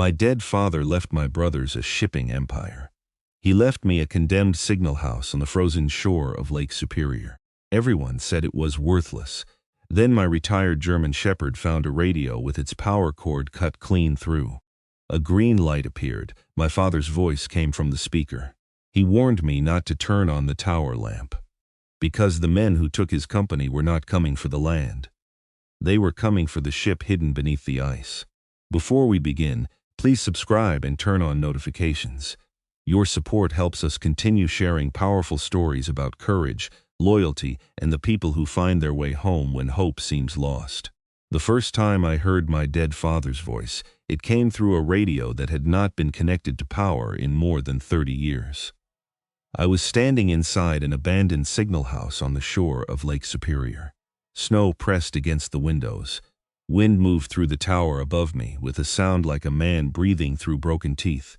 My dead father left my brothers a shipping empire. He left me a condemned signal house on the frozen shore of Lake Superior. Everyone said it was worthless. Then my retired German Shepherd found a radio with its power cord cut clean through. A green light appeared. My father's voice came from the speaker. He warned me not to turn on the tower lamp, because the men who took his company were not coming for the land. They were coming for the ship hidden beneath the ice. Before we begin, please subscribe and turn on notifications. Your support helps us continue sharing powerful stories about courage, loyalty, and the people who find their way home when hope seems lost. The first time I heard my dead father's voice, it came through a radio that had not been connected to power in more than 30 years. I was standing inside an abandoned signal house on the shore of Lake Superior. Snow pressed against the windows. Wind moved through the tower above me with a sound like a man breathing through broken teeth.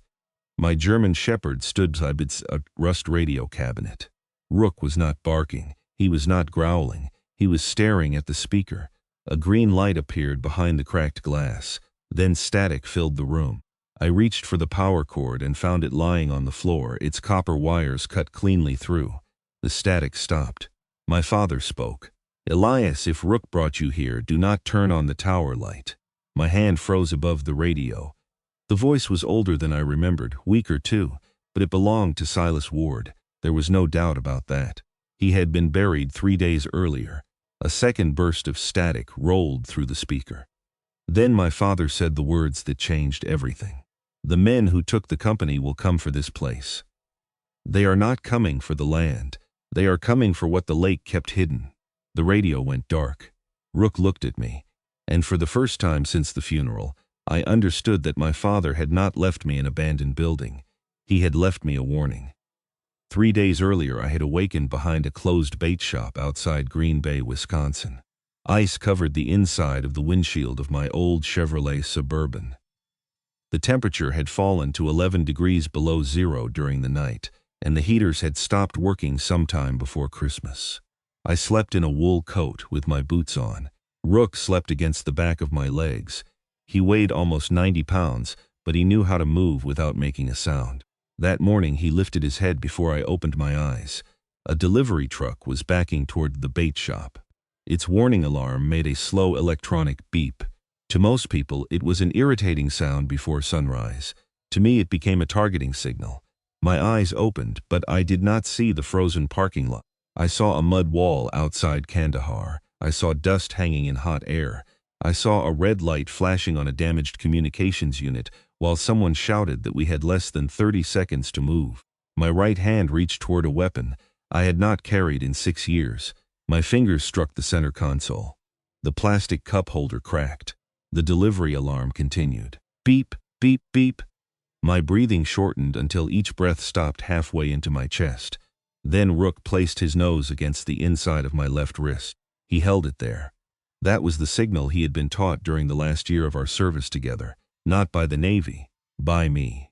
My German Shepherd stood beside a rust radio cabinet. Rook was not barking. He was not growling. He was staring at the speaker. A green light appeared behind the cracked glass. Then static filled the room. I reached for the power cord and found it lying on the floor, its copper wires cut cleanly through. The static stopped. My father spoke. "Elias, if Rook brought you here, do not turn on the tower light." My hand froze above the radio. The voice was older than I remembered, weaker too, but it belonged to Silas Ward. There was no doubt about that. He had been buried 3 days earlier. A second burst of static rolled through the speaker. Then my father said the words that changed everything. "The men who took the company will come for this place. They are not coming for the land. They are coming for what the lake kept hidden." The radio went dark. Rook looked at me, and for the first time since the funeral, I understood that my father had not left me an abandoned building. He had left me a warning. 3 days earlier I had awakened behind a closed bait shop outside Green Bay, Wisconsin. Ice covered the inside of the windshield of my old Chevrolet Suburban. The temperature had fallen to 11 degrees below zero during the night, and the heaters had stopped working sometime before Christmas. I slept in a wool coat with my boots on. Rook slept against the back of my legs. He weighed almost 90 pounds, but he knew how to move without making a sound. That morning he lifted his head before I opened my eyes. A delivery truck was backing toward the bait shop. Its warning alarm made a slow electronic beep. To most people, it was an irritating sound before sunrise. To me, it became a targeting signal. My eyes opened, but I did not see the frozen parking lot. I saw a mud wall outside Kandahar. I saw dust hanging in hot air. I saw a red light flashing on a damaged communications unit, while someone shouted that we had less than 30 seconds to move. My right hand reached toward a weapon I had not carried in 6 years. My fingers struck the center console. The plastic cup holder cracked. The delivery alarm continued. Beep, beep, beep. My breathing shortened until each breath stopped halfway into my chest. Then Rook placed his nose against the inside of my left wrist. He held it there. That was the signal he had been taught during the last year of our service together. Not by the Navy, by me.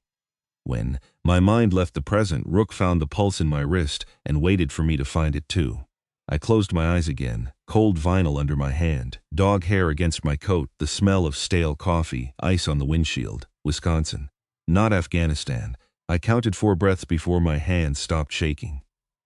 When my mind left the present, Rook found the pulse in my wrist and waited for me to find it too. I closed my eyes again, cold vinyl under my hand, dog hair against my coat, the smell of stale coffee, ice on the windshield. Wisconsin. Not Afghanistan. I counted 4 breaths before my hand stopped shaking.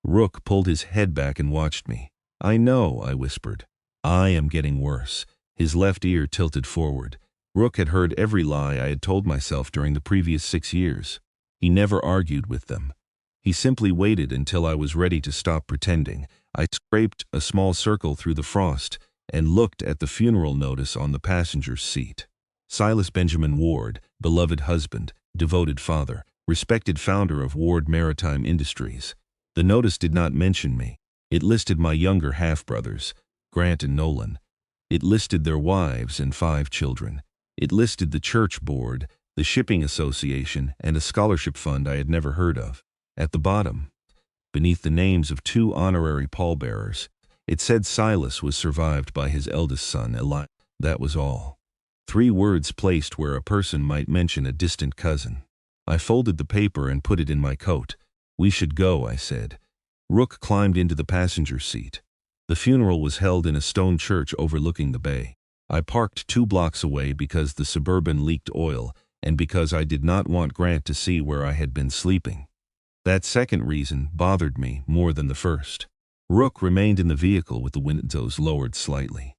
Rook pulled his head back and watched me. "I know," I whispered. "I am getting worse." His left ear tilted forward. Rook had heard every lie I had told myself during the previous 6 years. He never argued with them. He simply waited until I was ready to stop pretending. I scraped a small circle through the frost and looked at the funeral notice on the passenger's seat. Silas Benjamin Ward, beloved husband, devoted father, respected founder of Ward Maritime Industries. The notice did not mention me. It listed my younger half-brothers, Grant and Nolan. It listed their wives and 5 children. It listed the church board, the shipping association, and a scholarship fund I had never heard of. At the bottom, beneath the names of 2 honorary pallbearers, it said Silas was survived by his eldest son, Elias. That was all. 3 words placed where a person might mention a distant cousin. I folded the paper and put it in my coat. "We should go," I said. Rook climbed into the passenger seat. The funeral was held in a stone church overlooking the bay. I parked 2 blocks away because the Suburban leaked oil, and because I did not want Grant to see where I had been sleeping. That second reason bothered me more than the first. Rook remained in the vehicle with the windows lowered slightly.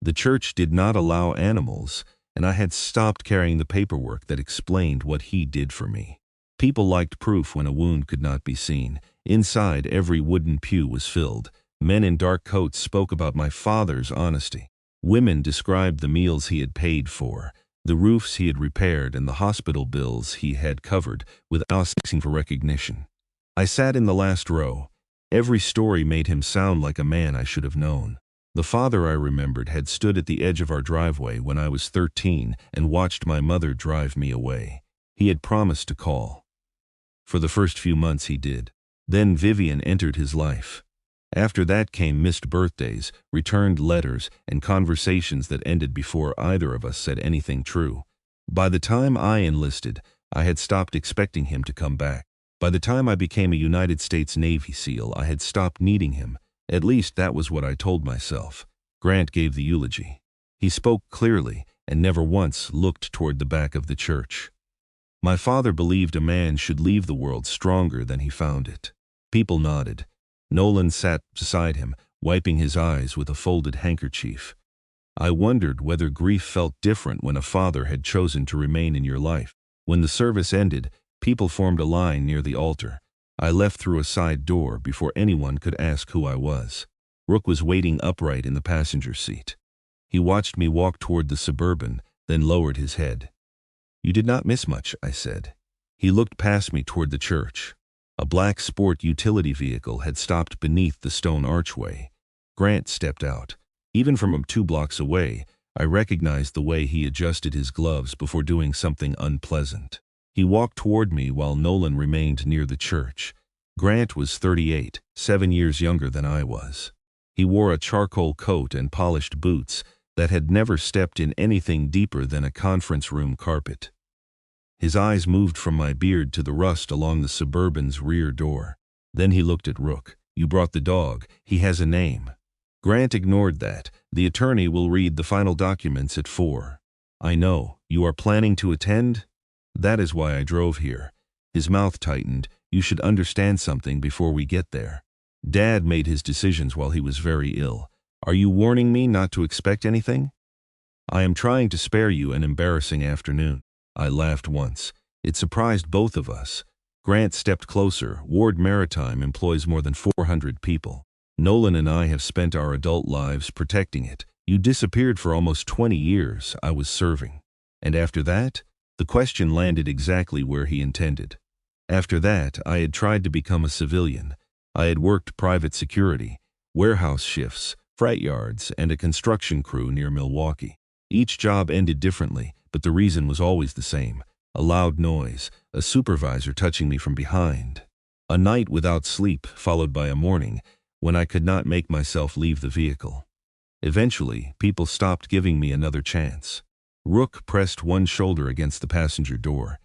The church did not allow animals, and I had stopped carrying the paperwork that explained what he did for me. People liked proof when a wound could not be seen. Inside, every wooden pew was filled. Men in dark coats spoke about my father's honesty. Women described the meals he had paid for, the roofs he had repaired, and the hospital bills he had covered without asking for recognition. I sat in the last row. Every story made him sound like a man I should have known. The father I remembered had stood at the edge of our driveway when I was 13 and watched my mother drive me away. He had promised to call. For the first few months he did. Then Vivian entered his life. After that came missed birthdays, returned letters, and conversations that ended before either of us said anything true. By the time I enlisted, I had stopped expecting him to come back. By the time I became a United States Navy SEAL, I had stopped needing him. At least that was what I told myself. Grant gave the eulogy. He spoke clearly and never once looked toward the back of the church. My father believed a man should leave the world stronger than he found it. People nodded. Nolan sat beside him, wiping his eyes with a folded handkerchief. I wondered whether grief felt different when a father had chosen to remain in your life. When the service ended, people formed a line near the altar. I left through a side door before anyone could ask who I was. Rook was waiting upright in the passenger seat. He watched me walk toward the Suburban, then lowered his head. "You did not miss much," I said. He looked past me toward the church. A black sport utility vehicle had stopped beneath the stone archway. Grant stepped out. Even from 2 blocks away, I recognized the way he adjusted his gloves before doing something unpleasant. He walked toward me while Nolan remained near the church. Grant was 38, 7 years younger than I was. He wore a charcoal coat and polished boots that had never stepped in anything deeper than a conference room carpet. His eyes moved from my beard to the rust along the Suburban's rear door. Then he looked at Rook. "You brought the dog. He has a name." Grant ignored that. "The attorney will read the final documents at 4. "I know. You are planning to attend?" "That is why I drove here." His mouth tightened. "You should understand something before we get there. Dad made his decisions while he was very ill. Are you warning me not to expect anything?" "I am trying to spare you an embarrassing afternoon." I laughed once. It surprised both of us. Grant stepped closer. "Ward Maritime employs more than 400 people. Nolan and I have spent our adult lives protecting it. You disappeared for almost 20 years. I was serving. And after that?" The question landed exactly where he intended. After that, I had tried to become a civilian. I had worked private security, warehouse shifts, freight yards, and a construction crew near Milwaukee. Each job ended differently, but the reason was always the same: a loud noise, a supervisor touching me from behind. A night without sleep, followed by a morning when I could not make myself leave the vehicle. Eventually, people stopped giving me another chance. Rook pressed one shoulder against the passenger door.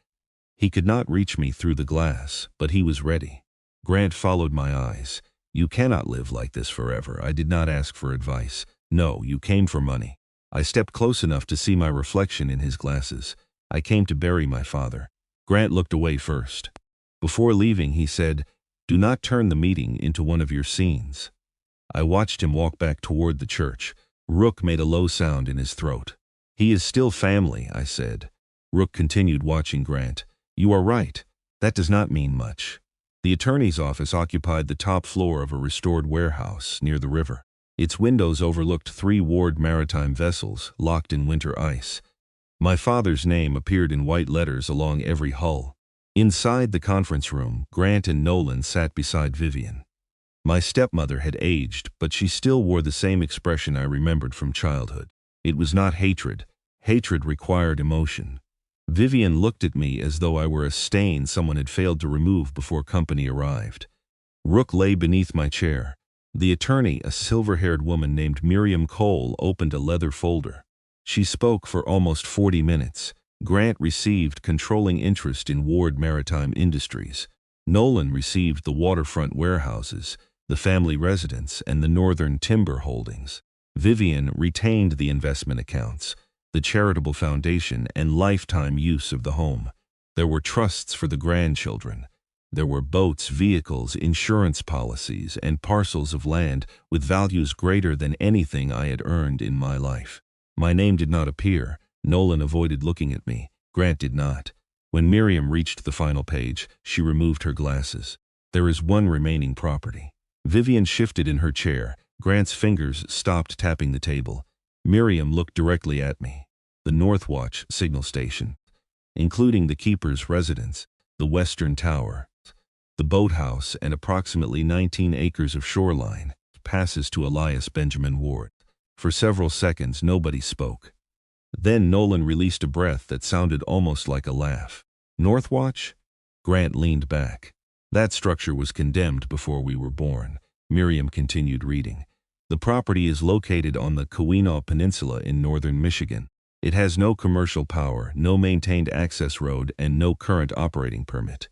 He could not reach me through the glass, but he was ready. Grant followed my eyes. "You cannot live like this forever." I did not ask for advice. "No, you came for money." I stepped close enough to see my reflection in his glasses. "I came to bury my father." Grant looked away first. Before leaving, he said, "Do not turn the meeting into one of your scenes." I watched him walk back toward the church. Rook made a low sound in his throat. "He is still family," I said. Rook continued watching Grant. "You are right. That does not mean much." The attorney's office occupied the top floor of a restored warehouse near the river. Its windows overlooked 3 Ward Maritime vessels locked in winter ice. My father's name appeared in white letters along every hull. Inside the conference room, Grant and Nolan sat beside Vivian. My stepmother had aged, but she still wore the same expression I remembered from childhood. It was not hatred. Hatred required emotion. Vivian looked at me as though I were a stain someone had failed to remove before company arrived. Rook lay beneath my chair. The attorney, a silver-haired woman named Miriam Cole, opened a leather folder. She spoke for almost 40 minutes. Grant received controlling interest in Ward Maritime Industries. Nolan received the waterfront warehouses, the family residence, and the Northern Timber Holdings. Vivian retained the investment accounts. the charitable foundation, and lifetime use of the home. There were trusts for the grandchildren. There were boats, vehicles, insurance policies, and parcels of land with values greater than anything I had earned in my life. My name did not appear. Nolan avoided looking at me. Grant did not. When Miriam reached the final page, she removed her glasses. There is one remaining property. Vivian shifted in her chair. Grant's fingers stopped tapping the table. Miriam looked directly at me. The Northwatch signal station, including the keeper's residence, the western tower, the boathouse, and approximately 19 acres of shoreline, passes to Elias Benjamin Ward. For several seconds, nobody spoke. Then Nolan released a breath that sounded almost like a laugh. Northwatch? Grant leaned back. That structure was condemned before we were born. Miriam continued reading. The property is located on the Keweenaw Peninsula in northern Michigan. It has no commercial power, no maintained access road, and no current operating permit.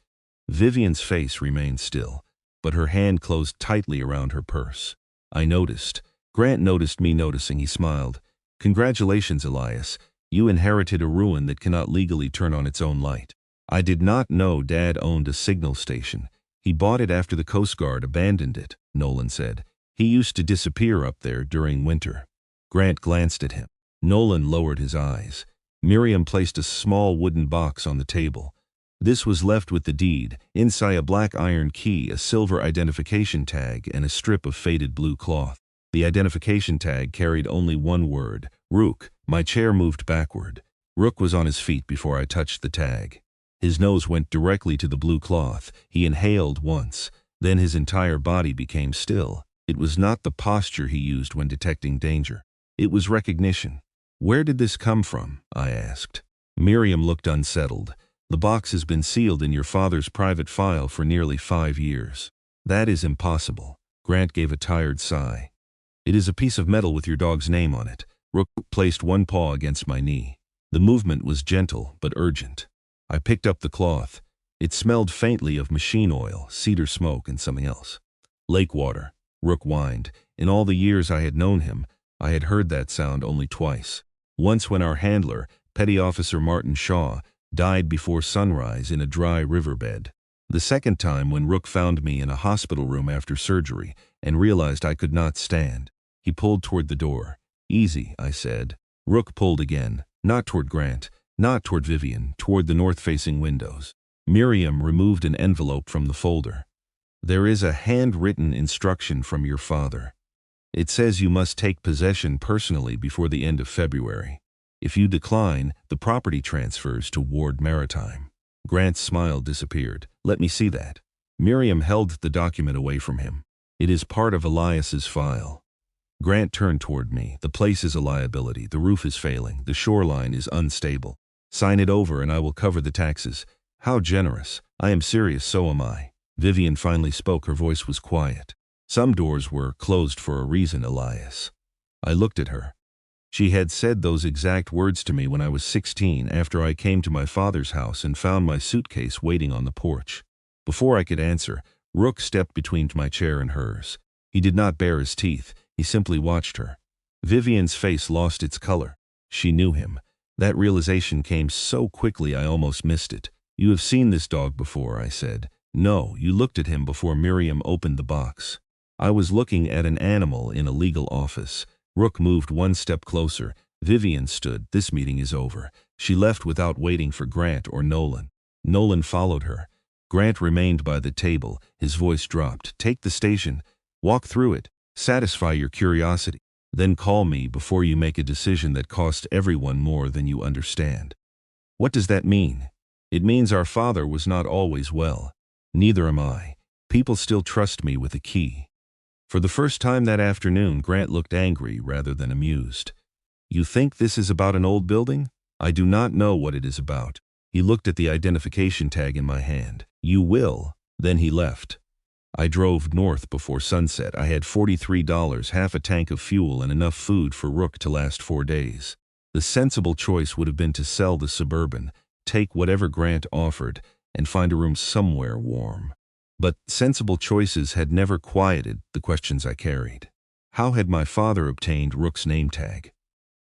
Vivian's face remained still, but her hand closed tightly around her purse. I noticed. Grant noticed me noticing. He smiled. Congratulations, Elias. You inherited a ruin that cannot legally turn on its own light. I did not know Dad owned a signal station. He bought it after the Coast Guard abandoned it, Nolan said. He used to disappear up there during winter. Grant glanced at him. Nolan lowered his eyes. Miriam placed a small wooden box on the table. This was left with the deed, inside a black iron key, a silver identification tag, and a strip of faded blue cloth. The identification tag carried only one word, Rook. My chair moved backward. Rook was on his feet before I touched the tag. His nose went directly to the blue cloth. He inhaled once. Then his entire body became still. It was not the posture he used when detecting danger. It was recognition. Where did this come from? I asked. Miriam looked unsettled. The box has been sealed in your father's private file for nearly 5 years. That is impossible. Grant gave a tired sigh. It is a piece of metal with your dog's name on it. Rook placed one paw against my knee. The movement was gentle but urgent. I picked up the cloth. It smelled faintly of machine oil, cedar smoke, and something else. Lake water, Rook whined. In all the years I had known him, I had heard that sound only twice. Once when our handler, Petty Officer Martin Shaw, died before sunrise in a dry riverbed. The second time when Rook found me in a hospital room after surgery and realized I could not stand. He pulled toward the door. Easy, I said. Rook pulled again, not toward Grant, not toward Vivian, toward the north-facing windows. Miriam removed an envelope from the folder. There is a handwritten instruction from your father. It says you must take possession personally before the end of February. If you decline, the property transfers to Ward Maritime. Grant's smile disappeared. Let me see that. Miriam held the document away from him. It is part of Elias's file. Grant turned toward me. The place is a liability. The roof is failing. The shoreline is unstable. Sign it over and I will cover the taxes. How generous. I am serious, so am I. Vivian finally spoke. Her voice was quiet. Some doors were closed for a reason, Elias. I looked at her. She had said those exact words to me when I was 16 after I came to my father's house and found my suitcase waiting on the porch. Before I could answer, Rook stepped between my chair and hers. He did not bare his teeth. He simply watched her. Vivian's face lost its color. She knew him. That realization came so quickly I almost missed it. You have seen this dog before, I said. No, you looked at him before Miriam opened the box. I was looking at an animal in a legal office. Rook moved one step closer. Vivian stood. This meeting is over. She left without waiting for Grant or Nolan. Nolan followed her. Grant remained by the table. His voice dropped. Take the station. Walk through it. Satisfy your curiosity. Then call me before you make a decision that costs everyone more than you understand. What does that mean? It means our father was not always well. Neither am I. People still trust me with a key. For the first time that afternoon, Grant looked angry rather than amused. You think this is about an old building? I do not know what it is about. He looked at the identification tag in my hand. You will. Then he left. I drove north before sunset. I had $43, half a tank of fuel, and enough food for Rook to last 4 days. The sensible choice would have been to sell the Suburban, take whatever Grant offered, and find a room somewhere warm. But sensible choices had never quieted the questions I carried. How had my father obtained Rook's name tag?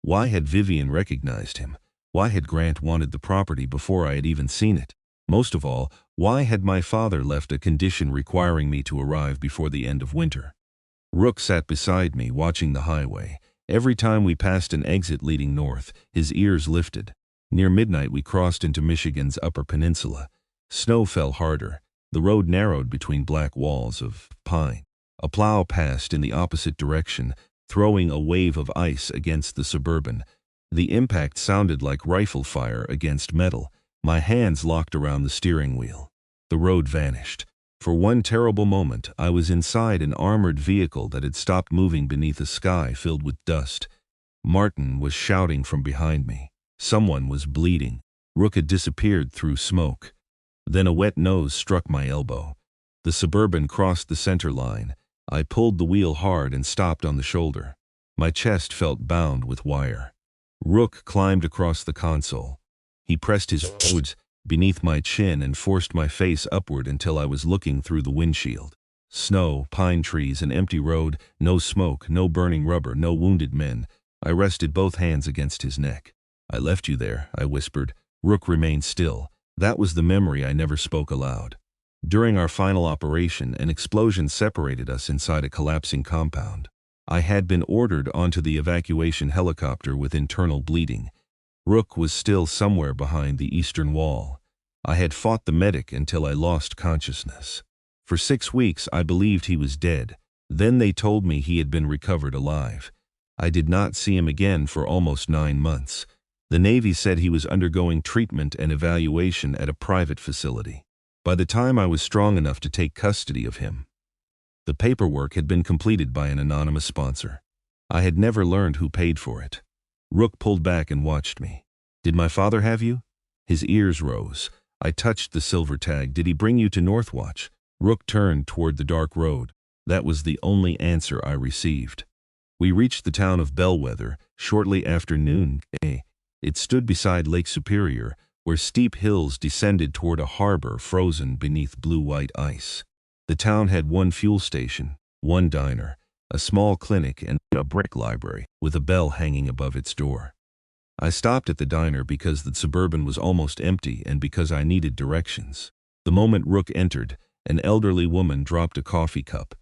Why had Vivian recognized him? Why had Grant wanted the property before I had even seen it? Most of all, why had my father left a condition requiring me to arrive before the end of winter? Rook sat beside me, watching the highway. Every time we passed an exit leading north, his ears lifted. Near midnight we crossed into Michigan's Upper Peninsula. Snow fell harder. The road narrowed between black walls of pine. A plow passed in the opposite direction, throwing a wave of ice against the Suburban. The impact sounded like rifle fire against metal. My hands locked around the steering wheel. The road vanished. For one terrible moment, I was inside an armored vehicle that had stopped moving beneath a sky filled with dust. Martin was shouting from behind me. Someone was bleeding. Rook had disappeared through smoke. Then a wet nose struck my elbow. The Suburban crossed the center line. I pulled the wheel hard and stopped on the shoulder. My chest felt bound with wire. Rook climbed across the console. He pressed his nose beneath my chin and forced my face upward until I was looking through the windshield. Snow, pine trees, an empty road, no smoke, no burning rubber, no wounded men. I rested both hands against his neck. "I left you there," I whispered. Rook remained still. That was the memory I never spoke aloud. During our final operation, an explosion separated us inside a collapsing compound. I had been ordered onto the evacuation helicopter with internal bleeding. Rook was still somewhere behind the eastern wall. I had fought the medic until I lost consciousness. For 6 weeks I believed he was dead. Then they told me he had been recovered alive. I did not see him again for almost 9 months. The Navy said he was undergoing treatment and evaluation at a private facility. By the time I was strong enough to take custody of him, the paperwork had been completed by an anonymous sponsor. I had never learned who paid for it. Rook pulled back and watched me. "Did my father have you?" His ears rose. I touched the silver tag. "Did he bring you to Northwatch?" Rook turned toward the dark road. That was the only answer I received. We reached the town of Bellwether shortly after noon. It stood beside Lake Superior, where steep hills descended toward a harbor frozen beneath blue-white ice. The town had one fuel station, one diner, a small clinic, and a brick library with a bell hanging above its door. I stopped at the diner because the Suburban was almost empty and because I needed directions. The moment Rook entered, an elderly woman dropped a coffee cup.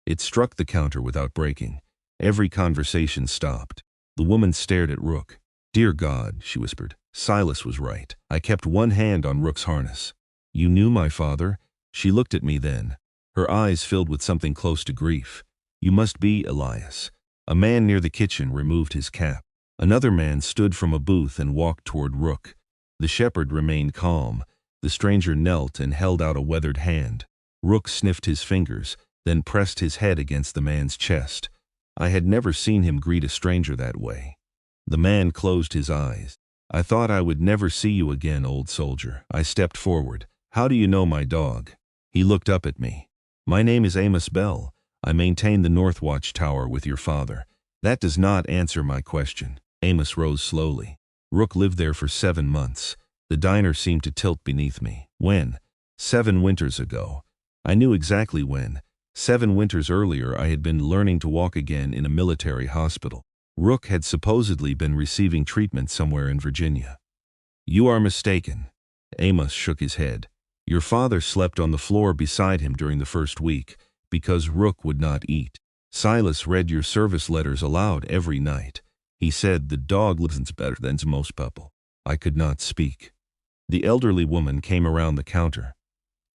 It struck the counter without breaking. Every conversation stopped. The woman stared at Rook. "Dear God," she whispered. Silas was right. I kept one hand on Rook's harness. "You knew my father?" She looked at me then. Her eyes filled with something close to grief. "You must be Elias." A man near the kitchen removed his cap. Another man stood from a booth and walked toward Rook. The shepherd remained calm. The stranger knelt and held out a weathered hand. Rook sniffed his fingers, then pressed his head against the man's chest. I had never seen him greet a stranger that way. The man closed his eyes. "I thought I would never see you again, old soldier." I stepped forward. "How do you know my dog?" He looked up at me. "My name is Amos Bell. I maintain the Northwatch Tower with your father." "That does not answer my question." Amos rose slowly. "Rook lived there for 7 months. The diner seemed to tilt beneath me." "When?" 7 winters ago. I knew exactly when. 7 winters earlier I had been learning to walk again in a military hospital. Rook had supposedly been receiving treatment somewhere in Virginia. "You are mistaken." Amos shook his head. "Your father slept on the floor beside him during the first week, because Rook would not eat. Silas read your service letters aloud every night. He said the dog listens better than most people." I could not speak. The elderly woman came around the counter.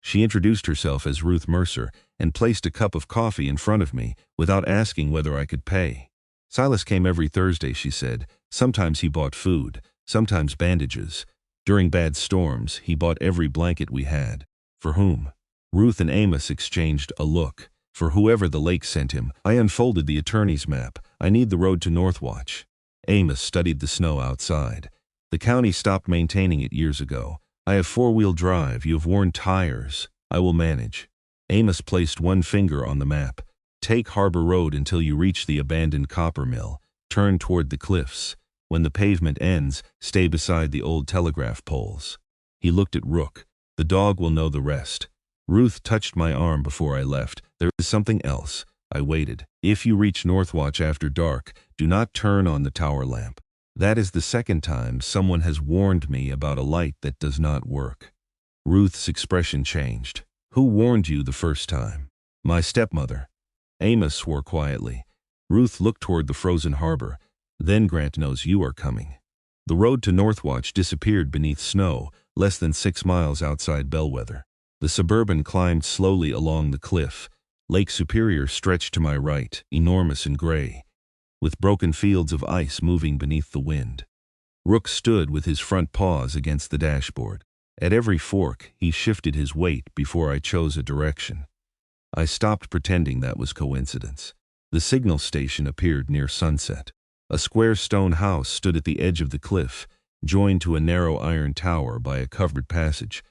She introduced herself as Ruth Mercer and placed a cup of coffee in front of me without asking whether I could pay. "Silas came every Thursday," she said. "Sometimes he bought food, sometimes bandages. During bad storms, he bought every blanket we had." "For whom?" Ruth and Amos exchanged a look. "For whoever the lake sent him." I unfolded the attorney's map. "I need the road to Northwatch." Amos studied the snow outside. "The county stopped maintaining it years ago. I have 4-wheel drive. You have worn tires. I will manage." Amos placed one finger on the map. "Take Harbor Road until you reach the abandoned copper mill. Turn toward the cliffs. When the pavement ends, stay beside the old telegraph poles." He looked at Rook. "The dog will know the rest." Ruth touched my arm before I left. "There is something else. I waited. If you reach Northwatch after dark, do not turn on the tower lamp. That is the second time someone has warned me about a light that does not work. Ruth's expression changed. Who warned you the first time? My stepmother. Amos swore quietly. Ruth looked toward the frozen harbor. Then Grant knows you are coming. The road to Northwatch disappeared beneath snow, less than 6 miles outside Bellwether. The Suburban climbed slowly along the cliff. Lake Superior stretched to my right, enormous and gray, with broken fields of ice moving beneath the wind. Rook stood with his front paws against the dashboard. At every fork, he shifted his weight before I chose a direction. I stopped pretending that was coincidence. The signal station appeared near sunset. A square stone house stood at the edge of the cliff, joined to a narrow iron tower by a covered passage.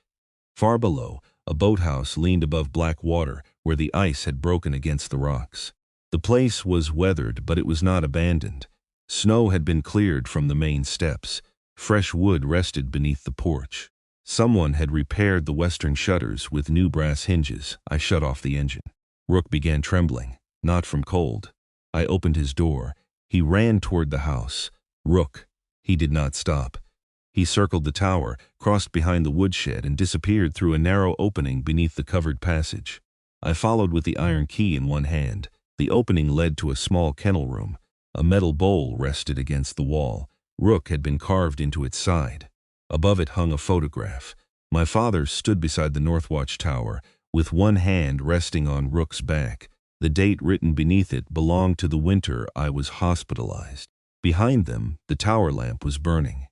Far below, a boathouse leaned above black water where the ice had broken against the rocks. The place was weathered, but it was not abandoned. Snow had been cleared from the main steps. Fresh wood rested beneath the porch. Someone had repaired the western shutters with new brass hinges. I shut off the engine. Rook began trembling, not from cold. I opened his door. He ran toward the house. Rook. He did not stop. He circled the tower, crossed behind the woodshed, and disappeared through a narrow opening beneath the covered passage. I followed with the iron key in one hand. The opening led to a small kennel room. A metal bowl rested against the wall. Rook had been carved into its side. Above it hung a photograph. My father stood beside the Northwatch Tower, with one hand resting on Rook's back. The date written beneath it belonged to the winter I was hospitalized. Behind them, the tower lamp was burning.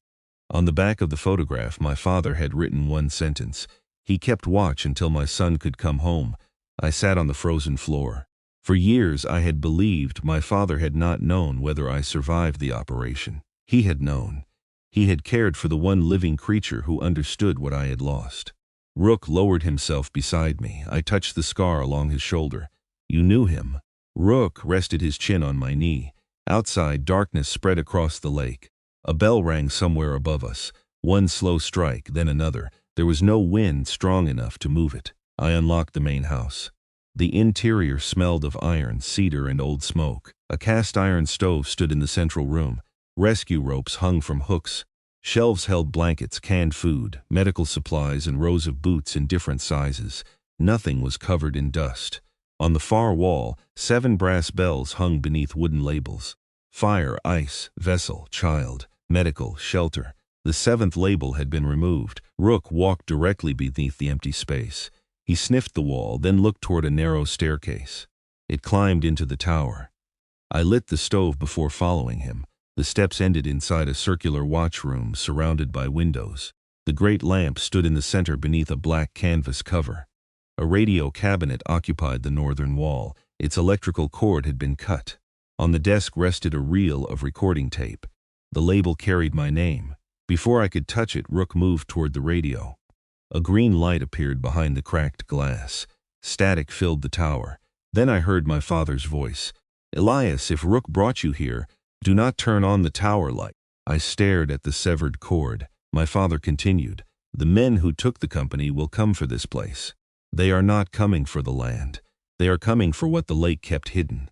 On the back of the photograph, my father had written one sentence. He kept watch until my son could come home. I sat on the frozen floor. For years I had believed my father had not known whether I survived the operation. He had known. He had cared for the one living creature who understood what I had lost. Rook lowered himself beside me. I touched the scar along his shoulder. You knew him. Rook rested his chin on my knee. Outside, darkness spread across the lake. A bell rang somewhere above us. One slow strike, then another. There was no wind strong enough to move it. I unlocked the main house. The interior smelled of iron, cedar, and old smoke. A cast iron stove stood in the central room. Rescue ropes hung from hooks. Shelves held blankets, canned food, medical supplies, and rows of boots in different sizes. Nothing was covered in dust. On the far wall, 7 brass bells hung beneath wooden labels. Fire, ice, vessel, child, medical, shelter. The 7th label had been removed. Rook walked directly beneath the empty space. He sniffed the wall, then looked toward a narrow staircase. It climbed into the tower. I lit the stove before following him. The steps ended inside a circular watchroom surrounded by windows. The great lamp stood in the center beneath a black canvas cover. A radio cabinet occupied the northern wall. Its electrical cord had been cut. On the desk rested a reel of recording tape. The label carried my name. Before I could touch it, Rook moved toward the radio. A green light appeared behind the cracked glass. Static filled the tower. Then I heard my father's voice. Elias, if Rook brought you here, do not turn on the tower light. I stared at the severed cord. My father continued, the men who took the company will come for this place. They are not coming for the land. They are coming for what the lake kept hidden.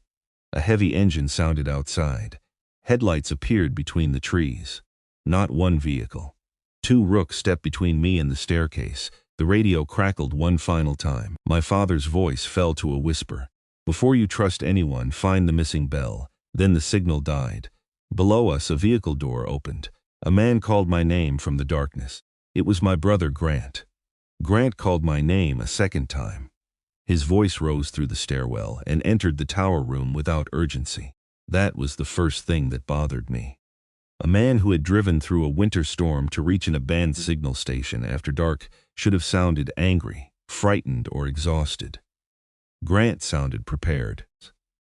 A heavy engine sounded outside. Headlights appeared between the trees. Not one vehicle. 2 Rooks stepped between me and the staircase. The radio crackled one final time. My father's voice fell to a whisper. Before you trust anyone, find the missing bell. Then the signal died. Below us, a vehicle door opened. A man called my name from the darkness. It was my brother Grant. Grant called my name a second time. His voice rose through the stairwell and entered the tower room without urgency. That was the first thing that bothered me. A man who had driven through a winter storm to reach an abandoned signal station after dark should have sounded angry, frightened, or exhausted. Grant sounded prepared.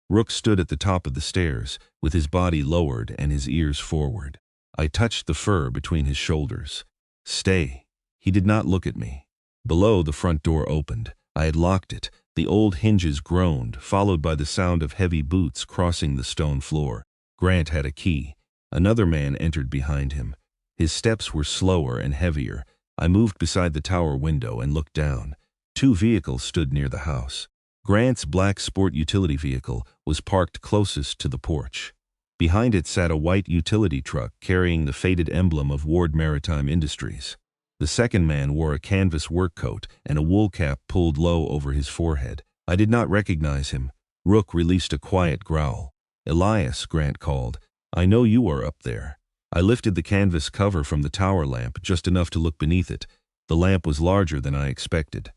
Rook stood at the top of the stairs, with his body lowered and his ears forward. I touched the fur between his shoulders. Stay. He did not look at me. Below, the front door opened. I had locked it. The old hinges groaned, followed by the sound of heavy boots crossing the stone floor. Grant had a key. Another man entered behind him. His steps were slower and heavier. I moved beside the tower window and looked down. 2 vehicles stood near the house. Grant's black sport utility vehicle was parked closest to the porch. Behind it sat a white utility truck carrying the faded emblem of Ward Maritime Industries. The second man wore a canvas work coat and a wool cap pulled low over his forehead. I did not recognize him. Rook released a quiet growl. "Elias," Grant called. "I know you are up there." I lifted the canvas cover from the tower lamp just enough to look beneath it. The lamp was larger than I expected.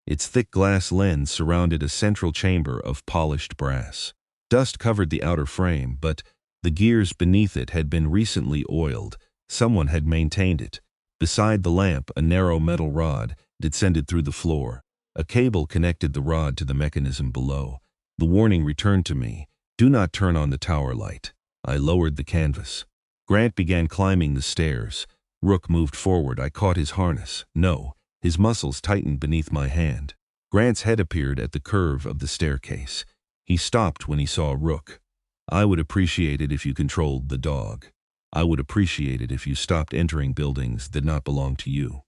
Its thick glass lens surrounded a central chamber of polished brass. Dust covered the outer frame, but the gears beneath it had been recently oiled. Someone had maintained it. Beside the lamp, a narrow metal rod descended through the floor. A cable connected the rod to the mechanism below. The warning returned to me: "Do not turn on the tower light." I lowered the canvas. Grant began climbing the stairs. Rook moved forward. I caught his harness. No. His muscles tightened beneath my hand. Grant's head appeared at the curve of the staircase. He stopped when he saw Rook. "I would appreciate it if you controlled the dog. I would appreciate it if you stopped entering buildings that not belong to you."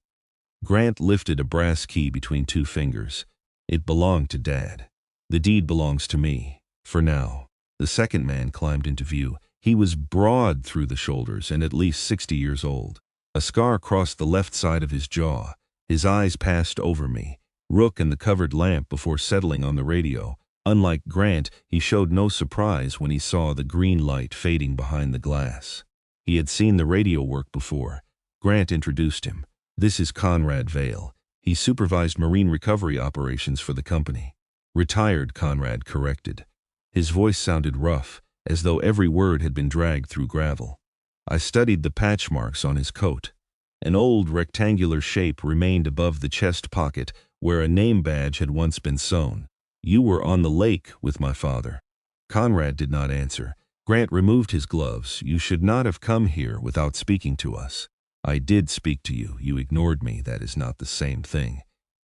Grant lifted a brass key between two fingers. "It belonged to Dad. The deed belongs to me, for now." The second man climbed into view. He was broad through the shoulders and at least 60 years old. A scar crossed the left side of his jaw. His eyes passed over me, Rook and the covered lamp before settling on the radio. Unlike Grant, he showed no surprise when he saw the green light fading behind the glass. He had seen the radio work before. Grant introduced him. "This is Conrad Vale. He supervised marine recovery operations for the company." "Retired," Conrad corrected. His voice sounded rough, as though every word had been dragged through gravel. I studied the patch marks on his coat. An old rectangular shape remained above the chest pocket where a name badge had once been sewn. "You were on the lake with my father." Conrad did not answer. Grant removed his gloves. "You should not have come here without speaking to us." "I did speak to you. You ignored me. That is not the same thing."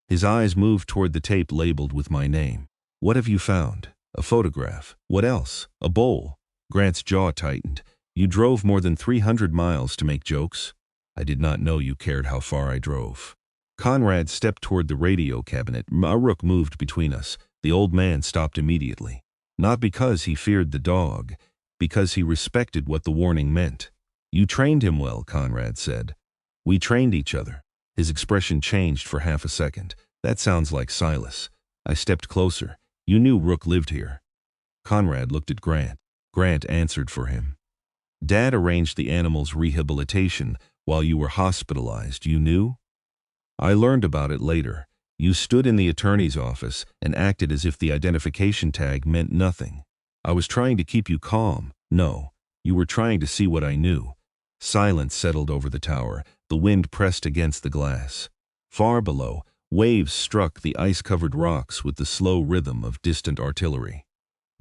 His eyes moved toward the tape labeled with my name. "What have you found?" "A photograph." "What else?" "A bowl." Grant's jaw tightened. "You drove more than 300 miles to make jokes?" "I did not know you cared how far I drove." Conrad stepped toward the radio cabinet. Rook moved between us. The old man stopped immediately. Not because he feared the dog, because he respected what the warning meant. "You trained him well," Conrad said. "We trained each other." His expression changed for half a second. "That sounds like Silas." I stepped closer. "You knew Rook lived here." Conrad looked at Grant. Grant answered for him. "Dad arranged the animal's rehabilitation while you were hospitalized. You knew?" "I learned about it later. You stood in the attorney's office and acted as if the identification tag meant nothing." "I was trying to keep you calm." "No, you were trying to see what I knew." Silence settled over the tower. The wind pressed against the glass. Far below, waves struck the ice-covered rocks with the slow rhythm of distant artillery.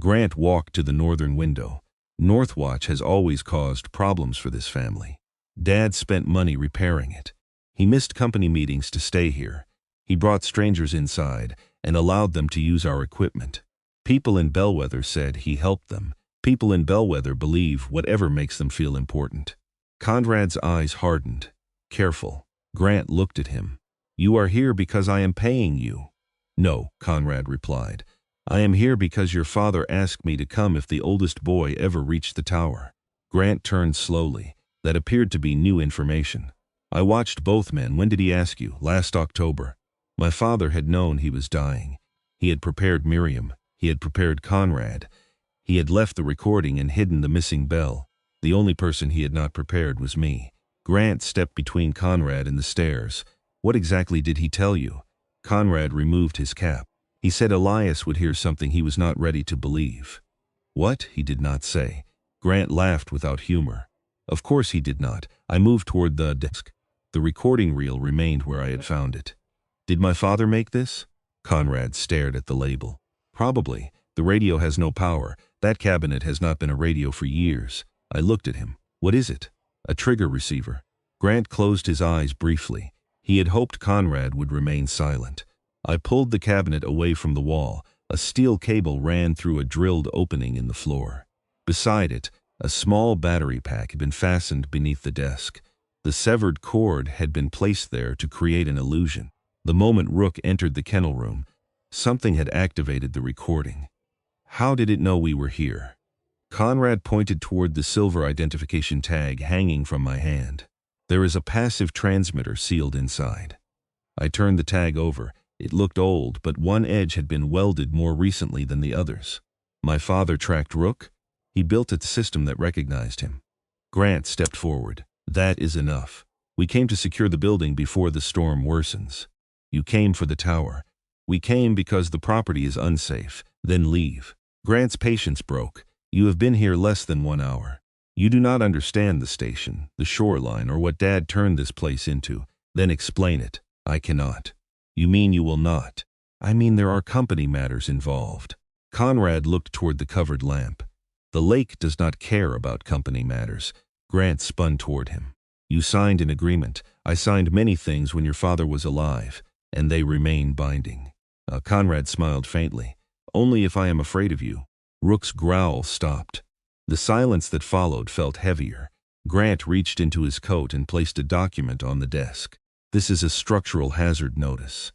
Grant walked to the northern window. "Northwatch has always caused problems for this family. Dad spent money repairing it. He missed company meetings to stay here. He brought strangers inside and allowed them to use our equipment. People in Bellwether said he helped them. People in Bellwether believe whatever makes them feel important." Conrad's eyes hardened. "Careful." Grant looked at him. "You are here because I am paying you." "No," Conrad replied. "I am here because your father asked me to come if the oldest boy ever reached the tower." Grant turned slowly. That appeared to be new information. I watched both men. "When did he ask you?" "Last October." My father had known he was dying. He had prepared Miriam. He had prepared Conrad. He had left the recording and hidden the missing bell. The only person he had not prepared was me. Grant stepped between Conrad and the stairs. "What exactly did he tell you?" Conrad removed his cap. "He said Elias would hear something he was not ready to believe." "What?" He did not say. Grant laughed without humor. "Of course he did not." I moved toward the desk. The recording reel remained where I had found it. "Did my father make this?" Conrad stared at the label. "Probably. The radio has no power. That cabinet has not been a radio for years." I looked at him. "What is it?" "A trigger receiver." Grant closed his eyes briefly. He had hoped Conrad would remain silent. I pulled the cabinet away from the wall. A steel cable ran through a drilled opening in the floor. Beside it, a small battery pack had been fastened beneath the desk. The severed cord had been placed there to create an illusion. The moment Rook entered the kennel room, Something had activated the recording. How did it know we were here? Conrad pointed toward the silver identification tag hanging from my hand. There is a passive transmitter sealed inside. I turned the tag over. It looked old, but one edge had been welded more recently than the others. My father tracked Rook? He built a system that recognized him. Grant stepped forward. That is enough. We came to secure the building before the storm worsens. You came for the tower. We came because the property is unsafe. Then leave. Grant's patience broke. You have been here less than 1 hour. You do not understand the station, the shoreline, or what Dad turned this place into. Then explain it. I cannot. You mean you will not? I mean there are company matters involved. Conrad looked toward the covered lamp. The lake does not care about company matters. Grant spun toward him. You signed an agreement. I signed many things when your father was alive, and they remain binding. Conrad smiled faintly. Only if I am afraid of you. Rook's growl stopped. The silence that followed felt heavier. Grant reached into his coat and placed a document on the desk. This is a structural hazard notice.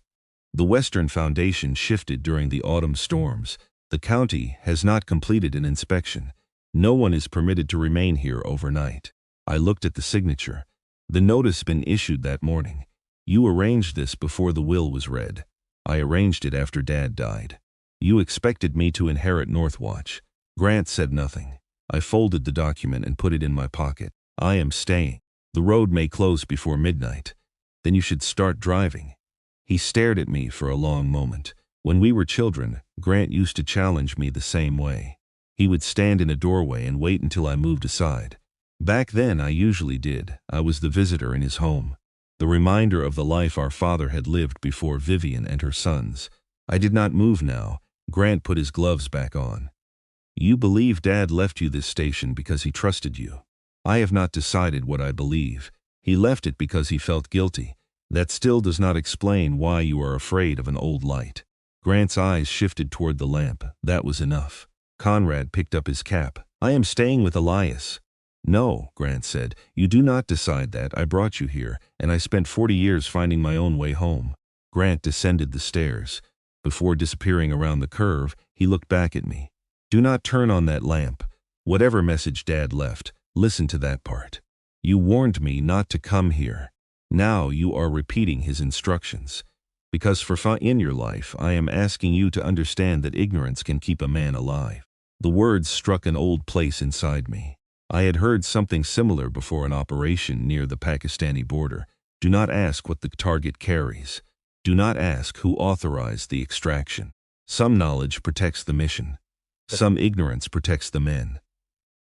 The western foundation shifted during the autumn storms. The county has not completed an inspection. No one is permitted to remain here overnight. I looked at the signature. The notice been issued that morning. You arranged this before the will was read. I arranged it after Dad died. You expected me to inherit Northwatch. Grant said nothing. I folded the document and put it in my pocket. I am staying. The road may close before midnight. Then you should start driving. He stared at me for a long moment. When we were children, Grant used to challenge me the same way. He would stand in a doorway and wait until I moved aside. Back then, I usually did. I was the visitor in his home. The reminder of the life our father had lived before Vivian and her sons. I did not move now. Grant put his gloves back on. You believe Dad left you this station because he trusted you. I have not decided what I believe. He left it because he felt guilty. That still does not explain why you are afraid of an old light. Grant's eyes shifted toward the lamp. That was enough. Conrad picked up his cap. I am staying with Elias. No, Grant said. You do not decide that. I brought you here, and I spent 40 years finding my own way home. Grant descended the stairs. Before disappearing around the curve, he looked back at me. Do not turn on that lamp. Whatever message Dad left, listen to that part. You warned me not to come here. Now you are repeating his instructions. Because for in your life, I am asking you to understand that ignorance can keep a man alive. The words struck an old place inside me. I had heard something similar before an operation near the Pakistani border. Do not ask what the target carries. Do not ask who authorized the extraction. Some knowledge protects the mission. Some ignorance protects the men.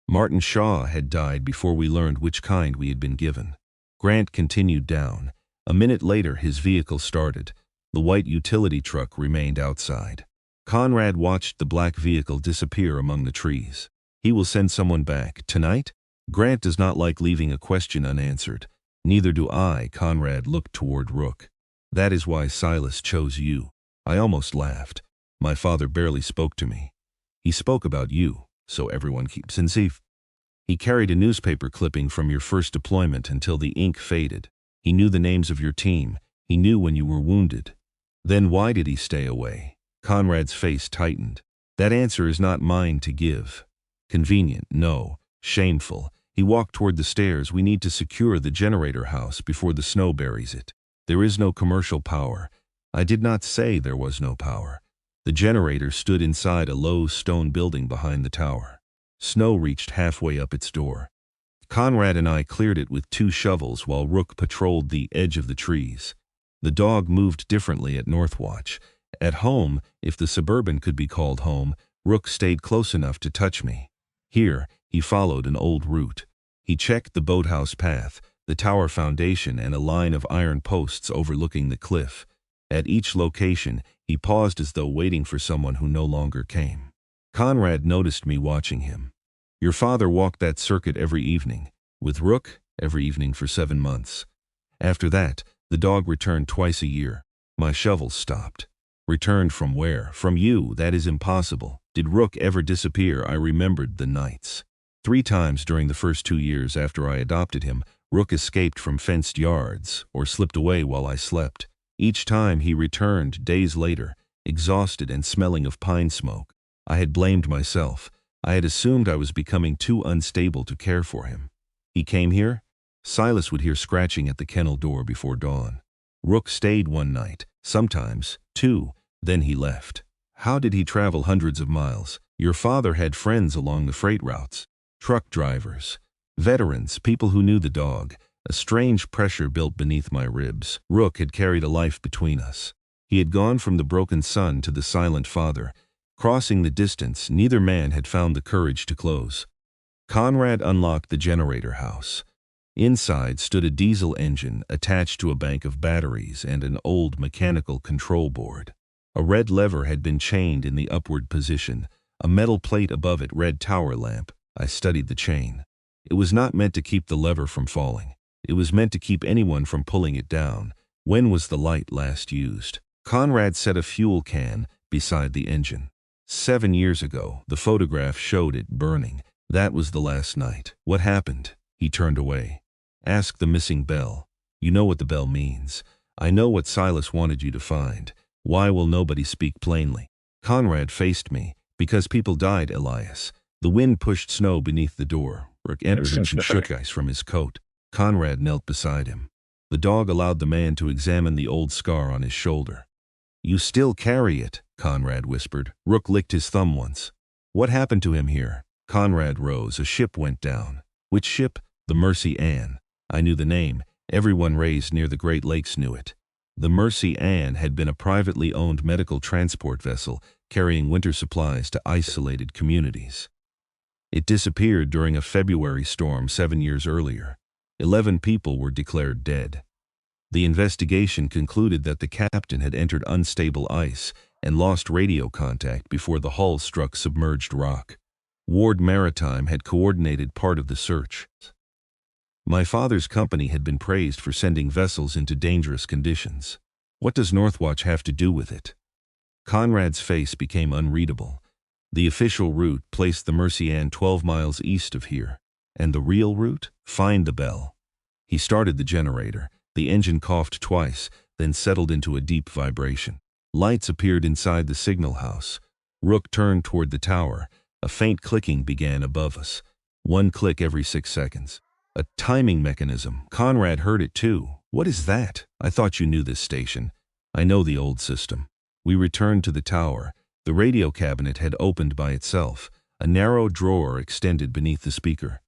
Martin Shaw had died before we learned which kind we had been given. Grant continued down. A minute later, his vehicle started. The white utility truck remained outside. Conrad watched the black vehicle disappear among the trees. He will send someone back. Tonight? Grant does not like leaving a question unanswered. Neither do I. Conrad looked toward Rook. That is why Silas chose you. I almost laughed. My father barely spoke to me. He spoke about you, so everyone keeps in safe. He carried a newspaper clipping from your first deployment until the ink faded. He knew the names of your team. He knew when you were wounded. Then why did he stay away? Conrad's face tightened. That answer is not mine to give. Convenient, no. Shameful. He walked toward the stairs. We need to secure the generator house before the snow buries it. There is no commercial power. I did not say there was no power. The generator stood inside a low stone building behind the tower. Snow reached halfway up its door. Conrad and I cleared it with 2 shovels while Rook patrolled the edge of the trees. The dog moved differently at Northwatch. At home, if the Suburban could be called home, Rook stayed close enough to touch me. Here, he followed an old route. He checked the boathouse path, the tower foundation, and a line of iron posts overlooking the cliff. At each location, he paused as though waiting for someone who no longer came. Conrad noticed me watching him. Your father walked that circuit every evening. With Rook, every evening for 7 months. After that, the dog returned twice a year. My shovels stopped. Returned from where? From you. That is impossible. Did Rook ever disappear? I remembered the nights. 3 times during the first 2 years after I adopted him, Rook escaped from fenced yards or slipped away while I slept. Each time he returned days later. exhausted and smelling of pine smoke. I had blamed myself. I had assumed I was becoming too unstable to care for him. He came here? Silas would hear scratching at the kennel door before dawn. Rook stayed one night, sometimes two, then he left. How did he travel hundreds of miles? Your father had friends along the freight routes. Truck drivers. Veterans, people who knew the dog. A strange pressure built beneath my ribs. Rook had carried a life between us. He had gone from the broken son to the silent father. Crossing the distance, neither man had found the courage to close. Conrad unlocked the generator house. Inside stood a diesel engine attached to a bank of batteries and an old mechanical control board. A red lever had been chained in the upward position. A metal plate above it read tower lamp. I studied the chain. It was not meant to keep the lever from falling. It was meant to keep anyone from pulling it down. When was the light last used? Conrad set a fuel can beside the engine. 7 years ago, the photograph showed it burning. That was the last night. What happened? He turned away. Ask the missing bell. You know what the bell means. I know what Silas wanted you to find. Why will nobody speak plainly? Conrad faced me. Because people died, Elias. The wind pushed snow beneath the door. Rook entered and shook ice from his coat. Conrad knelt beside him. The dog allowed the man to examine the old scar on his shoulder. You still carry it, Conrad whispered. Rook licked his thumb once. What happened to him here? Conrad rose. A ship went down. Which ship? The Mercy Ann. I knew the name. Everyone raised near the Great Lakes knew it. The Mercy Ann had been a privately owned medical transport vessel carrying winter supplies to isolated communities. It disappeared during a February storm 7 years earlier. 11 people were declared dead. The investigation concluded that the captain had entered unstable ice and lost radio contact before the hull struck submerged rock. Ward Maritime had coordinated part of the search. My father's company had been praised for sending vessels into dangerous conditions. What does Northwatch have to do with it? Conrad's face became unreadable. The official route placed the Mercy Ann 12 miles east of here. And the real route? Find the bell. He started the generator. The engine coughed twice, then settled into a deep vibration. Lights appeared inside the signal house. Rook turned toward the tower. A faint clicking began above us. 1 click every 6 seconds. A timing mechanism. Conrad heard it too. What is that? I thought you knew this station. I know the old system. We returned to the tower. The radio cabinet had opened by itself. A narrow drawer extended beneath the speaker.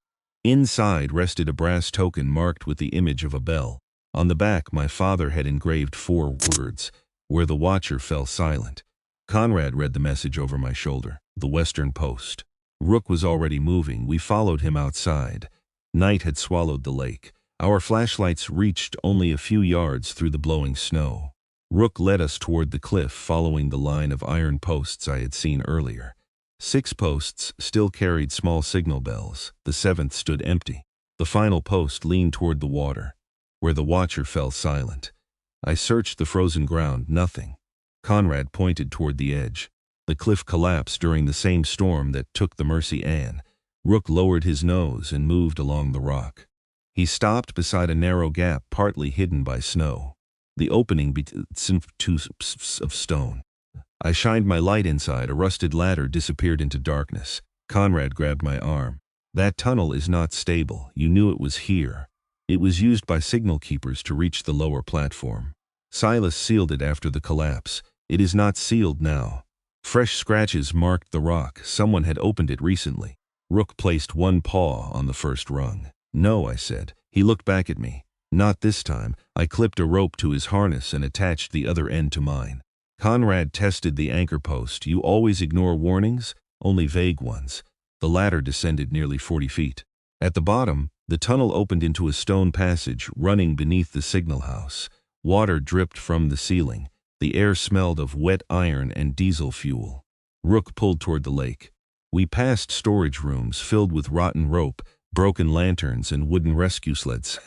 Inside rested a brass token marked with the image of a bell. On the back, my father had engraved 4 words, "Where the watcher fell silent." Conrad read the message over my shoulder. The Western Post. Rook was already moving. We followed him outside. Night had swallowed the lake. Our flashlights reached only a few yards through the blowing snow. Rook led us toward the cliff, following the line of iron posts I had seen earlier. 6 posts still carried small signal bells. The 7th stood empty. The final post leaned toward the water, where the watcher fell silent. I searched the frozen ground. Nothing. Conrad pointed toward the edge. The cliff collapsed during the same storm that took the Mercy Ann. Rook lowered his nose and moved along the rock. He stopped beside a narrow gap partly hidden by snow. The opening of stone. I shined my light inside. A rusted ladder disappeared into darkness. Conrad grabbed my arm. That tunnel is not stable. You knew it was here. It was used by signal keepers to reach the lower platform. Silas sealed it after the collapse. It is not sealed now. Fresh scratches marked the rock. Someone had opened it recently. Rook placed one paw on the first rung. No, I said. He looked back at me. Not this time. I clipped a rope to his harness and attached the other end to mine. Conrad tested the anchor post. You always ignore warnings? Only vague ones. The ladder descended nearly 40 feet. At the bottom, the tunnel opened into a stone passage running beneath the signal house. Water dripped from the ceiling. The air smelled of wet iron and diesel fuel. Rook pulled toward the lake. We passed storage rooms filled with rotten rope, broken lanterns, and wooden rescue sleds.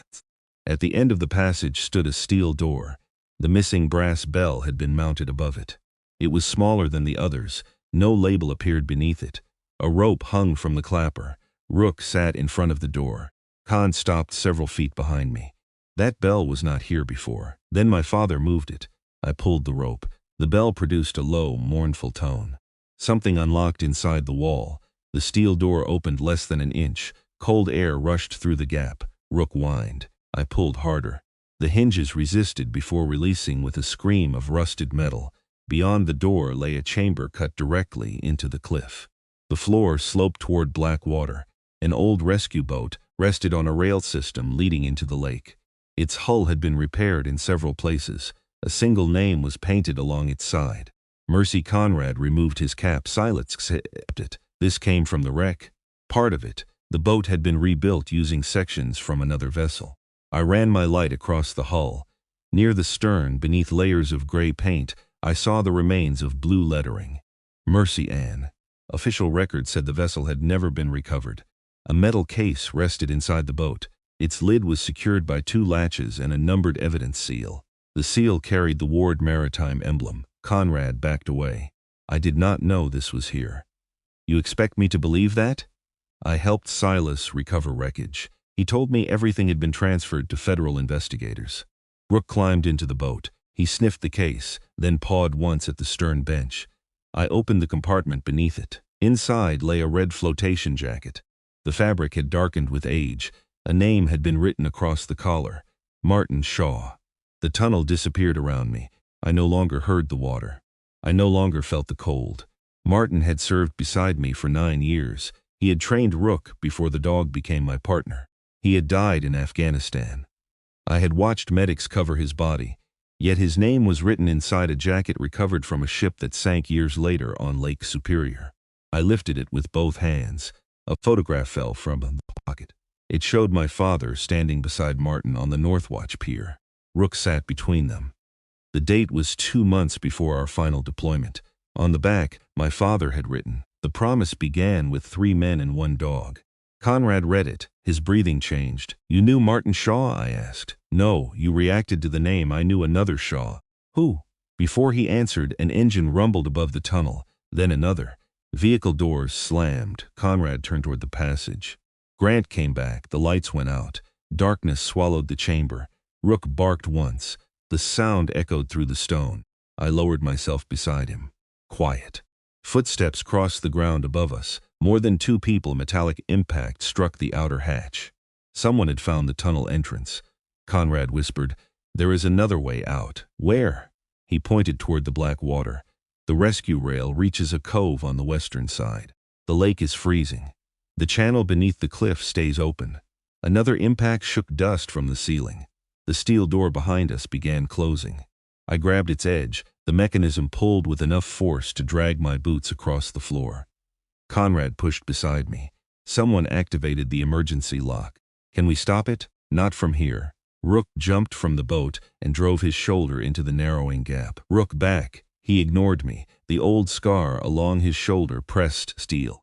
At the end of the passage stood a steel door. The missing brass bell had been mounted above it. It was smaller than the others. No label appeared beneath it. A rope hung from the clapper. Rook sat in front of the door. Con stopped several feet behind me. That bell was not here before. Then my father moved it. I pulled the rope. The bell produced a low, mournful tone. Something unlocked inside the wall. The steel door opened less than an inch. Cold air rushed through the gap. Rook whined. I pulled harder. The hinges resisted before releasing with a scream of rusted metal. Beyond the door lay a chamber cut directly into the cliff. The floor sloped toward black water. An old rescue boat rested on a rail system leading into the lake. Its hull had been repaired in several places. A single name was painted along its side. Mercy Conrad removed his cap. Silas accepted it. This came from the wreck. Part of it. The boat had been rebuilt using sections from another vessel. I ran my light across the hull. Near the stern, beneath layers of gray paint, I saw the remains of blue lettering. Mercy Ann. Official records said the vessel had never been recovered. A metal case rested inside the boat. Its lid was secured by 2 latches and a numbered evidence seal. The seal carried the Ward Maritime emblem. Conrad backed away. I did not know this was here. You expect me to believe that? I helped Silas recover wreckage. He told me everything had been transferred to federal investigators. Rook climbed into the boat. He sniffed the case, then pawed once at the stern bench. I opened the compartment beneath it. Inside lay a red flotation jacket. The fabric had darkened with age. A name had been written across the collar. Martin Shaw. The tunnel disappeared around me. I no longer heard the water. I no longer felt the cold. Martin had served beside me for 9 years. He had trained Rook before the dog became my partner. He had died in Afghanistan. I had watched medics cover his body, yet his name was written inside a jacket recovered from a ship that sank years later on Lake Superior. I lifted it with both hands. A photograph fell from the pocket. It showed my father standing beside Martin on the Northwatch pier. Rook sat between them. The date was 2 months before our final deployment. On the back, my father had written, "The promise began with 3 men and 1 dog." Conrad read it. His breathing changed. "You knew Martin Shaw?" I asked. "No, you reacted to the name. I knew another Shaw." "Who?" Before he answered, an engine rumbled above the tunnel, then another. Vehicle doors slammed. Conrad turned toward the passage. Grant came back. The lights went out. Darkness swallowed the chamber. Rook barked once. The sound echoed through the stone. I lowered myself beside him. Quiet. Footsteps crossed the ground above us. More than 2 people. Metallic impact struck the outer hatch. Someone had found the tunnel entrance. Conrad whispered, "There is another way out." "Where?" He pointed toward the black water. "The rescue rail reaches a cove on the western side. The lake is freezing. The channel beneath the cliff stays open." Another impact shook dust from the ceiling. The steel door behind us began closing. I grabbed its edge. The mechanism pulled with enough force to drag my boots across the floor. Conrad pushed beside me. Someone activated the emergency lock. "Can we stop it?" "Not from here." Rook jumped from the boat and drove his shoulder into the narrowing gap. "Rook, back." He ignored me. The old scar along his shoulder pressed steel.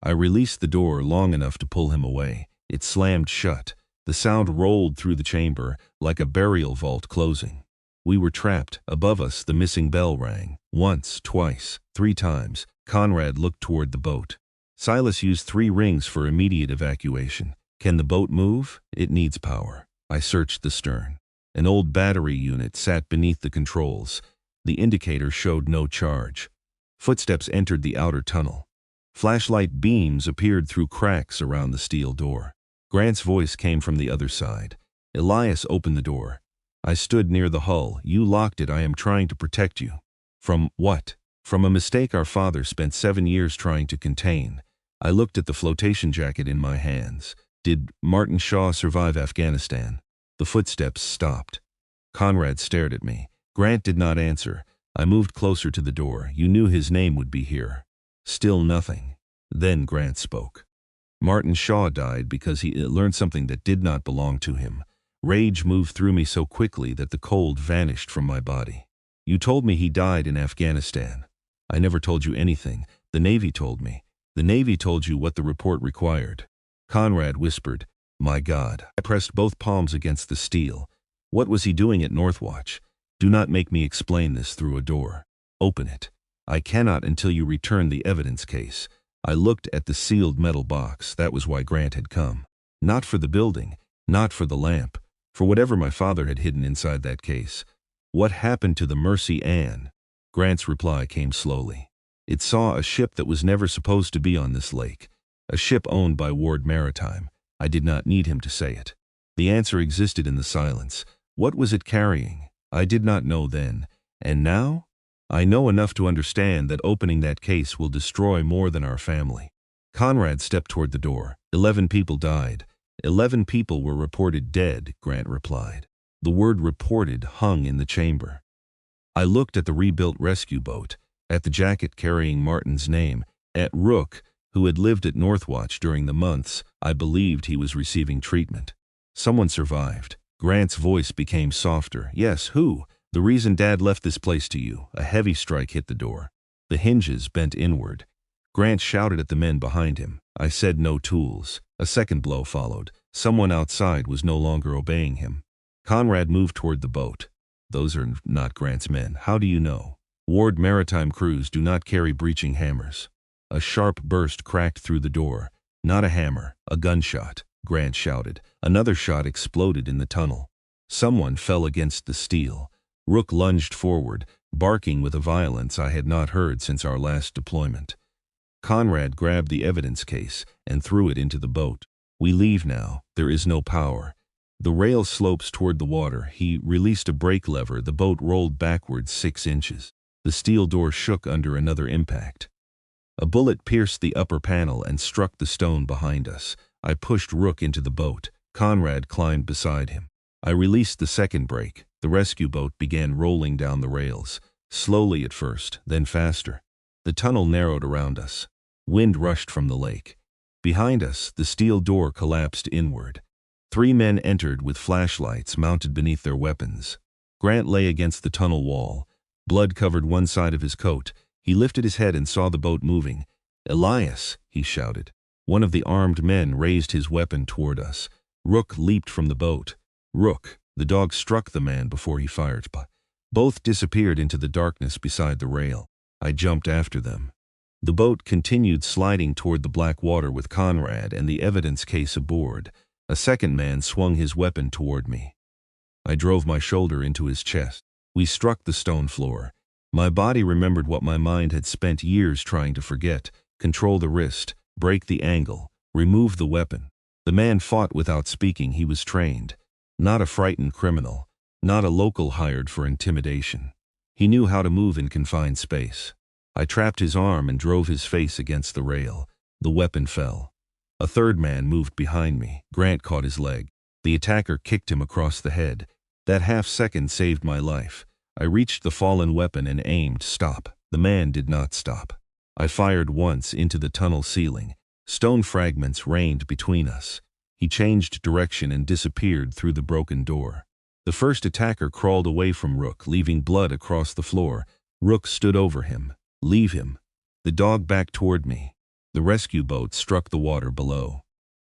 I released the door long enough to pull him away. It slammed shut. The sound rolled through the chamber like a burial vault closing. We were trapped. Above us, the missing bell rang. Once, twice, 3 times. Conrad looked toward the boat. "Silas used 3 rings for immediate evacuation. Can the boat move? It needs power." I searched the stern. An old battery unit sat beneath the controls. The indicator showed no charge. Footsteps entered the outer tunnel. Flashlight beams appeared through cracks around the steel door. Grant's voice came from the other side. Elias opened the door. I stood near the hull. "You locked it. I am trying to protect you." "From what?" "From a mistake our father spent 7 years trying to contain." I looked at the flotation jacket in my hands. "Did Martin Shaw survive Afghanistan?" The footsteps stopped. Conrad stared at me. Grant did not answer. I moved closer to the door. "You knew his name would be here." Still nothing. Then Grant spoke. "Martin Shaw died because he learned something that did not belong to him." Rage moved through me so quickly that the cold vanished from my body. "You told me he died in Afghanistan." "I never told you anything. The Navy told me." "The Navy told you what the report required." Conrad whispered, "My God." I pressed both palms against the steel. "What was he doing at Northwatch?" "Do not make me explain this through a door. Open it." "I cannot until you return the evidence case." I looked at the sealed metal box. That was why Grant had come. Not for the building, not for the lamp, for whatever my father had hidden inside that case. What happened to the Mercy Ann? Grant's reply came slowly. It saw a ship that was never supposed to be on this lake. A ship owned by Ward Maritime. I did not need him to say it. The answer existed in the silence. What was it carrying? I did not know then. And now? I know enough to understand that opening that case will destroy more than our family. Conrad stepped toward the door. 11 people died. 11 people were reported dead, Grant replied. The word reported hung in the chamber. I looked at the rebuilt rescue boat, at the jacket carrying Martin's name, at Rook, who had lived at Northwatch during the months I believed he was receiving treatment. Someone survived. Grant's voice became softer. Yes, who? The reason Dad left this place to you. A heavy strike hit the door. The hinges bent inward. Grant shouted at the men behind him. I said no tools. A second blow followed. Someone outside was no longer obeying him. Conrad moved toward the boat. Those are not Grant's men. How do you know? Ward Maritime crews do not carry breaching hammers. A sharp burst cracked through the door. Not a hammer, a gunshot, Grant shouted. Another shot exploded in the tunnel. Someone fell against the steel. Rook lunged forward, barking with a violence I had not heard since our last deployment. Conrad grabbed the evidence case and threw it into the boat. We leave now. There is no power. The rail slopes toward the water. He released a brake lever. The boat rolled backwards 6 inches. The steel door shook under another impact. A bullet pierced the upper panel and struck the stone behind us. I pushed Rook into the boat. Conrad climbed beside him. I released the second brake. The rescue boat began rolling down the rails. Slowly at first, then faster. The tunnel narrowed around us. Wind rushed from the lake. Behind us, the steel door collapsed inward. 3 men entered with flashlights mounted beneath their weapons. Grant lay against the tunnel wall. Blood covered one side of his coat. He lifted his head and saw the boat moving. "Elias," he shouted. One of the armed men raised his weapon toward us. Rook leaped from the boat. Rook, the dog struck the man before he fired. Both disappeared into the darkness beside the rail. I jumped after them. The boat continued sliding toward the black water with Conrad and the evidence case aboard. A second man swung his weapon toward me. I drove my shoulder into his chest. We struck the stone floor. My body remembered what my mind had spent years trying to forget: control the wrist, break the angle, remove the weapon. The man fought without speaking. He was trained. Not a frightened criminal. Not a local hired for intimidation. He knew how to move in confined space. I trapped his arm and drove his face against the rail. The weapon fell. A third man moved behind me. Grant caught his leg. The attacker kicked him across the head. That half-second saved my life. I reached the fallen weapon and aimed. Stop. The man did not stop. I fired once into the tunnel ceiling. Stone fragments rained between us. He changed direction and disappeared through the broken door. The first attacker crawled away from Rook, leaving blood across the floor. Rook stood over him. Leave him. The dog backed toward me. The rescue boat struck the water below.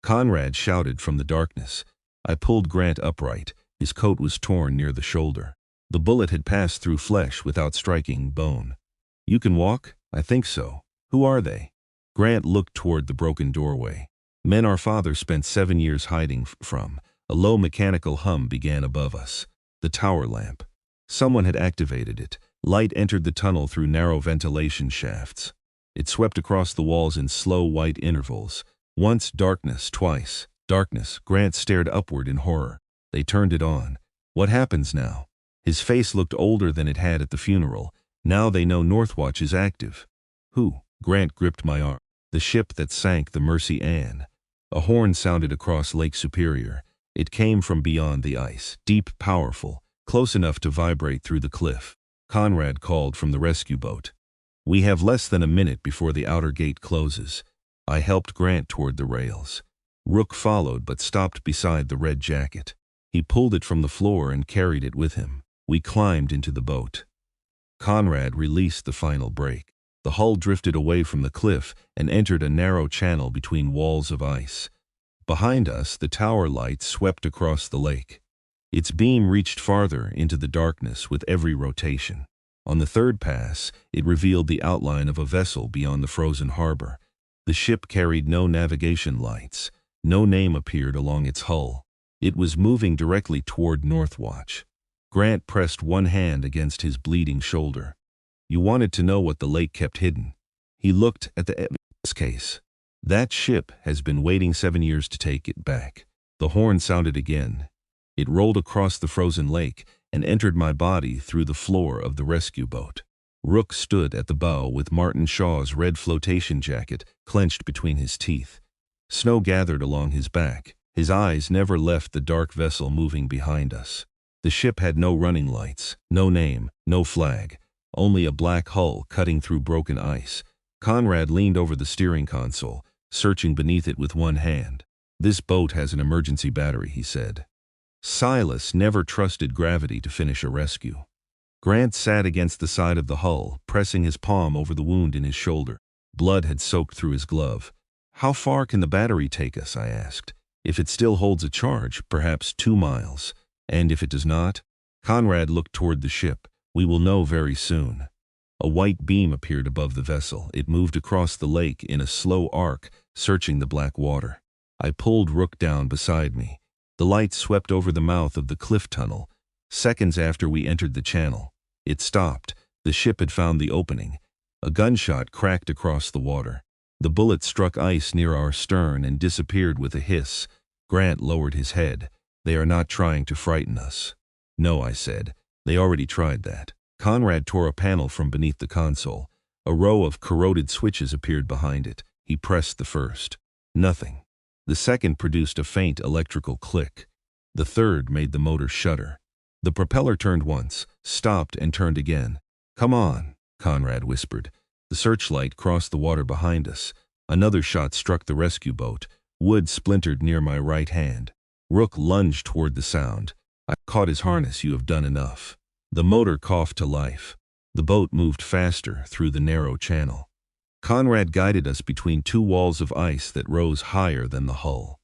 Conrad shouted from the darkness. I pulled Grant upright. His coat was torn near the shoulder. The bullet had passed through flesh without striking bone. You can walk? I think so. Who are they? Grant looked toward the broken doorway. Men our father spent 7 years hiding from. A low mechanical hum began above us. The tower lamp. Someone had activated it. Light entered the tunnel through narrow ventilation shafts. It swept across the walls in slow white intervals. Once darkness, twice darkness. Grant stared upward in horror. They turned it on. What happens now? His face looked older than it had at the funeral. Now they know Northwatch is active. Who? Grant gripped my arm. The ship that sank the Mercy Ann. A horn sounded across Lake Superior. It came from beyond the ice, deep, powerful, close enough to vibrate through the cliff. Conrad called from the rescue boat. We have less than a minute before the outer gate closes. I helped Grant toward the rails. Rook followed but stopped beside the red jacket. He pulled it from the floor and carried it with him. We climbed into the boat. Conrad released the final brake. The hull drifted away from the cliff and entered a narrow channel between walls of ice. Behind us, the tower light swept across the lake. Its beam reached farther into the darkness with every rotation. On the third pass, it revealed the outline of a vessel beyond the frozen harbor. The ship carried no navigation lights. No name appeared along its hull. It was moving directly toward Northwatch. Grant pressed one hand against his bleeding shoulder. You wanted to know what the lake kept hidden. He looked at the evidence case. That ship has been waiting 7 years to take it back. The horn sounded again. It rolled across the frozen lake and entered my body through the floor of the rescue boat. Rook stood at the bow with Martin Shaw's red flotation jacket clenched between his teeth. Snow gathered along his back. His eyes never left the dark vessel moving behind us. The ship had no running lights, no name, no flag, only a black hull cutting through broken ice. Conrad leaned over the steering console, searching beneath it with one hand. "This boat has an emergency battery," he said. Silas never trusted gravity to finish a rescue. Grant sat against the side of the hull, pressing his palm over the wound in his shoulder. Blood had soaked through his glove. "How far can the battery take us?" I asked. "If it still holds a charge, perhaps 2 miles. And if it does not?" Conrad looked toward the ship. "We will know very soon." A white beam appeared above the vessel. It moved across the lake in a slow arc, searching the black water. I pulled Rook down beside me. The light swept over the mouth of the cliff tunnel. Seconds after we entered the channel, it stopped. The ship had found the opening. A gunshot cracked across the water. The bullet struck ice near our stern and disappeared with a hiss. Grant lowered his head. "They are not trying to frighten us." "No," I said. "They already tried that." Conrad tore a panel from beneath the console. A row of corroded switches appeared behind it. He pressed the first. Nothing. The second produced a faint electrical click. The third made the motor shudder. The propeller turned once, stopped, and turned again. "Come on," Conrad whispered. The searchlight crossed the water behind us. Another shot struck the rescue boat. Wood splintered near my right hand. Rook lunged toward the sound. "I caught his harness. You have done enough." The motor coughed to life. The boat moved faster through the narrow channel. Conrad guided us between 2 walls of ice that rose higher than the hull.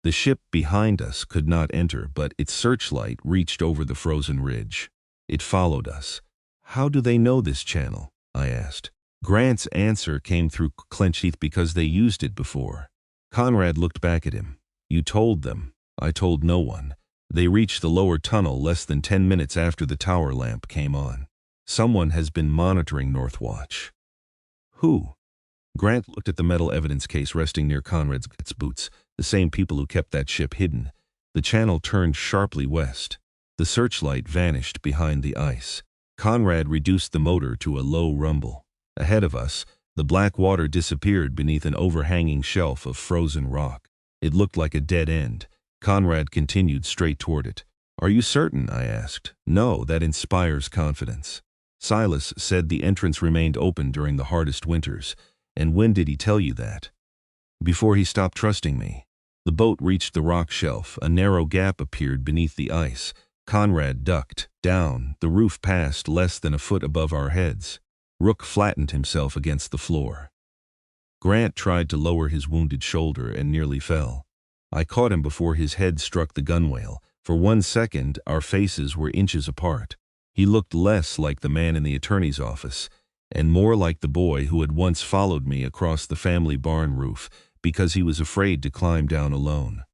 The ship behind us could not enter, but its searchlight reached over the frozen ridge. It followed us. "How do they know this channel?" I asked. Grant's answer came through clenched teeth: "Because they used it before." Conrad looked back at him. "You told them." "I told no one. They reached the lower tunnel less than 10 minutes after the tower lamp came on. Someone has been monitoring Northwatch." "Who?" Grant looked at the metal evidence case resting near Conrad's boots. "The same people who kept that ship hidden." The channel turned sharply west. The searchlight vanished behind the ice. Conrad reduced the motor to a low rumble. Ahead of us, the black water disappeared beneath an overhanging shelf of frozen rock. It looked like a dead end. Conrad continued straight toward it. "Are you certain?" I asked. "No, that inspires confidence. Silas said the entrance remained open during the hardest winters." "And when did he tell you that?" "Before he stopped trusting me." The boat reached the rock shelf. A narrow gap appeared beneath the ice. Conrad ducked down. The roof passed less than a foot above our heads. Rook flattened himself against the floor. Grant tried to lower his wounded shoulder and nearly fell. I caught him before his head struck the gunwale. For 1 second, our faces were inches apart. He looked less like the man in the attorney's office, and more like the boy who had once followed me across the family barn roof because he was afraid to climb down alone.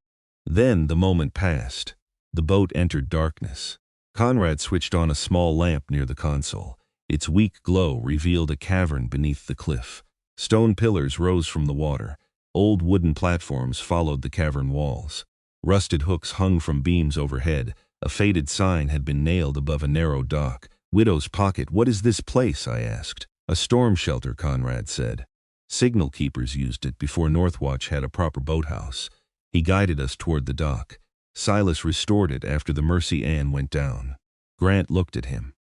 Then the moment passed. The boat entered darkness. Conrad switched on a small lamp near the console. Its weak glow revealed a cavern beneath the cliff. Stone pillars rose from the water. Old wooden platforms followed the cavern walls. Rusted hooks hung from beams overhead. A faded sign had been nailed above a narrow dock. "Widow's Pocket." "What is this place?" I asked. "A storm shelter," Conrad said. "Signal keepers used it before Northwatch had a proper boathouse." He guided us toward the dock. "Silas restored it after the Mercy Ann went down." Grant looked at him.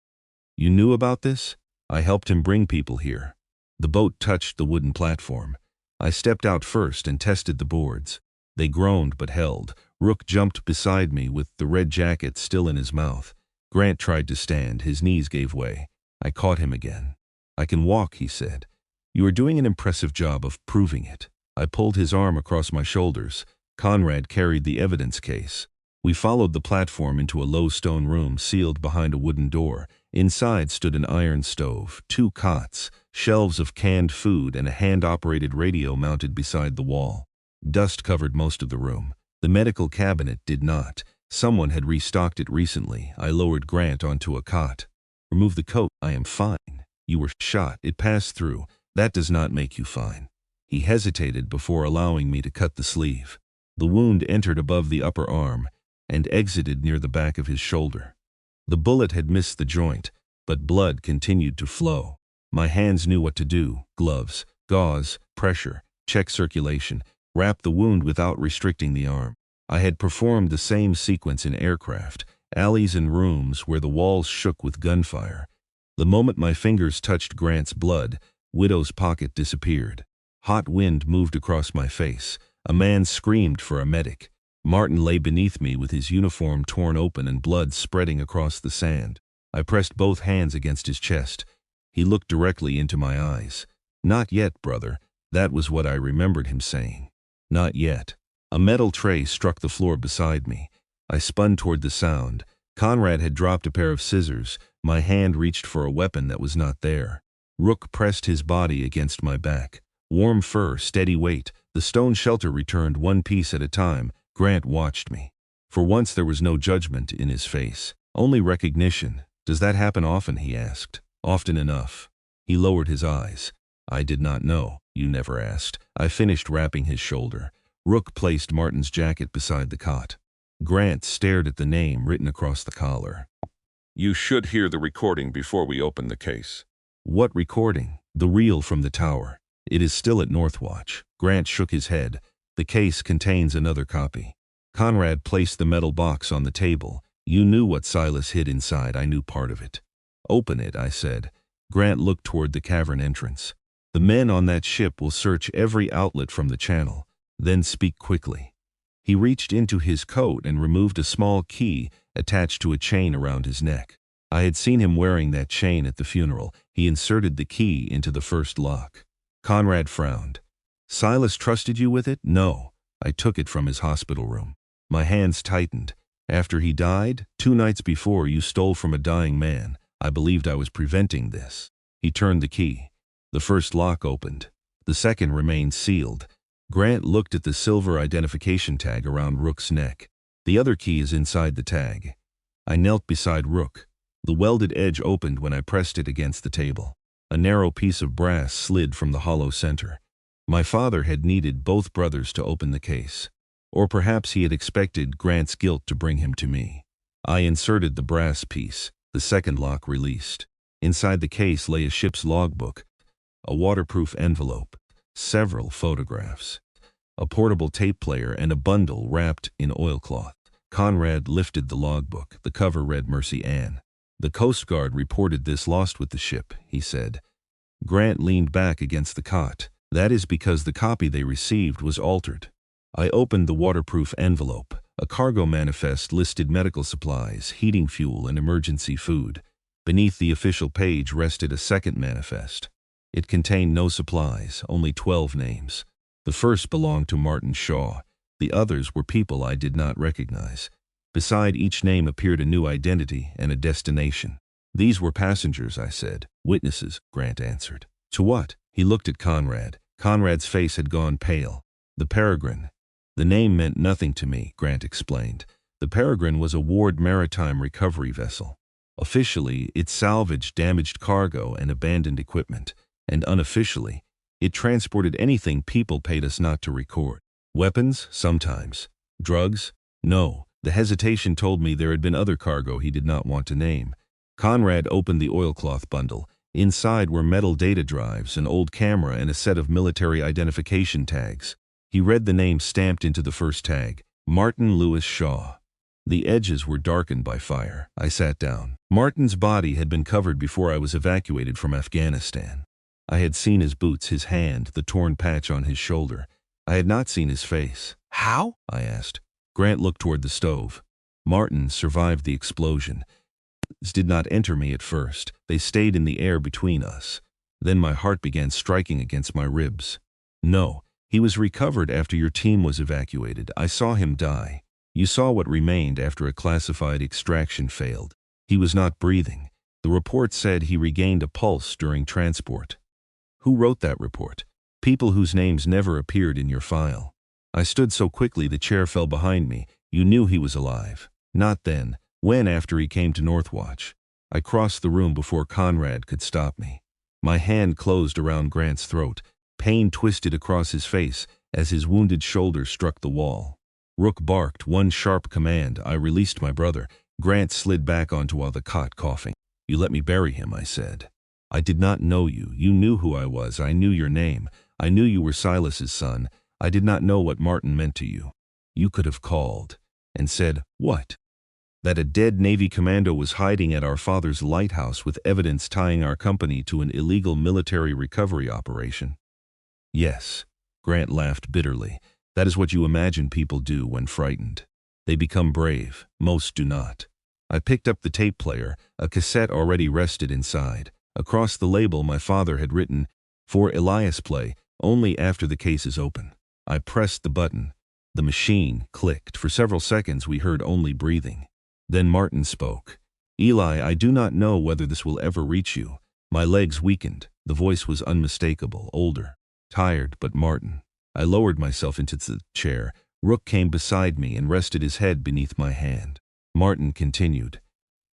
"You knew about this?" "I helped him bring people here." The boat touched the wooden platform. I stepped out first and tested the boards. They groaned but held. Rook jumped beside me with the red jacket still in his mouth. Grant tried to stand. His knees gave way. I caught him again. "I can walk," he said. "You are doing an impressive job of proving it." I pulled his arm across my shoulders. Conrad carried the evidence case. We followed the platform into a low stone room sealed behind a wooden door. Inside stood an iron stove, 2 cots, shelves of canned food, and a hand-operated radio mounted beside the wall. Dust covered most of the room. The medical cabinet did not. Someone had restocked it recently. I lowered Grant onto a cot. "Remove the coat." "I am fine." You were shot. It passed through. That does not make you fine. He hesitated before allowing me to cut the sleeve. The wound entered above the upper arm and exited near the back of his shoulder. The bullet had missed the joint, but blood continued to flow. My hands knew what to do. Gloves, gauze, pressure, check circulation, wrap the wound without restricting the arm. I had performed the same sequence in aircraft, alleys and rooms where the walls shook with gunfire. The moment my fingers touched Grant's blood, Widow's pocket disappeared. Hot wind moved across my face. A man screamed for a medic. Martin lay beneath me with his uniform torn open and blood spreading across the sand. I pressed both hands against his chest. He looked directly into my eyes. "Not yet, brother." That was what I remembered him saying. Not yet. A metal tray struck the floor beside me. I spun toward the sound. Conrad had dropped a pair of scissors. My hand reached for a weapon that was not there. Rook pressed his body against my back. Warm fur, steady weight. The stone shelter returned one piece at a time. Grant watched me. For once there was no judgment in his face, only recognition. "Does that happen often?" he asked. "Often enough." He lowered his eyes. "I did not know. You never asked." I finished wrapping his shoulder. Rook placed Martin's jacket beside the cot. Grant stared at the name written across the collar. "You should hear the recording before we open the case." "What recording?" "The reel from the tower. It is still at Northwatch." Grant shook his head. "The case contains another copy." Conrad placed the metal box on the table. "You knew what Silas hid inside. I knew part of it." "Open it," I said. Grant looked toward the cavern entrance. "The men on that ship will search every outlet from the channel, then speak quickly." He reached into his coat and removed a small key attached to a chain around his neck. I had seen him wearing that chain at the funeral. He inserted the key into the first lock. Conrad frowned. "Silas trusted you with it?" "No. I took it from his hospital room." My hands tightened. "After he died? 2 nights before, you stole from a dying man. I believed I was preventing this." He turned the key. The first lock opened. The second remained sealed. Grant looked at the silver identification tag around Rook's neck. "The other key is inside the tag." I knelt beside Rook. The welded edge opened when I pressed it against the table. A narrow piece of brass slid from the hollow center. My father had needed both brothers to open the case. Or perhaps he had expected Grant's guilt to bring him to me. I inserted the brass piece. The second lock released. Inside the case lay a ship's logbook, a waterproof envelope, several photographs, a portable tape player, and a bundle wrapped in oilcloth. Conrad lifted the logbook. The cover read Mercy Ann. "The Coast Guard reported this lost with the ship," he said. Grant leaned back against the cot. "That is because the copy they received was altered." I opened the waterproof envelope. A cargo manifest listed medical supplies, heating fuel, and emergency food. Beneath the official page rested a second manifest. It contained no supplies, only 12 names. The first belonged to Martin Shaw. The others were people I did not recognize. Beside each name appeared a new identity and a destination. "These were passengers," I said. "Witnesses," Grant answered. "To what?" He looked at Conrad. Conrad's face had gone pale. "The Peregrine." "The name meant nothing to me," Grant explained. "The Peregrine was a Ward maritime recovery vessel. Officially, it salvaged damaged cargo and abandoned equipment, and unofficially, it transported anything people paid us not to record. Weapons? Sometimes. Drugs? No." The hesitation told me there had been other cargo he did not want to name. Conrad opened the oilcloth bundle. Inside were metal data drives, an old camera, and a set of military identification tags. He read the name stamped into the first tag, Martin Lewis Shaw. The edges were darkened by fire. I sat down. Martin's body had been covered before I was evacuated from Afghanistan. I had seen his boots, his hand, the torn patch on his shoulder. I had not seen his face. "How?" I asked. Grant looked toward the stove. "Martin survived the explosion. Bullets did not enter me at first. They stayed in the air between us. Then my heart began striking against my ribs. No, he was recovered after your team was evacuated. I saw him die. You saw what remained after a classified extraction failed. He was not breathing. The report said he regained a pulse during transport." "Who wrote that report?" "People whose names never appeared in your file." I stood so quickly the chair fell behind me. "You knew he was alive." "Not then. When after he came to Northwatch?" I crossed the room before Conrad could stop me. My hand closed around Grant's throat. Pain twisted across his face as his wounded shoulder struck the wall. Rook barked one sharp command. I released my brother. Grant slid back onto the cot, coughing. "You let me bury him," I said. "I did not know you. You knew who I was. I knew your name. I knew you were Silas's son. I did not know what Martin meant to you. You could have called and said, what? That a dead Navy commando was hiding at our father's lighthouse with evidence tying our company to an illegal military recovery operation." "Yes," Grant laughed bitterly. "That is what you imagine people do when frightened. They become brave. Most do not." I picked up the tape player. A cassette already rested inside. Across the label my father had written, "For Elias play, only after the case is open." I pressed the button. The machine clicked. For several seconds we heard only breathing. Then Martin spoke. "Eli, I do not know whether this will ever reach you." My legs weakened. The voice was unmistakable, older, tired, but Martin. I lowered myself into the chair. Rook came beside me and rested his head beneath my hand. Martin continued,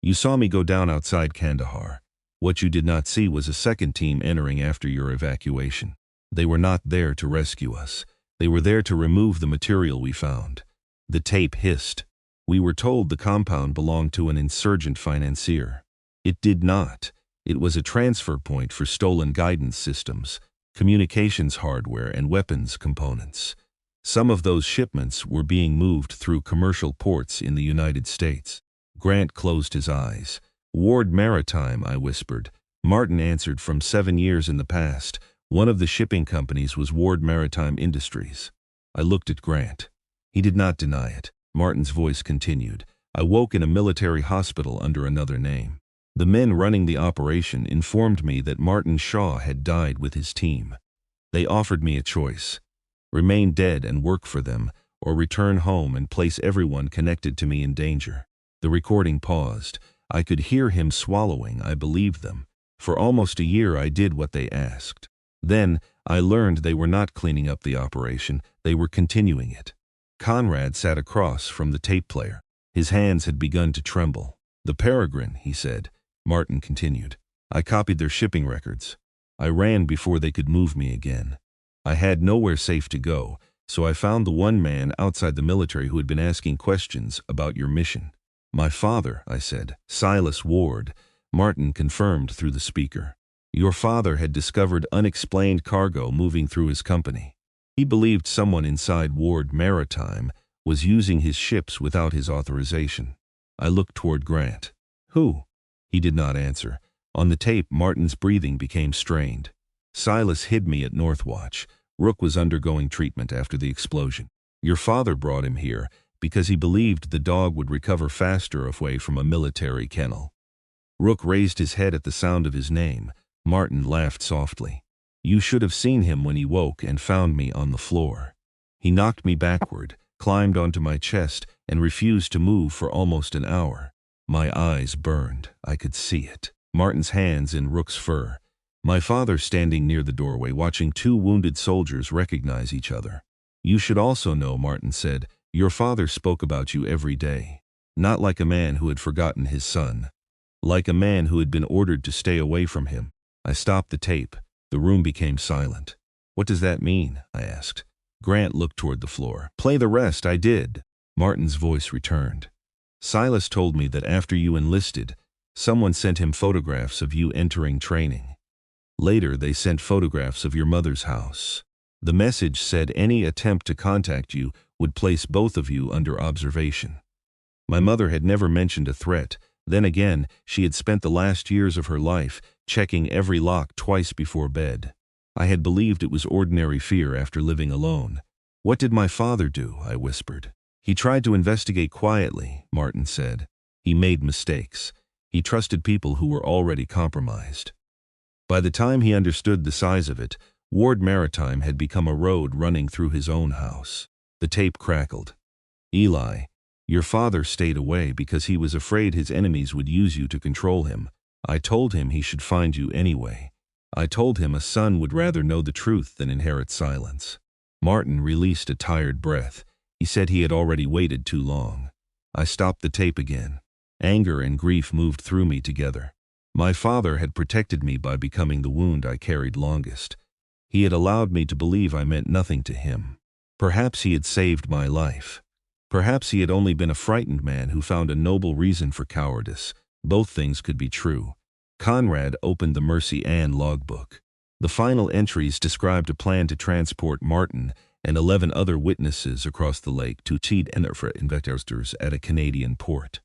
"You saw me go down outside Kandahar. What you did not see was a second team entering after your evacuation. They were not there to rescue us. They were there to remove the material we found." The tape hissed. "We were told the compound belonged to an insurgent financier. It did not. It was a transfer point for stolen guidance systems, communications hardware, and weapons components. Some of those shipments were being moved through commercial ports in the United States." Grant closed his eyes. "Ward Maritime," I whispered. Martin answered, "From 7 years in the past. One of the shipping companies was Ward Maritime Industries." I looked at Grant. He did not deny it. Martin's voice continued, "I woke in a military hospital under another name. The men running the operation informed me that Martin Shaw had died with his team. They offered me a choice: remain dead and work for them, or return home and place everyone connected to me in danger." The recording paused. I could hear him swallowing. I believed them. For almost a year I did what they asked. Then I learned they were not cleaning up the operation, they were continuing it. Conrad sat across from the tape player. His hands had begun to tremble. "The Peregrine," he said. Martin continued, "I copied their shipping records. I ran before they could move me again. I had nowhere safe to go, so I found the one man outside the military who had been asking questions about your mission." "My father," I said. "Silas Ward," Martin confirmed through the speaker. "Your father had discovered unexplained cargo moving through his company. He believed someone inside Ward Maritime was using his ships without his authorization." I looked toward Grant. "Who?" He did not answer. On the tape, Martin's breathing became strained. "Silas hid me at Northwatch. Rook was undergoing treatment after the explosion. Your father brought him here because he believed the dog would recover faster away from a military kennel." Rook raised his head at the sound of his name. Martin laughed softly. "You should have seen him when he woke and found me on the floor. He knocked me backward, climbed onto my chest, and refused to move for almost an hour. My eyes burned. I could see it. Martin's hands in Rook's fur. My father standing near the doorway, watching two wounded soldiers recognize each other. You should also know, Martin said, your father spoke about you every day. Not like a man who had forgotten his son. Like a man who had been ordered to stay away from him. I stopped the tape. The room became silent. What does that mean? I asked. Grant looked toward the floor. Play the rest. I did. Martin's voice returned. Silas told me that after you enlisted, someone sent him photographs of you entering training. Later, they sent photographs of your mother's house. The message said any attempt to contact you would place both of you under observation. My mother had never mentioned a threat. Then again, she had spent the last years of her life checking every lock twice before bed. I had believed it was ordinary fear after living alone. What did my father do? I whispered. He tried to investigate quietly, Martin said. He made mistakes. He trusted people who were already compromised. By the time he understood the size of it, Ward Maritime had become a road running through his own house. The tape crackled. Eli, your father stayed away because he was afraid his enemies would use you to control him. I told him he should find you anyway. I told him a son would rather know the truth than inherit silence. Martin released a tired breath. He said he had already waited too long. I stopped the tape again. Anger and grief moved through me together. My father had protected me by becoming the wound I carried longest. He had allowed me to believe I meant nothing to him. Perhaps he had saved my life. Perhaps he had only been a frightened man who found a noble reason for cowardice. Both things could be true. Conrad opened the Mercy Ann logbook. The final entries described a plan to transport Martin and 11 other witnesses across the lake to investors at a Canadian port.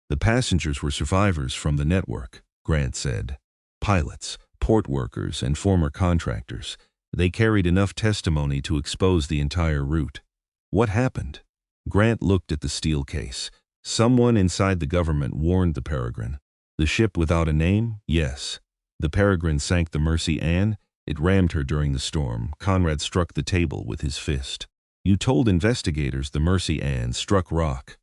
The passengers were survivors from the network, Grant said. Pilots, port workers, and former contractors. They carried enough testimony to expose the entire route. What happened? Grant looked at the steel case. Someone inside the government warned the Peregrine. The ship without a name? Yes. The Peregrine sank the Mercy Ann. It rammed her during the storm. Conrad struck the table with his fist. You told investigators the Mercy Ann struck rock.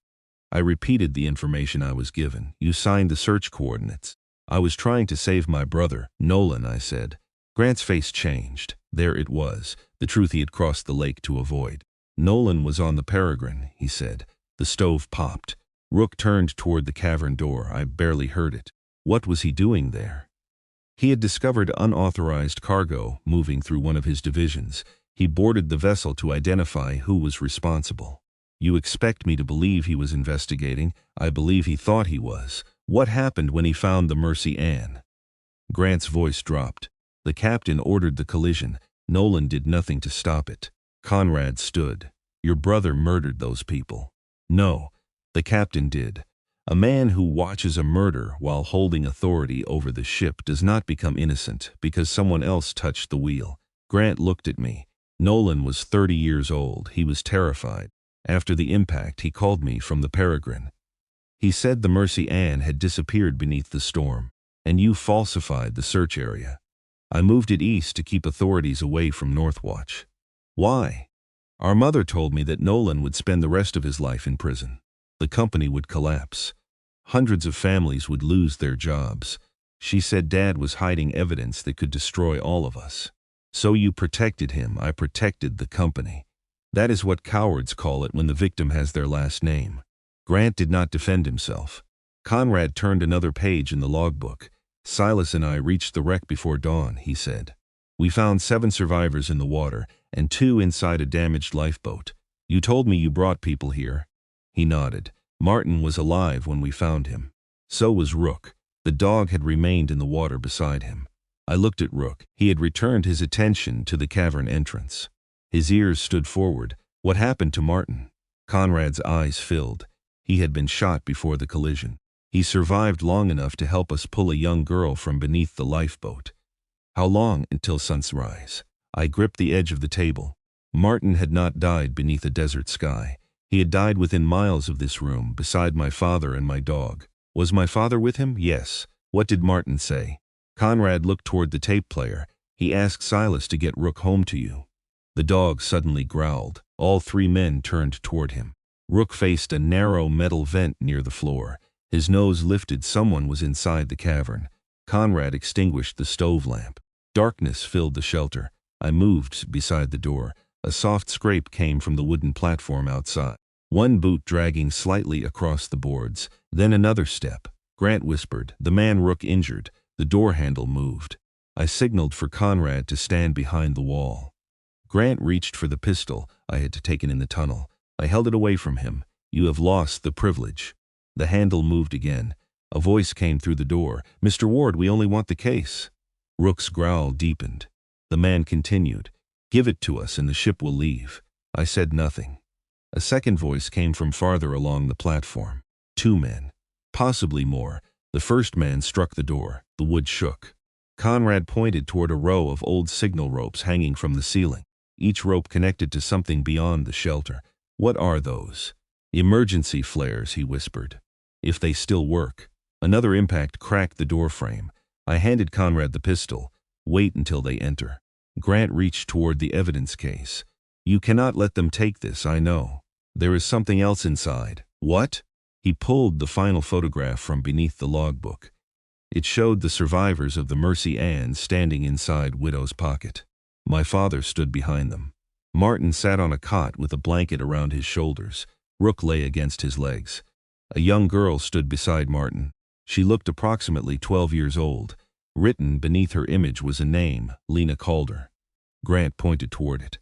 I repeated the information I was given. You signed the search coordinates. I was trying to save my brother, Nolan, I said. Grant's face changed. There it was, the truth he had crossed the lake to avoid. Nolan was on the Peregrine, he said. The stove popped. Rook turned toward the cavern door. I barely heard it. What was he doing there? He had discovered unauthorized cargo moving through one of his divisions. He boarded the vessel to identify who was responsible. You expect me to believe he was investigating? I believe he thought he was. What happened when he found the Mercy Ann? Grant's voice dropped. The captain ordered the collision. Nolan did nothing to stop it. Conrad stood. Your brother murdered those people. No, the captain did. A man who watches a murder while holding authority over the ship does not become innocent because someone else touched the wheel. Grant looked at me. Nolan was 30 years old. He was terrified. After the impact, he called me from the Peregrine. He said the Mercy Ann had disappeared beneath the storm, and you falsified the search area. I moved it east to keep authorities away from Northwatch. Why? Our mother told me that Nolan would spend the rest of his life in prison. The company would collapse. Hundreds of families would lose their jobs. She said Dad was hiding evidence that could destroy all of us. So you protected him. I protected the company. That is what cowards call it when the victim has their last name. Grant did not defend himself. Conrad turned another page in the logbook. Silas and I reached the wreck before dawn, he said. We found 7 survivors in the water and 2 inside a damaged lifeboat. You told me you brought people here. He nodded. Martin was alive when we found him. So was Rook. The dog had remained in the water beside him. I looked at Rook. He had returned his attention to the cavern entrance. His ears stood forward. What happened to Martin? Conrad's eyes filled. He had been shot before the collision. He survived long enough to help us pull a young girl from beneath the lifeboat. How long? Until sunrise. I gripped the edge of the table. Martin had not died beneath a desert sky. He had died within miles of this room, beside my father and my dog. Was my father with him? Yes. What did Martin say? Conrad looked toward the tape player. He asked Silas to get Rook home to you. The dog suddenly growled. All 3 men turned toward him. Rook faced a narrow metal vent near the floor. His nose lifted. Someone was inside the cavern. Conrad extinguished the stove lamp. Darkness filled the shelter. I moved beside the door. A soft scrape came from the wooden platform outside. One boot dragging slightly across the boards. Then another step. Grant whispered, "The man Rook injured." The door handle moved. I signaled for Conrad to stand behind the wall. Grant reached for the pistol I had taken in the tunnel. I held it away from him. "You have lost the privilege." The handle moved again. A voice came through the door. "Mr. Ward, we only want the case." Rook's growl deepened. The man continued, "Give it to us and the ship will leave." I said nothing. A second voice came from farther along the platform. 2 men. Possibly more. The first man struck the door. The wood shook. Conrad pointed toward a row of old signal ropes hanging from the ceiling. Each rope connected to something beyond the shelter. "What are those?" "Emergency flares," he whispered. "If they still work." Another impact cracked the door frame. I handed Conrad the pistol. "Wait until they enter." Grant reached toward the evidence case. "You cannot let them take this, I know. There is something else inside." "What?" He pulled the final photograph from beneath the logbook. It showed the survivors of the Mercy Ann standing inside Widow's pocket. My father stood behind them. Martin sat on a cot with a blanket around his shoulders. Rook lay against his legs. A young girl stood beside Martin. She looked approximately 12 years old. Written beneath her image was a name, Lena Calder. Grant pointed toward it.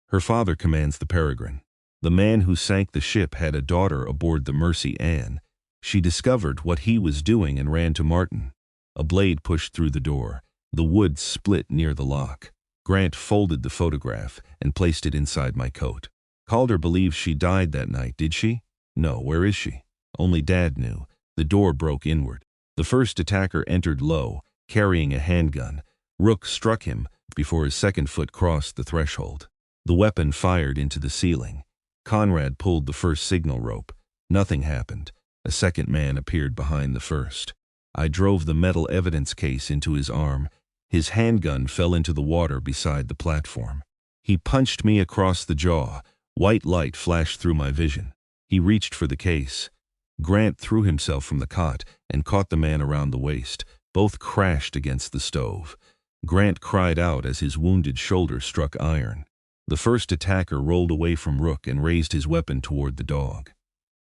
Her father commands the Peregrine. The man who sank the ship had a daughter aboard the Mercy Ann. She discovered what he was doing and ran to Martin. A blade pushed through the door. The wood split near the lock. Grant folded the photograph and placed it inside my coat. Calder believes she died that night, did she? No, where is she? Only Dad knew. The door broke inward. The first attacker entered low, carrying a handgun. Rook struck him before his second foot crossed the threshold. The weapon fired into the ceiling. Conrad pulled the first signal rope. Nothing happened. A second man appeared behind the first. I drove the metal evidence case into his arm. His handgun fell into the water beside the platform. He punched me across the jaw. White light flashed through my vision. He reached for the case. Grant threw himself from the cot and caught the man around the waist. Both crashed against the stove. Grant cried out as his wounded shoulder struck iron. The first attacker rolled away from Rook and raised his weapon toward the dog.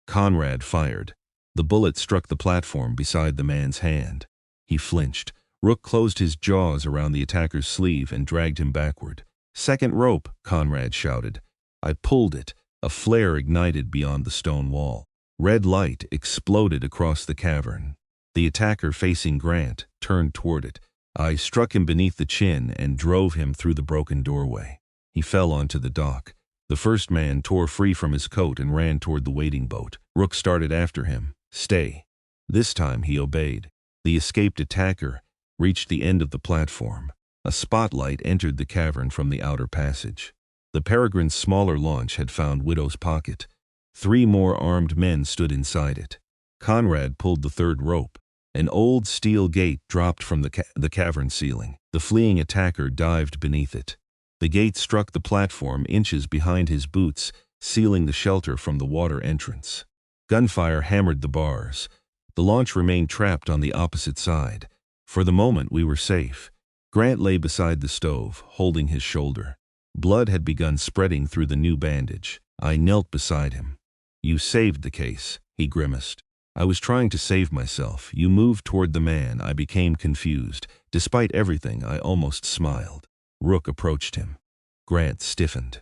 Conrad fired. The bullet struck the platform beside the man's hand. He flinched. Rook closed his jaws around the attacker's sleeve and dragged him backward. "Second rope," Conrad shouted. I pulled it. A flare ignited beyond the stone wall. Red light exploded across the cavern. The attacker facing Grant turned toward it. I struck him beneath the chin and drove him through the broken doorway. He fell onto the dock. The first man tore free from his coat and ran toward the waiting boat. Rook started after him. "Stay." This time he obeyed. The escaped attacker reached the end of the platform. A spotlight entered the cavern from the outer passage. The Peregrine's smaller launch had found Widow's Pocket. 3 more armed men stood inside it. Conrad pulled the third rope. An old steel gate dropped from the cavern ceiling. The fleeing attacker dived beneath it. The gate struck the platform inches behind his boots, sealing the shelter from the water entrance. Gunfire hammered the bars. The launch remained trapped on the opposite side. For the moment we were safe. Grant lay beside the stove, holding his shoulder. Blood had begun spreading through the new bandage. I knelt beside him. "You saved the case," he grimaced. "I was trying to save myself. You moved toward the man." I became confused. Despite everything, I almost smiled. Rook approached him. Grant stiffened.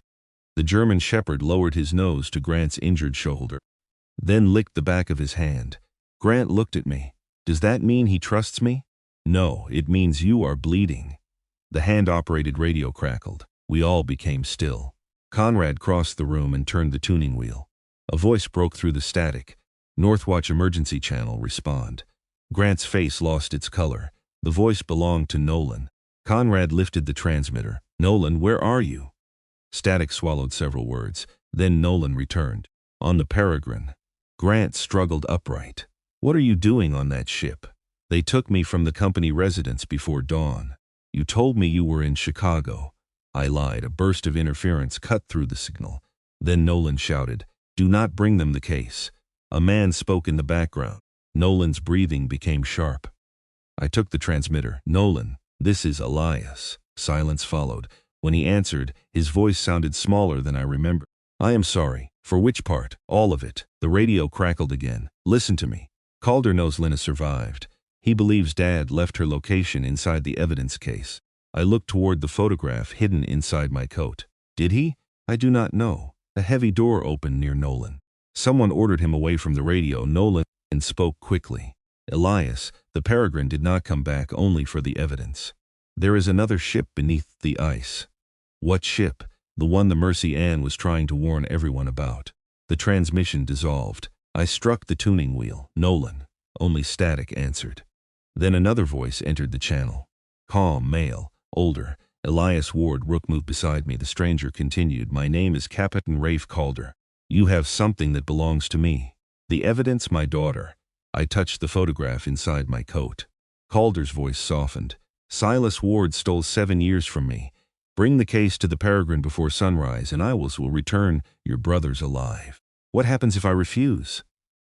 The German shepherd lowered his nose to Grant's injured shoulder, then licked the back of his hand. Grant looked at me. "Does that mean he trusts me?" "No, it means you are bleeding." The hand-operated radio crackled. We all became still. Conrad crossed the room and turned the tuning wheel. A voice broke through the static. "Northwatch Emergency Channel, respond." Grant's face lost its color. The voice belonged to Nolan. Conrad lifted the transmitter. "Nolan, where are you?" Static swallowed several words. Then Nolan returned. "On the Peregrine." Grant struggled upright. "What are you doing on that ship?" "They took me from the company residence before dawn. You told me you were in Chicago." I lied. A burst of interference cut through the signal. Then Nolan shouted, "Do not bring them the case." A man spoke in the background. Nolan's breathing became sharp. I took the transmitter. "Nolan, this is Elias." Silence followed. When he answered, his voice sounded smaller than I remembered. "I am sorry." "For which part?" "All of it." The radio crackled again. "Listen to me. Calder knows Lena survived. He believes Dad left her location inside the evidence case." I looked toward the photograph hidden inside my coat. "Did he?" "I do not know." A heavy door opened near Nolan. Someone ordered him away from the radio. Nolan spoke quickly. "Elias, the Peregrine did not come back only for the evidence. There is another ship beneath the ice." "What ship?" "The one the Mercy Ann was trying to warn everyone about." The transmission dissolved. I struck the tuning wheel. "Nolan." Only static answered. Then another voice entered the channel. Calm, male, older. Elias Ward. Rook moved beside me. The stranger continued, "My name is Captain Rafe Calder. You have something that belongs to me." "The evidence?" "My daughter." I touched the photograph inside my coat. Calder's voice softened. "Silas Ward stole 7 years from me. Bring the case to the Peregrine before sunrise, and I will return your brothers alive." "What happens if I refuse?"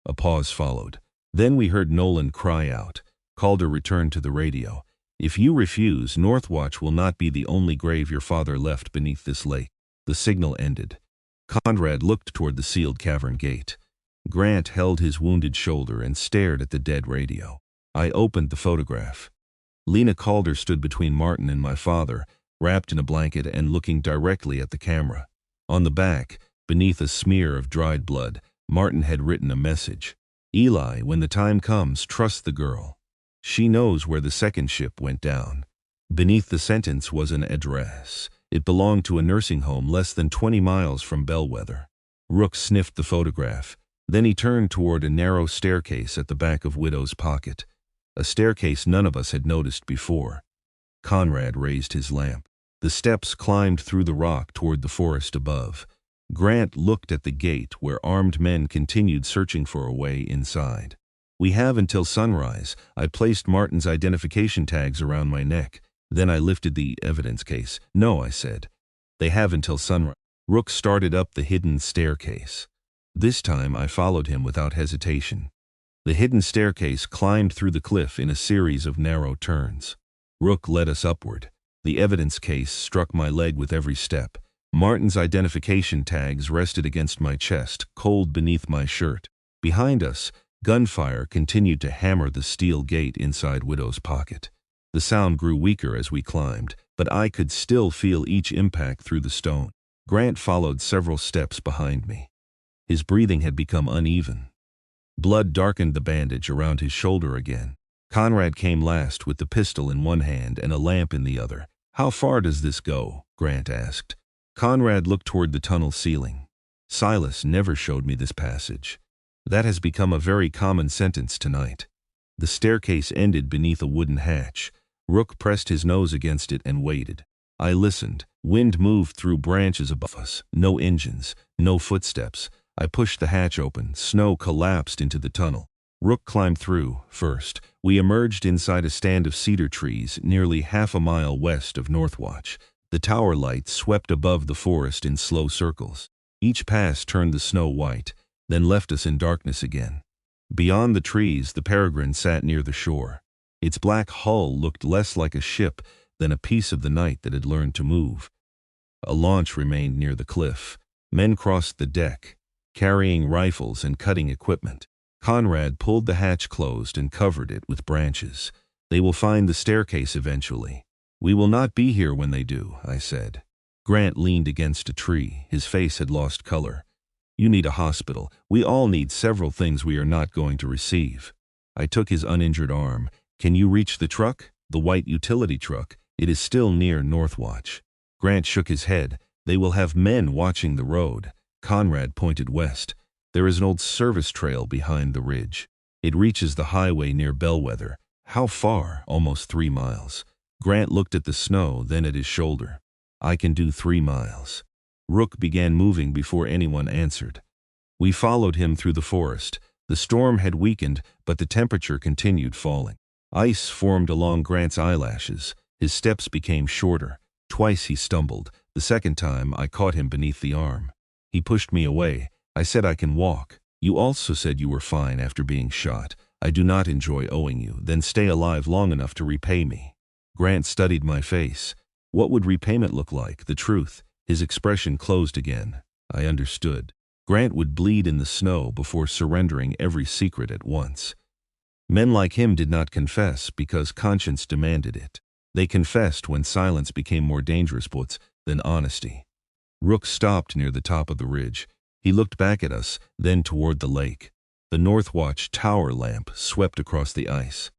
A pause followed. Then we heard Nolan cry out. Calder returned to the radio. "If you refuse, Northwatch will not be the only grave your father left beneath this lake." The signal ended. Conrad looked toward the sealed cavern gate. Grant held his wounded shoulder and stared at the dead radio. I opened the photograph. Lena Calder stood between Martin and my father, wrapped in a blanket and looking directly at the camera. On the back, beneath a smear of dried blood, Martin had written a message. "Eli, when the time comes, trust the girl. She knows where the second ship went down." Beneath the sentence was an address. It belonged to a nursing home less than 20 miles from Bellwether. Rook sniffed the photograph. Then he turned toward a narrow staircase at the back of Widow's Pocket, a staircase none of us had noticed before. Conrad raised his lamp. The steps climbed through the rock toward the forest above. Grant looked at the gate where armed men continued searching for a way inside. "We have until sunrise." I placed Martin's identification tags around my neck. Then I lifted the evidence case. "No," I said. "They have until sunrise." Rook started up the hidden staircase. This time I followed him without hesitation. The hidden staircase climbed through the cliff in a series of narrow turns. Rook led us upward. The evidence case struck my leg with every step. Martin's identification tags rested against my chest, cold beneath my shirt. Behind us, gunfire continued to hammer the steel gate inside Widow's Pocket. The sound grew weaker as we climbed, but I could still feel each impact through the stone. Grant followed several steps behind me. His breathing had become uneven. Blood darkened the bandage around his shoulder again. Conrad came last with the pistol in one hand and a lamp in the other. "How far does this go?" Grant asked. Conrad looked toward the tunnel ceiling. "Silas never showed me this passage. That has become a very common sentence tonight." The staircase ended beneath a wooden hatch. Rook pressed his nose against it and waited. I listened. Wind moved through branches above us. No engines, no footsteps. I pushed the hatch open. Snow collapsed into the tunnel. Rook climbed through first. We emerged inside a stand of cedar trees nearly half a mile west of Northwatch. The tower lights swept above the forest in slow circles. Each pass turned the snow white, then left us in darkness again. Beyond the trees, the Peregrine sat near the shore. Its black hull looked less like a ship than a piece of the night that had learned to move. A launch remained near the cliff. Men crossed the deck, carrying rifles and cutting equipment. Conrad pulled the hatch closed and covered it with branches. "They will find the staircase eventually." "We will not be here when they do," I said. Grant leaned against a tree. His face had lost color. "You need a hospital. We all need several things we are not going to receive." I took his uninjured arm. "Can you reach the truck? The white utility truck. It is still near Northwatch." Grant shook his head. "They will have men watching the road." Conrad pointed west. "There is an old service trail behind the ridge. It reaches the highway near Bellwether." "How far?" "Almost 3 miles. Grant looked at the snow, then at his shoulder. "I can do 3 miles. Rook began moving before anyone answered. We followed him through the forest. The storm had weakened, but the temperature continued falling. Ice formed along Grant's eyelashes. His steps became shorter. Twice he stumbled. The second time I caught him beneath the arm. He pushed me away. I said, "I can walk." "You also said you were fine after being shot. I do not enjoy owing you. Then stay alive long enough to repay me." Grant studied my face. What would repayment look like? The truth. His expression closed again. I understood. Grant would bleed in the snow before surrendering every secret at once. Men like him did not confess because conscience demanded it. They confessed when silence became more dangerous than honesty. Rook stopped near the top of the ridge. He looked back at us, then toward the lake. The Northwatch tower lamp swept across the ice.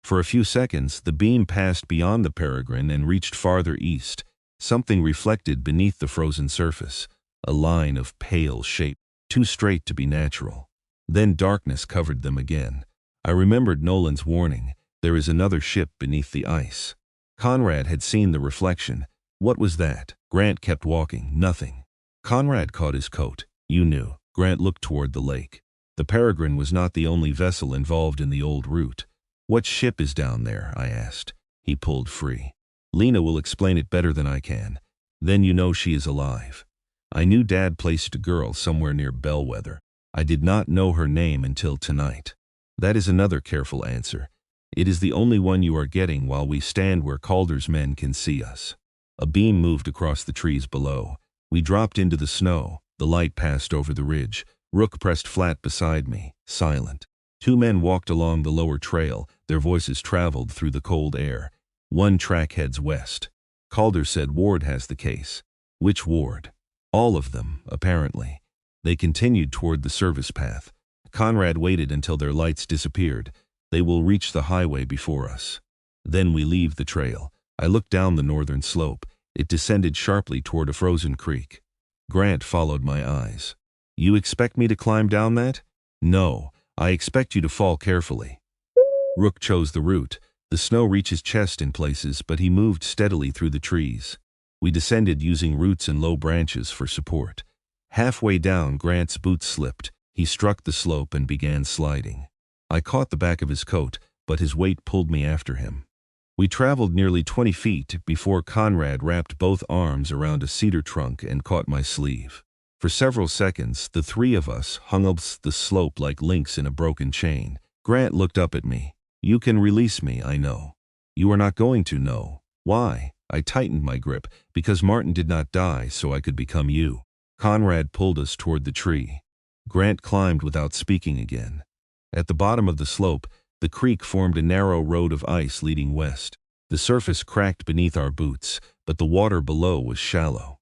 For a few seconds, the beam passed beyond the Peregrine and reached farther east. Something reflected beneath the frozen surface, a line of pale shape, too straight to be natural. Then darkness covered them again. I remembered Nolan's warning, "There is another ship beneath the ice." Conrad had seen the reflection. What was that? Grant kept walking. Nothing. Conrad caught his coat. "You knew." Grant looked toward the lake. The Peregrine was not the only vessel involved in the old route. "What ship is down there?" I asked. He pulled free. "Lena will explain it better than I can. Then you know she is alive." I knew Dad placed a girl somewhere near Bellwether. I did not know her name until tonight. That is another careful answer. It is the only one you are getting while we stand where Calder's men can see us. A beam moved across the trees below. We dropped into the snow. The light passed over the ridge. Rook pressed flat beside me, silent. Two men walked along the lower trail, their voices traveled through the cold air. One track heads west. Calder said Ward has the case. Which Ward? All of them, apparently. They continued toward the service path. Conrad waited until their lights disappeared. They will reach the highway before us. Then we leave the trail. I looked down the northern slope. It descended sharply toward a frozen creek. Grant followed my eyes. You expect me to climb down that? No, I expect you to fall carefully. Rook chose the route. The snow reached his chest in places, but he moved steadily through the trees. We descended using roots and low branches for support. Halfway down, Grant's boots slipped. He struck the slope and began sliding. I caught the back of his coat, but his weight pulled me after him. We traveled nearly 20 feet before Conrad wrapped both arms around a cedar trunk and caught my sleeve. For several seconds, the three of us hung up the slope like links in a broken chain. Grant looked up at me. You can release me, I know. You are not going to know. Why? I tightened my grip. Because Martin did not die, so I could become you. Conrad pulled us toward the tree. Grant climbed without speaking again. At the bottom of the slope, the creek formed a narrow road of ice leading west. The surface cracked beneath our boots, but the water below was shallow.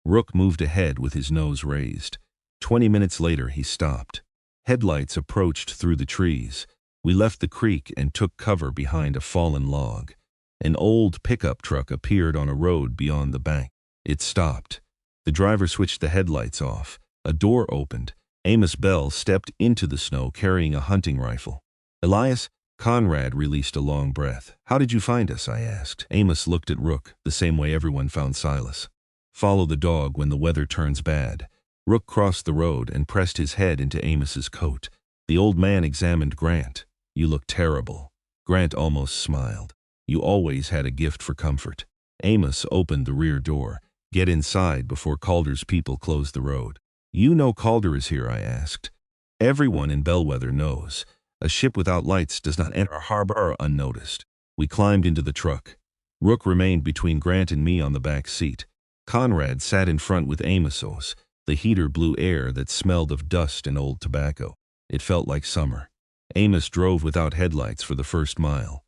Rook moved ahead with his nose raised. 20 minutes later, he stopped. Headlights approached through the trees. We left the creek and took cover behind a fallen log. An old pickup truck appeared on a road beyond the bank. It stopped. The driver switched the headlights off. A door opened. Amos Bell stepped into the snow carrying a hunting rifle. Elias? Conrad released a long breath. How did you find us? I asked. Amos looked at Rook, the same way everyone found Silas. Follow the dog when the weather turns bad. Rook crossed the road and pressed his head into Amos's coat. The old man examined Grant. You look terrible. Grant almost smiled. You always had a gift for comfort. Amos opened the rear door. Get inside before Calder's people close the road. You know Calder is here, I asked. Everyone in Bellwether knows. A ship without lights does not enter a harbor unnoticed. We climbed into the truck. Rook remained between Grant and me on the back seat. Conrad sat in front with Amos. The heater blew air that smelled of dust and old tobacco. It felt like summer. Amos drove without headlights for the first mile.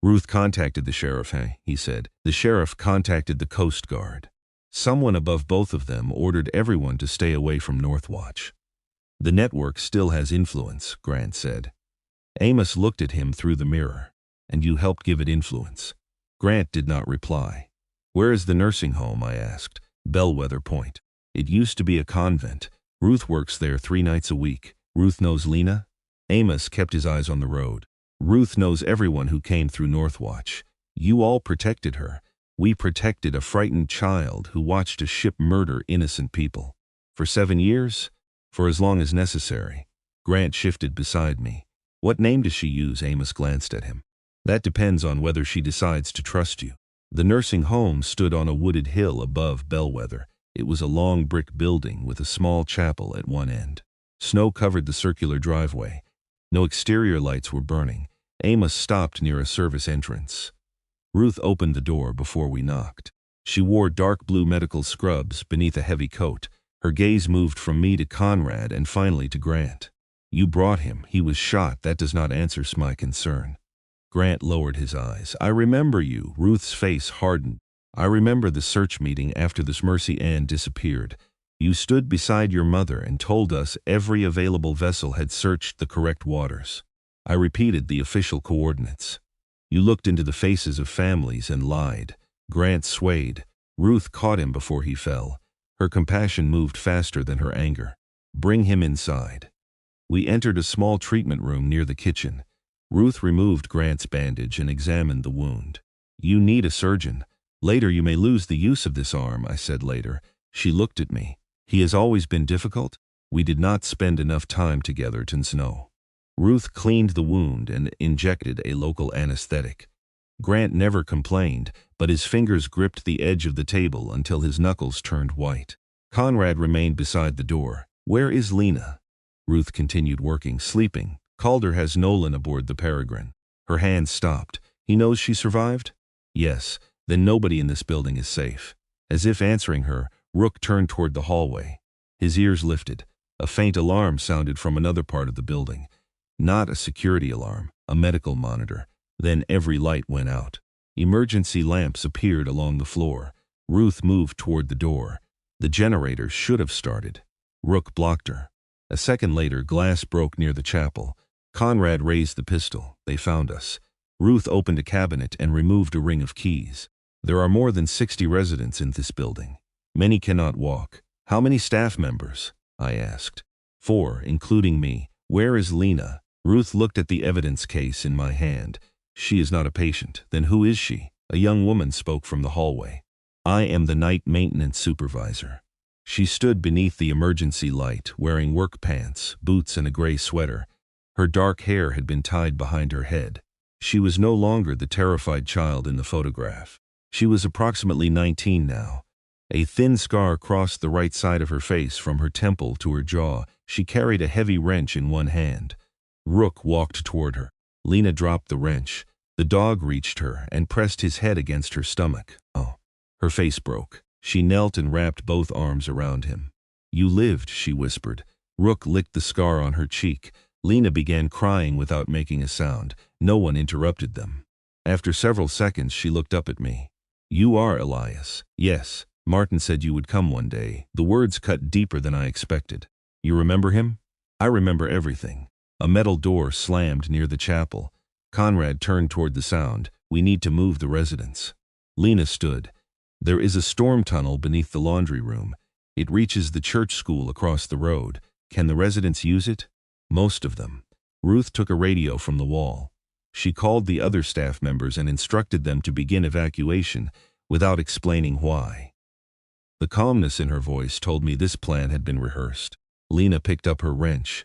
Ruth contacted the sheriff, he said. The sheriff contacted the Coast Guard. Someone above both of them ordered everyone to stay away from Northwatch. The network still has influence, Grant said. Amos looked at him through the mirror. And you helped give it influence. Grant did not reply. Where is the nursing home? I asked. Bellwether Point. It used to be a convent. Ruth works there 3 nights a week. Ruth knows Lena? Amos kept his eyes on the road. Ruth knows everyone who came through Northwatch. You all protected her. We protected a frightened child who watched a ship murder innocent people. For 7 years? For as long as necessary. Grant shifted beside me. What name does she use? Amos glanced at him. That depends on whether she decides to trust you. The nursing home stood on a wooded hill above Bellwether. It was a long brick building with a small chapel at one end. Snow covered the circular driveway. No exterior lights were burning. Amos stopped near a service entrance. Ruth opened the door before we knocked. She wore dark blue medical scrubs beneath a heavy coat. Her gaze moved from me to Conrad and finally to Grant. You brought him. He was shot. That does not answer my concern. Grant lowered his eyes. I remember you. Ruth's face hardened. I remember the search meeting after this Mercy Ann disappeared. You stood beside your mother and told us every available vessel had searched the correct waters. I repeated the official coordinates. You looked into the faces of families and lied. Grant swayed. Ruth caught him before he fell. Her compassion moved faster than her anger. Bring him inside. We entered a small treatment room near the kitchen. Ruth removed Grant's bandage and examined the wound. You need a surgeon. Later you may lose the use of this arm, I said later. She looked at me. He has always been difficult? We did not spend enough time together to know. Ruth cleaned the wound and injected a local anesthetic. Grant never complained, but his fingers gripped the edge of the table until his knuckles turned white. Conrad remained beside the door. Where is Lena? Ruth continued working, sleeping. Calder has Nolan aboard the Peregrine. Her hand stopped. He knows she survived? Yes, then nobody in this building is safe. As if answering her, Rook turned toward the hallway. His ears lifted. A faint alarm sounded from another part of the building. Not a security alarm, a medical monitor. Then every light went out. Emergency lamps appeared along the floor. Ruth moved toward the door. The generator should have started. Rook blocked her. A second later, glass broke near the chapel. Conrad raised the pistol. They found us. Ruth opened a cabinet and removed a ring of keys. There are more than 60 residents in this building. Many cannot walk. How many staff members? I asked. 4, including me. Where is Lena? Ruth looked at the evidence case in my hand. She is not a patient. Then who is she? A young woman spoke from the hallway. I am the night maintenance supervisor. She stood beneath the emergency light, wearing work pants, boots, and a gray sweater. Her dark hair had been tied behind her head. She was no longer the terrified child in the photograph. She was approximately 19 now. A thin scar crossed the right side of her face from her temple to her jaw. She carried a heavy wrench in one hand. Rook walked toward her. Lena dropped the wrench. The dog reached her and pressed his head against her stomach. Oh. Her face broke. She knelt and wrapped both arms around him. You lived, she whispered. Rook licked the scar on her cheek. Lena began crying without making a sound. No one interrupted them. After several seconds, she looked up at me. You are Elias. Yes. Martin said you would come one day. The words cut deeper than I expected. You remember him? I remember everything. A metal door slammed near the chapel. Conrad turned toward the sound. We need to move the residents. Lena stood. There is a storm tunnel beneath the laundry room. It reaches the church school across the road. Can the residents use it? Most of them. Ruth took a radio from the wall. She called the other staff members and instructed them to begin evacuation without explaining why. The calmness in her voice told me this plan had been rehearsed. Lena picked up her wrench.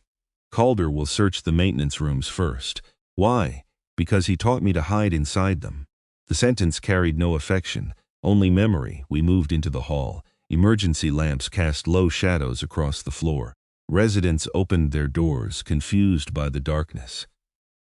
Calder will search the maintenance rooms first. Why? Because he taught me to hide inside them. The sentence carried no affection, only memory. We moved into the hall. Emergency lamps cast low shadows across the floor. Residents opened their doors, confused by the darkness.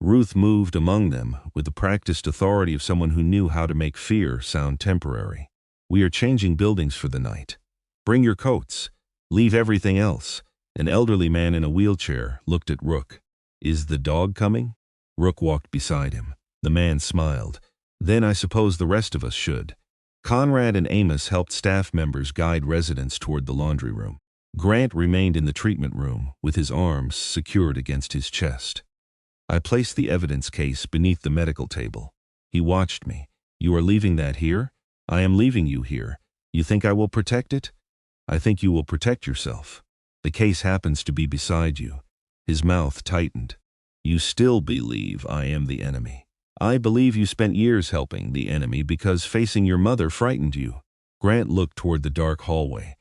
Ruth moved among them with the practiced authority of someone who knew how to make fear sound temporary. We are changing buildings for the night. Bring your coats. Leave everything else. An elderly man in a wheelchair looked at Rook. Is the dog coming? Rook walked beside him. The man smiled. Then I suppose the rest of us should. Conrad and Amos helped staff members guide residents toward the laundry room. Grant remained in the treatment room with his arms secured against his chest. I placed the evidence case beneath the medical table. He watched me. You are leaving that here? I am leaving you here. You think I will protect it? I think you will protect yourself. The case happens to be beside you. His mouth tightened. You still believe I am the enemy. I believe you spent years helping the enemy because facing your mother frightened you. Grant looked toward the dark hallway.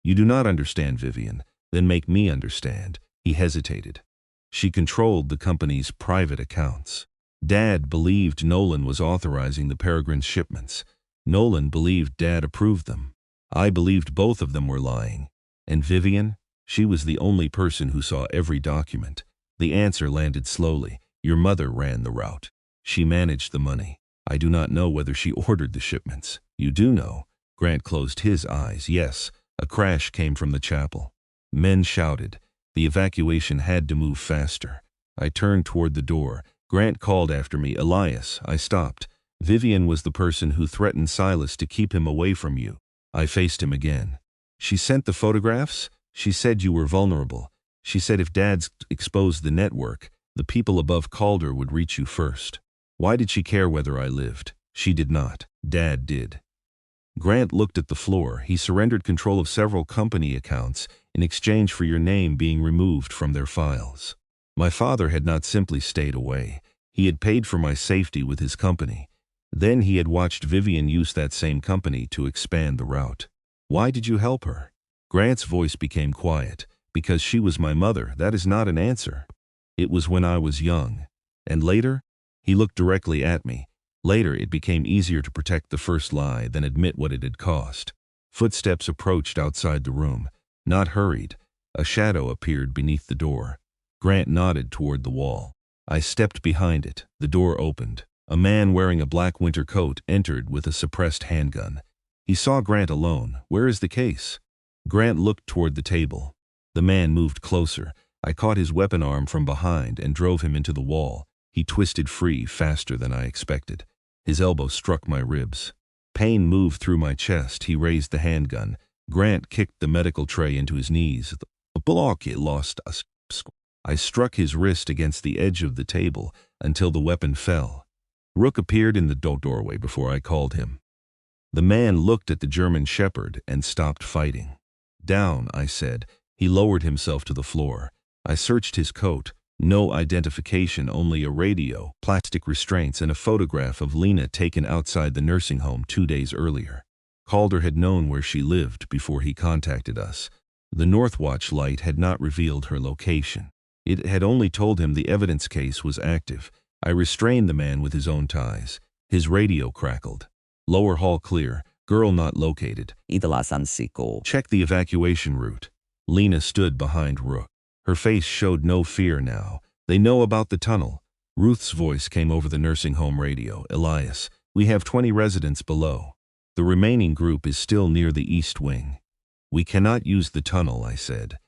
You do not understand, Vivian. Then make me understand. He hesitated. She controlled the company's private accounts. Dad believed Nolan was authorizing the Peregrine's shipments. Nolan believed Dad approved them. I believed both of them were lying. And Vivian? She was the only person who saw every document. The answer landed slowly. Your mother ran the route. She managed the money. I do not know whether she ordered the shipments. You do know. Grant closed his eyes. Yes, a crash came from the chapel. Men shouted. The evacuation had to move faster. I turned toward the door. Grant called after me. Elias. I stopped. Vivian was the person who threatened Silas to keep him away from you. I faced him again. She sent the photographs? She said you were vulnerable. She said if Dad's exposed the network, the people above Calder would reach you first. Why did she care whether I lived? She did not. Dad did. Grant looked at the floor. He surrendered control of several company accounts in exchange for your name being removed from their files. My father had not simply stayed away. He had paid for my safety with his company. Then he had watched Vivian use that same company to expand the route. Why did you help her? Grant's voice became quiet. Because she was my mother. That is not an answer. It was when I was young. And later? He looked directly at me. Later, it became easier to protect the first lie than admit what it had cost. Footsteps approached outside the room. Not hurried. A shadow appeared beneath the door. Grant nodded toward the wall. I stepped behind it. The door opened. A man wearing a black winter coat entered with a suppressed handgun. He saw Grant alone. Where is the case? Grant looked toward the table. The man moved closer. I caught his weapon arm from behind and drove him into the wall. He twisted free faster than I expected. His elbow struck my ribs. Pain moved through my chest. He raised the handgun. Grant kicked the medical tray into his knees. The block lost us. I struck his wrist against the edge of the table until the weapon fell. Rook appeared in the doorway before I called him. The man looked at the German shepherd and stopped fighting. Down, I said. He lowered himself to the floor. I searched his coat. No identification, only a radio, plastic restraints, and a photograph of Lena taken outside the nursing home 2 days earlier. Calder had known where she lived before he contacted us. The Northwatch light had not revealed her location. It had only told him the evidence case was active. I restrained the man with his own ties. His radio crackled. Lower hall clear. Girl not located. Check the evacuation route. Lena stood behind Rook. Her face showed no fear now. They know about the tunnel. Ruth's voice came over the nursing home radio. Elias, we have 20 residents below. The remaining group is still near the east wing. We cannot use the tunnel, I said.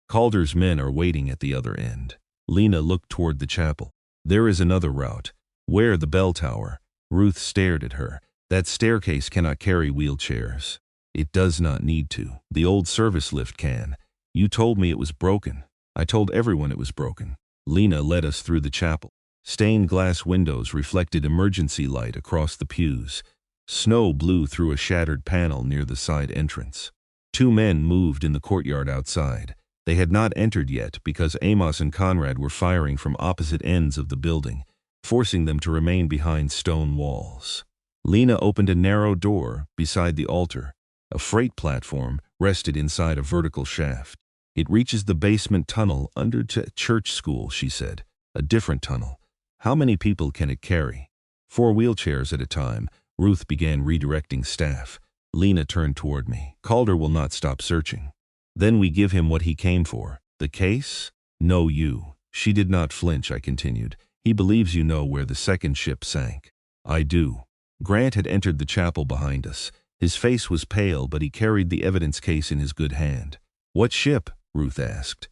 Calder's men are waiting at the other end. Lena looked toward the chapel. There is another route. Where the bell tower? Ruth stared at her. That staircase cannot carry wheelchairs. It does not need to. The old service lift can. You told me it was broken. I told everyone it was broken. Lena led us through the chapel. Stained glass windows reflected emergency light across the pews. Snow blew through a shattered panel near the side entrance. 2 men moved in the courtyard outside. They had not entered yet because Amos and Conrad were firing from opposite ends of the building, forcing them to remain behind stone walls. Lena opened a narrow door beside the altar. A freight platform rested inside a vertical shaft. It reaches the basement tunnel under church school, she said. A different tunnel. How many people can it carry? 4 wheelchairs at a time. Ruth began redirecting staff. Lena turned toward me. Calder will not stop searching. Then we give him what he came for. The case? No, you. She did not flinch, I continued. He believes you know where the second ship sank. I do. Grant had entered the chapel behind us. His face was pale, but he carried the evidence case in his good hand. What ship? Ruth asked.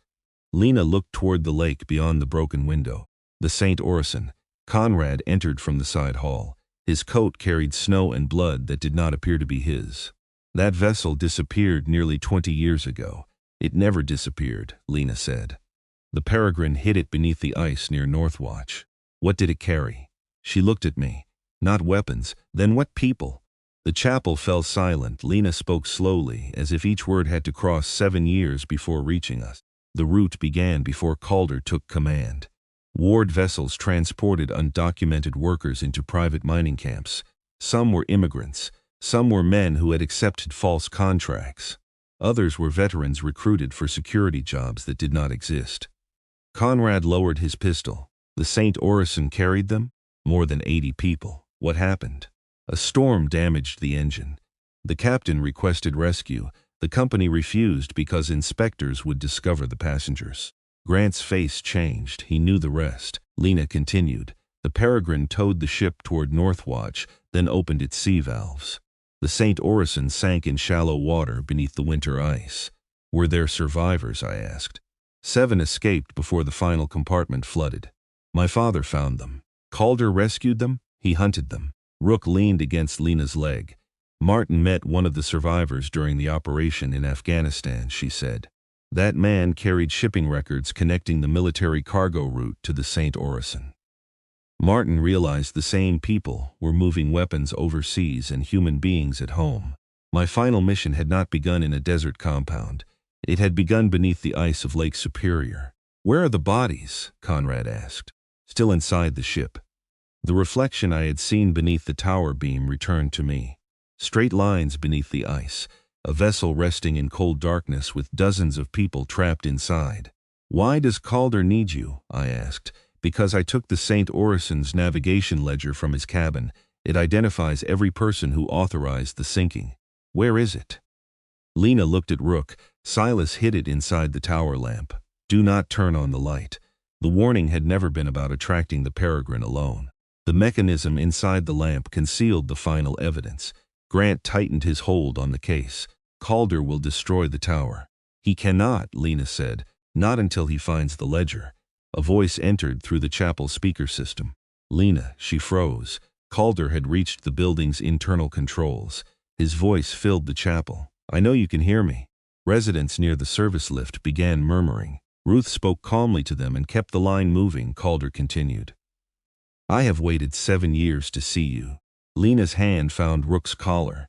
Lena looked toward the lake beyond the broken window. The St. Orison. Conrad entered from the side hall. His coat carried snow and blood that did not appear to be his. That vessel disappeared nearly 20 years ago. It never disappeared, Lena said. The Peregrine hid it beneath the ice near Northwatch. What did it carry? She looked at me. Not weapons. Then what people? The chapel fell silent. Lena spoke slowly, as if each word had to cross 7 years before reaching us. The route began before Calder took command. Ward vessels transported undocumented workers into private mining camps. Some were immigrants. Some were men who had accepted false contracts. Others were veterans recruited for security jobs that did not exist. Conrad lowered his pistol. The St. Orison carried them? More than 80 people. What happened? A storm damaged the engine. The captain requested rescue. The company refused because inspectors would discover the passengers. Grant's face changed. He knew the rest. Lena continued. The Peregrine towed the ship toward Northwatch, then opened its sea valves. The St. Orison sank in shallow water beneath the winter ice. Were there survivors? I asked. 7 escaped before the final compartment flooded. My father found them. Calder rescued them. He hunted them. Rook leaned against Lena's leg. Martin met one of the survivors during the operation in Afghanistan, she said. That man carried shipping records connecting the military cargo route to the St. Orison. Martin realized the same people were moving weapons overseas and human beings at home. My final mission had not begun in a desert compound. It had begun beneath the ice of Lake Superior. Where are the bodies? Conrad asked. Still inside the ship. The reflection I had seen beneath the tower beam returned to me. Straight lines beneath the ice, a vessel resting in cold darkness with dozens of people trapped inside. Why does Calder need you? I asked. Because I took the St. Orison's navigation ledger from his cabin. It identifies every person who authorized the sinking. Where is it? Lena looked at Rook. Silas hid it inside the tower lamp. Do not turn on the light. The warning had never been about attracting the Peregrine alone. The mechanism inside the lamp concealed the final evidence. Grant tightened his hold on the case. Calder will destroy the tower. He cannot, Lena said, not until he finds the ledger. A voice entered through the chapel speaker system. Lena, she froze. Calder had reached the building's internal controls. His voice filled the chapel. I know you can hear me. Residents near the service lift began murmuring. Ruth spoke calmly to them and kept the line moving. Calder continued. I have waited 7 years to see you. Lena's hand found Rook's collar.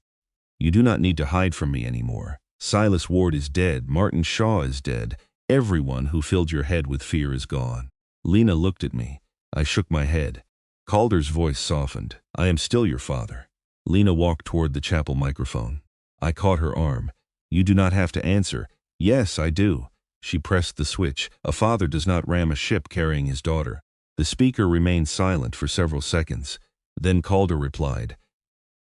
You do not need to hide from me anymore. Silas Ward is dead. Martin Shaw is dead. Everyone who filled your head with fear is gone. Lena looked at me. I shook my head. Calder's voice softened. I am still your father. Lena walked toward the chapel microphone. I caught her arm. You do not have to answer. Yes, I do. She pressed the switch. A father does not ram a ship carrying his daughter. The speaker remained silent for several seconds. Then Calder replied,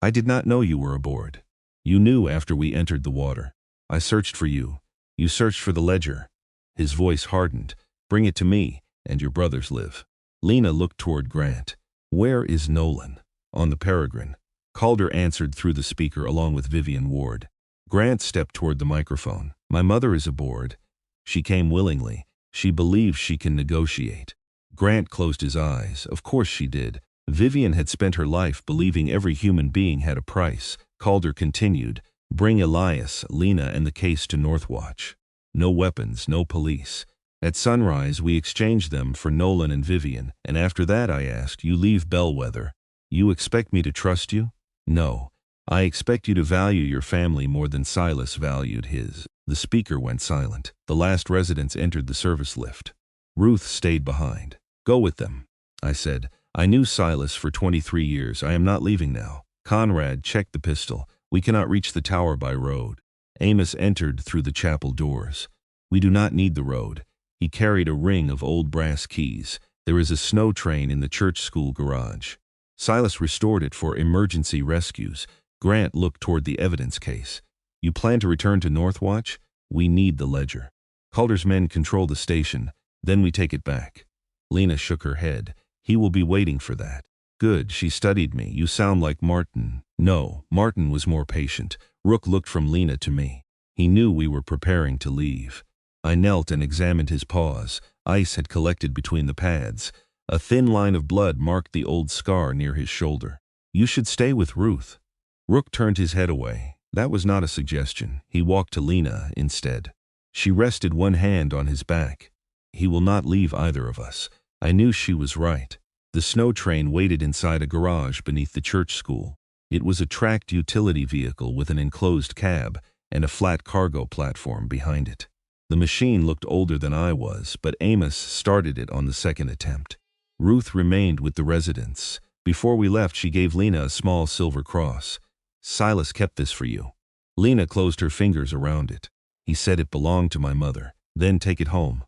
I did not know you were aboard. You knew after we entered the water. I searched for you. You searched for the ledger. His voice hardened. Bring it to me, and your brothers live. Lena looked toward Grant. Where is Nolan? On the Peregrine. Calder answered through the speaker along with Vivian Ward. Grant stepped toward the microphone. My mother is aboard. She came willingly. She believes she can negotiate. Grant closed his eyes. Of course she did. Vivian had spent her life believing every human being had a price. Calder continued. Bring Elias, Lena, and the case to Northwatch. No weapons, no police. At sunrise, we exchanged them for Nolan and Vivian, and after that I asked, you leave Bellwether. You expect me to trust you? No. I expect you to value your family more than Silas valued his. The speaker went silent. The last residents entered the service lift. Ruth stayed behind. Go with them, I said. I knew Silas for 23 years. I am not leaving now. Conrad checked the pistol. We cannot reach the tower by road. Amos entered through the chapel doors. We do not need the road. He carried a ring of old brass keys. There is a snow train in the church school garage. Silas restored it for emergency rescues. Grant looked toward the evidence case. You plan to return to Northwatch? We need the ledger. Calder's men control the station. Then we take it back. Lena shook her head. He will be waiting for that. Good, she studied me. You sound like Martin. No, Martin was more patient. Rook looked from Lena to me. He knew we were preparing to leave. I knelt and examined his paws. Ice had collected between the pads. A thin line of blood marked the old scar near his shoulder. You should stay with Ruth. Rook turned his head away. That was not a suggestion. He walked to Lena instead. She rested one hand on his back. He will not leave either of us. I knew she was right. The snow train waited inside a garage beneath the church school. It was a tracked utility vehicle with an enclosed cab and a flat cargo platform behind it. The machine looked older than I was, but Amos started it on the second attempt. Ruth remained with the residents. Before we left, she gave Lena a small silver cross. Silas kept this for you. Lena closed her fingers around it. He said it belonged to my mother. Then take it home.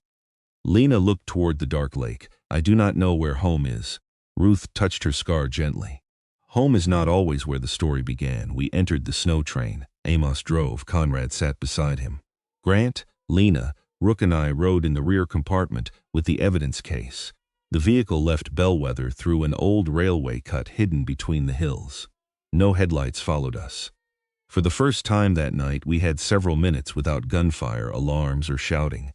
Lena looked toward the dark lake. I do not know where home is. Ruth touched her scar gently. Home is not always where the story began. We entered the snow train. Amos drove. Conrad sat beside him. Grant, Lena, Rook and I rode in the rear compartment with the evidence case. The vehicle left Bellwether through an old railway cut hidden between the hills. No headlights followed us. For the first time that night, we had several minutes without gunfire, alarms, or shouting.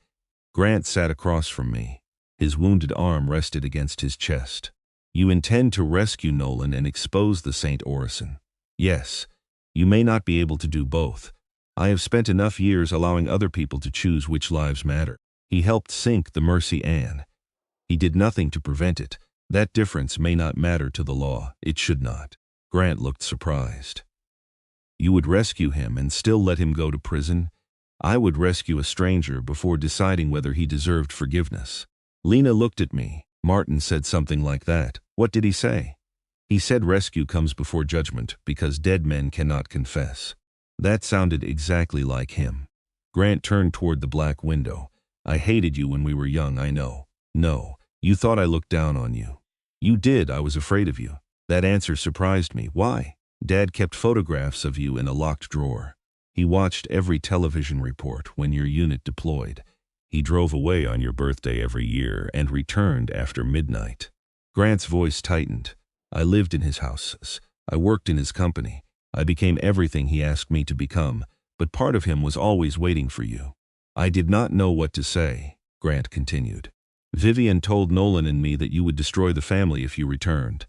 Grant sat across from me. His wounded arm rested against his chest. You intend to rescue Nolan and expose the St. Orison. Yes, you may not be able to do both. I have spent enough years allowing other people to choose which lives matter. He helped sink the Mercy Ann. He did nothing to prevent it. That difference may not matter to the law. It should not. Grant looked surprised. You would rescue him and still let him go to prison? I would rescue a stranger before deciding whether he deserved forgiveness. Lena looked at me. Martin said something like that. What did he say? He said rescue comes before judgment because dead men cannot confess. That sounded exactly like him. Grant turned toward the black window. I hated you when we were young, I know. No, you thought I looked down on you. You did. I was afraid of you. That answer surprised me. Why? Dad kept photographs of you in a locked drawer. He watched every television report when your unit deployed. He drove away on your birthday every year and returned after midnight. Grant's voice tightened. I lived in his houses. I worked in his company. I became everything he asked me to become, but part of him was always waiting for you. I did not know what to say, Grant continued. Vivian told Nolan and me that you would destroy the family if you returned.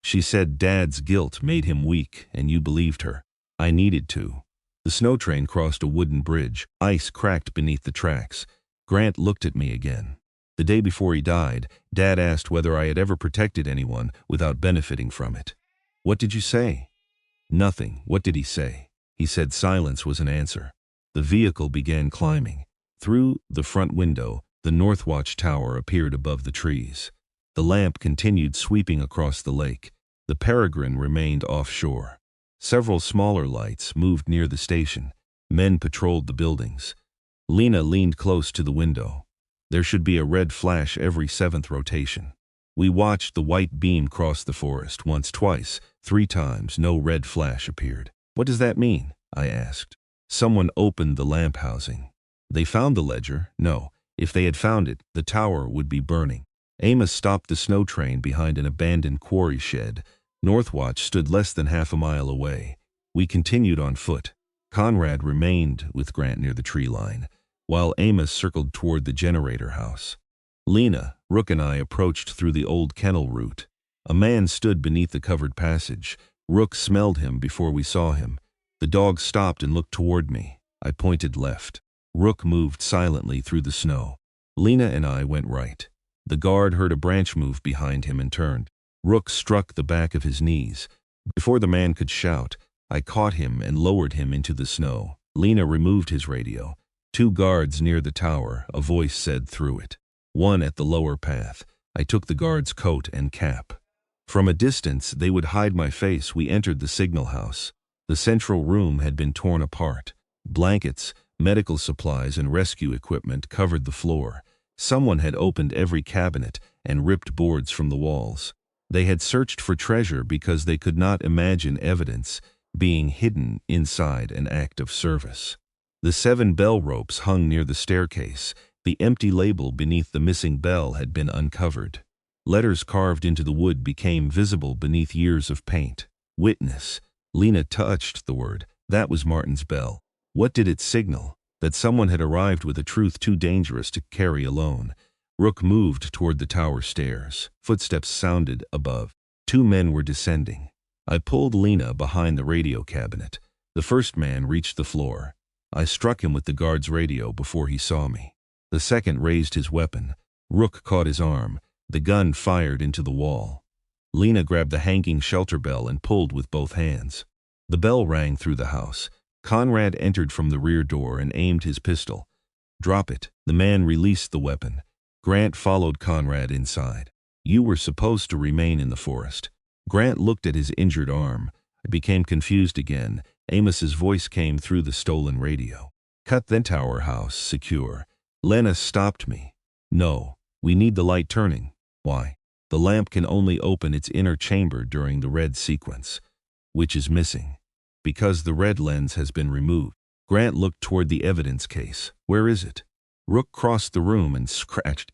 She said Dad's guilt made him weak, and you believed her. I needed to. The snow train crossed a wooden bridge. Ice cracked beneath the tracks. Grant looked at me again. The day before he died, Dad asked whether I had ever protected anyone without benefiting from it. What did you say? Nothing. What did he say? He said silence was an answer. The vehicle began climbing. Through the front window, the Northwatch Tower appeared above the trees. The lamp continued sweeping across the lake. The Peregrine remained offshore. Several smaller lights moved near the station. Men patrolled the buildings. Lena leaned close to the window. There should be a red flash every 7th rotation. We watched the white beam cross the forest once, twice, 3 times. No red flash appeared. What does that mean? I asked. Someone opened the lamp housing. They found the ledger? No. If they had found it, the tower would be burning. Amos stopped the snow train behind an abandoned quarry shed. Northwatch stood less than half a mile away. We continued on foot. Conrad remained with Grant near the tree line, while Amos circled toward the generator house. Lena, Rook and I approached through the old kennel route. A man stood beneath the covered passage. Rook smelled him before we saw him. The dog stopped and looked toward me. I pointed left. Rook moved silently through the snow. Lena and I went right. The guard heard a branch move behind him and turned. Rook struck the back of his knees. Before the man could shout, I caught him and lowered him into the snow. Lena removed his radio. 2 guards near the tower, a voice said through it. 1 at the lower path. I took the guard's coat and cap. From a distance, they would hide my face. We entered the signal house. The central room had been torn apart. Blankets, medical supplies, and rescue equipment covered the floor. Someone had opened every cabinet and ripped boards from the walls. They had searched for treasure because they could not imagine evidence being hidden inside an act of service. The 7 bell ropes hung near the staircase. The empty label beneath the missing bell had been uncovered. Letters carved into the wood became visible beneath years of paint. Witness. Lena touched the word. That was Martin's bell. What did it signal? That someone had arrived with a truth too dangerous to carry alone. Rook moved toward the tower stairs. Footsteps sounded above. 2 men were descending. I pulled Lena behind the radio cabinet. The first man reached the floor. I struck him with the guard's radio before he saw me. The second raised his weapon. Rook caught his arm. The gun fired into the wall. Lena grabbed the hanging shelter bell and pulled with both hands. The bell rang through the house. Conrad entered from the rear door and aimed his pistol. Drop it. The man released the weapon. Grant followed Conrad inside. You were supposed to remain in the forest. Grant looked at his injured arm. I became confused again. Amos's voice came through the stolen radio. Cut the tower house secure. Lena stopped me. No, we need the light turning. Why? The lamp can only open its inner chamber during the red sequence, which is missing. Because the red lens has been removed. Grant looked toward the evidence case. Where is it? Rook crossed the room and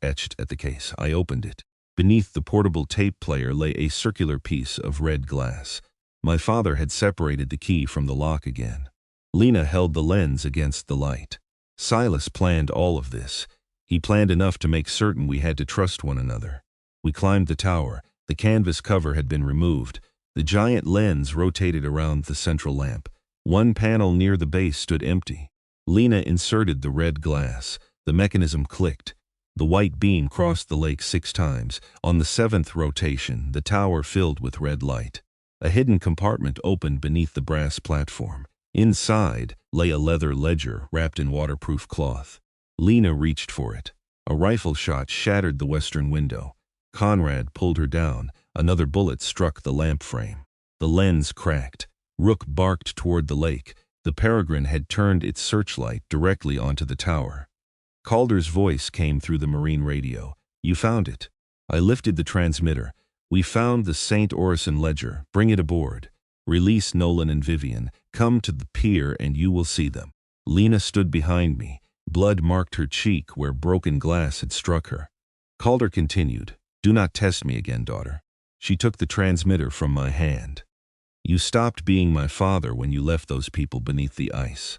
etched at the case. I opened it. Beneath the portable tape player lay a circular piece of red glass. My father had separated the key from the lock again. Lena held the lens against the light. Silas planned all of this. He planned enough to make certain we had to trust one another. We climbed the tower. The canvas cover had been removed. The giant lens rotated around the central lamp. 1 panel near the base stood empty. Lena inserted the red glass. The mechanism clicked. The white beam crossed the lake 6 times. On the 7th rotation, the tower filled with red light. A hidden compartment opened beneath the brass platform. Inside lay a leather ledger wrapped in waterproof cloth. Lena reached for it. A rifle shot shattered the western window. Conrad pulled her down. Another bullet struck the lamp frame. The lens cracked. Rook barked toward the lake. The Peregrine had turned its searchlight directly onto the tower. Calder's voice came through the marine radio. You found it. I lifted the transmitter. We found the St. Orison ledger. Bring it aboard. Release Nolan and Vivian. Come to the pier and you will see them. Lena stood behind me. Blood marked her cheek where broken glass had struck her. Calder continued. Do not test me again, daughter. She took the transmitter from my hand. You stopped being my father when you left those people beneath the ice.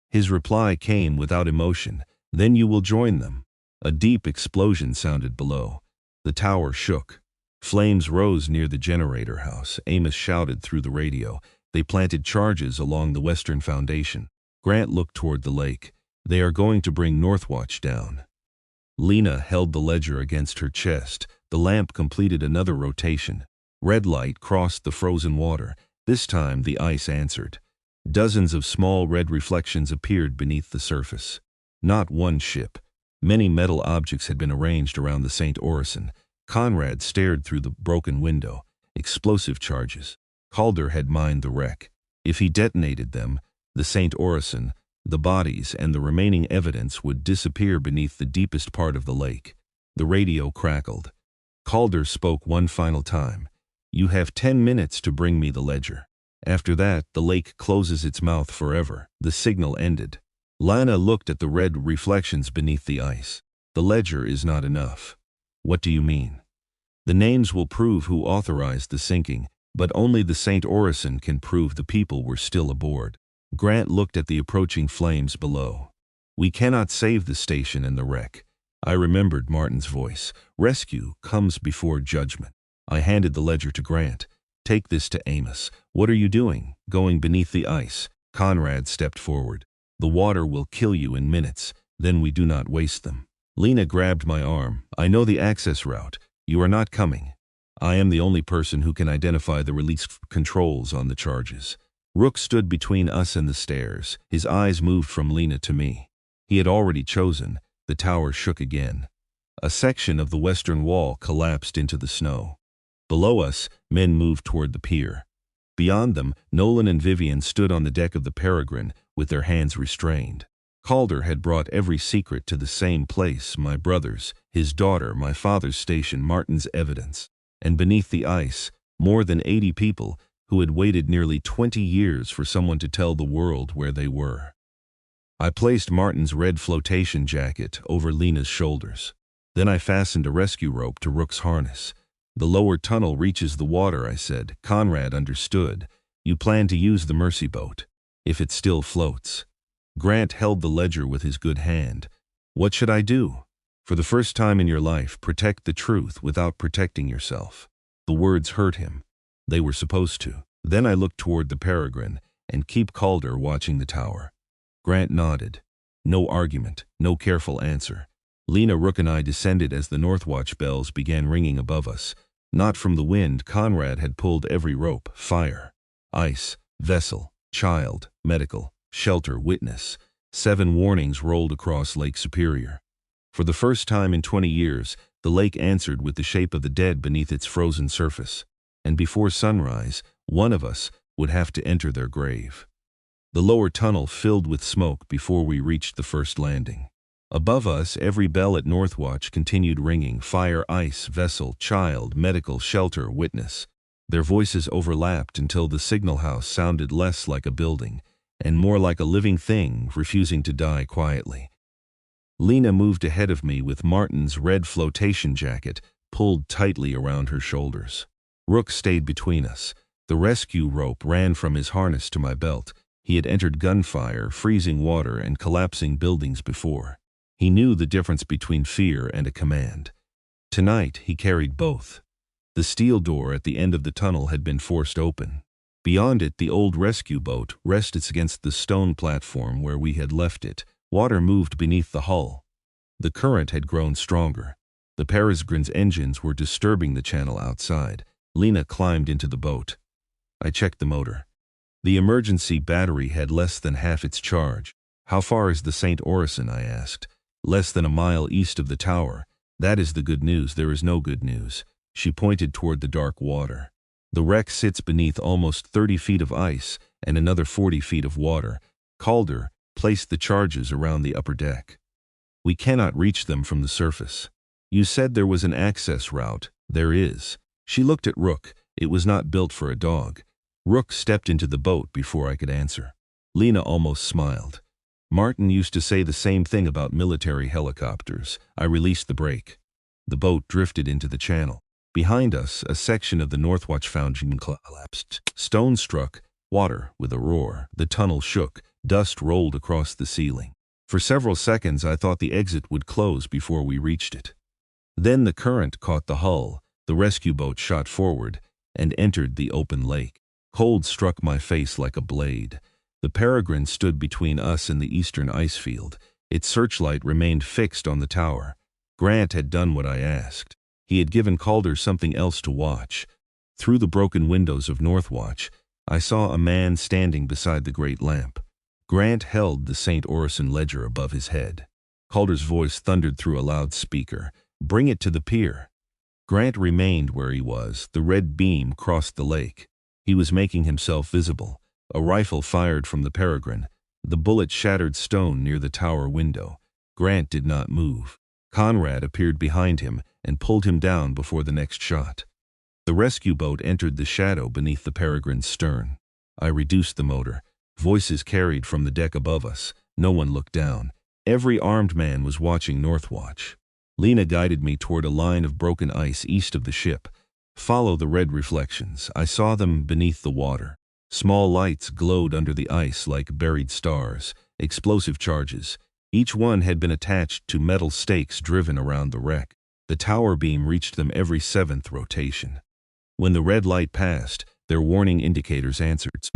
His reply came without emotion. Then you will join them. A deep explosion sounded below. The tower shook. Flames rose near the generator house. Amos shouted through the radio. They planted charges along the western foundation. Grant looked toward the lake. They are going to bring Northwatch down. Lena held the ledger against her chest. The lamp completed another rotation. Red light crossed the frozen water. This time the ice answered. Dozens of small red reflections appeared beneath the surface. Not one ship. Many metal objects had been arranged around the St. Orison. Conrad stared through the broken window. Explosive charges. Calder had mined the wreck. If he detonated them, the St. Orison, the bodies, and the remaining evidence would disappear beneath the deepest part of the lake. The radio crackled. Calder spoke one final time. You have 10 minutes to bring me the ledger. After that, the lake closes its mouth forever. The signal ended. Lana looked at the red reflections beneath the ice. The ledger is not enough. What do you mean? The names will prove who authorized the sinking, but only the St. Orison can prove the people were still aboard. Grant looked at the approaching flames below. We cannot save the station and the wreck. I remembered Martin's voice. Rescue comes before judgment. I handed the ledger to Grant. Take this to Amos. What are you doing? Going beneath the ice. Conrad stepped forward. The water will kill you in minutes. Then we do not waste them. Lena grabbed my arm. I know the access route. You are not coming. I am the only person who can identify the release controls on the charges. Rook stood between us and the stairs. His eyes moved from Lena to me. He had already chosen. The tower shook again. A section of the western wall collapsed into the snow. Below us, men moved toward the pier. Beyond them, Nolan and Vivian stood on the deck of the Peregrine with their hands restrained. Calder had brought every secret to the same place, my brother's, his daughter, my father's station, Martin's evidence. And beneath the ice, more than 80 people who had waited nearly 20 years for someone to tell the world where they were. I placed Martin's red flotation jacket over Lena's shoulders. Then I fastened a rescue rope to Rook's harness. The lower tunnel reaches the water, I said. Conrad understood. You plan to use the Mercy boat, if it still floats. Grant held the ledger with his good hand. What should I do? For the first time in your life, protect the truth without protecting yourself. The words hurt him. They were supposed to. Then I looked toward the Peregrine and keep Calder watching the tower. Grant nodded. No argument, no careful answer. Lena, Rook, and I descended as the Northwatch bells began ringing above us. Not from the wind. Conrad had pulled every rope. Fire, ice, vessel, child, medical, shelter, witness. 7 warnings rolled across Lake Superior. For the first time in 20 years, the lake answered with the shape of the dead beneath its frozen surface. And before sunrise, one of us would have to enter their grave. The lower tunnel filled with smoke before we reached the first landing. Above us, every bell at Northwatch continued ringing. Fire, ice, vessel, child, medical, shelter, witness. Their voices overlapped until the signal house sounded less like a building and more like a living thing refusing to die quietly. Lena moved ahead of me with Martin's red flotation jacket pulled tightly around her shoulders. Rook stayed between us. The rescue rope ran from his harness to my belt. He had entered gunfire, freezing water, and collapsing buildings before. He knew the difference between fear and a command. Tonight, he carried both. The steel door at the end of the tunnel had been forced open. Beyond it, the old rescue boat rested against the stone platform where we had left it. Water moved beneath the hull. The current had grown stronger. The Peregrine's engines were disturbing the channel outside. Lena climbed into the boat. I checked the motor. The emergency battery had less than half its charge. How far is the St. Orison? I asked. Less than a mile east of the tower. That is the good news. There is no good news. She pointed toward the dark water. The wreck sits beneath almost 30 feet of ice and another 40 feet of water. Calder placed the charges around the upper deck. We cannot reach them from the surface. You said there was an access route. There is. She looked at Rook. It was not built for a dog. Rook stepped into the boat before I could answer. Lena almost smiled. Martin used to say the same thing about military helicopters. I released the brake. The boat drifted into the channel. Behind us, a section of the Northwatch foundation collapsed. Stone struck water with a roar. The tunnel shook. Dust rolled across the ceiling. For several seconds I thought the exit would close before we reached it. Then the current caught the hull, the rescue boat shot forward, and entered the open lake. Cold struck my face like a blade. The Peregrine stood between us and the eastern ice field. Its searchlight remained fixed on the tower. Grant had done what I asked. He had given Calder something else to watch. Through the broken windows of Northwatch, I saw a man standing beside the great lamp. Grant held the St. Orison ledger above his head. Calder's voice thundered through a loudspeaker. "Bring it to the pier." Grant remained where he was. The red beam crossed the lake. He was making himself visible. A rifle fired from the Peregrine. The bullet shattered stone near the tower window. Grant did not move. Conrad appeared behind him and pulled him down before the next shot. The rescue boat entered the shadow beneath the Peregrine's stern. I reduced the motor. Voices carried from the deck above us. No one looked down. Every armed man was watching Northwatch. Lena guided me toward a line of broken ice east of the ship. "Follow the red reflections." I saw them beneath the water. Small lights glowed under the ice like buried stars, explosive charges. Each one had been attached to metal stakes driven around the wreck. The tower beam reached them every 7th rotation. When the red light passed, their warning indicators answered.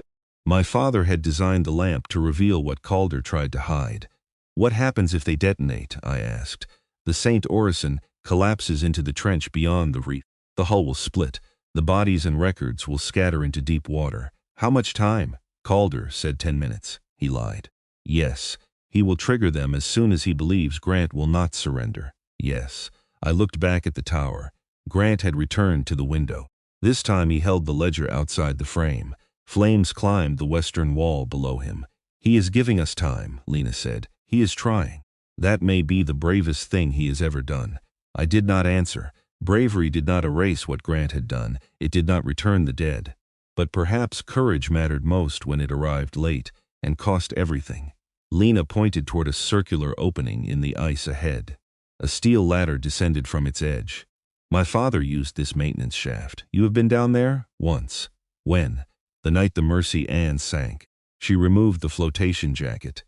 My father had designed the lamp to reveal what Calder tried to hide. "What happens if they detonate?" I asked. "The St. Orison collapses into the trench beyond the reef. The hull will split. The bodies and records will scatter into deep water." "How much time?" Calder said 10 minutes. He lied. "Yes. He will trigger them as soon as he believes Grant will not surrender." "Yes." I looked back at the tower. Grant had returned to the window. This time he held the ledger outside the frame. Flames climbed the western wall below him. "He is giving us time," Lena said. "He is trying." "That may be the bravest thing he has ever done." I did not answer. Bravery did not erase what Grant had done. It did not return the dead. But perhaps courage mattered most when it arrived late and cost everything. Lena pointed toward a circular opening in the ice ahead. A steel ladder descended from its edge. "My father used this maintenance shaft. You have been down there?" "Once." "When?" "The night the Mercy Ann sank." She removed the flotation jacket.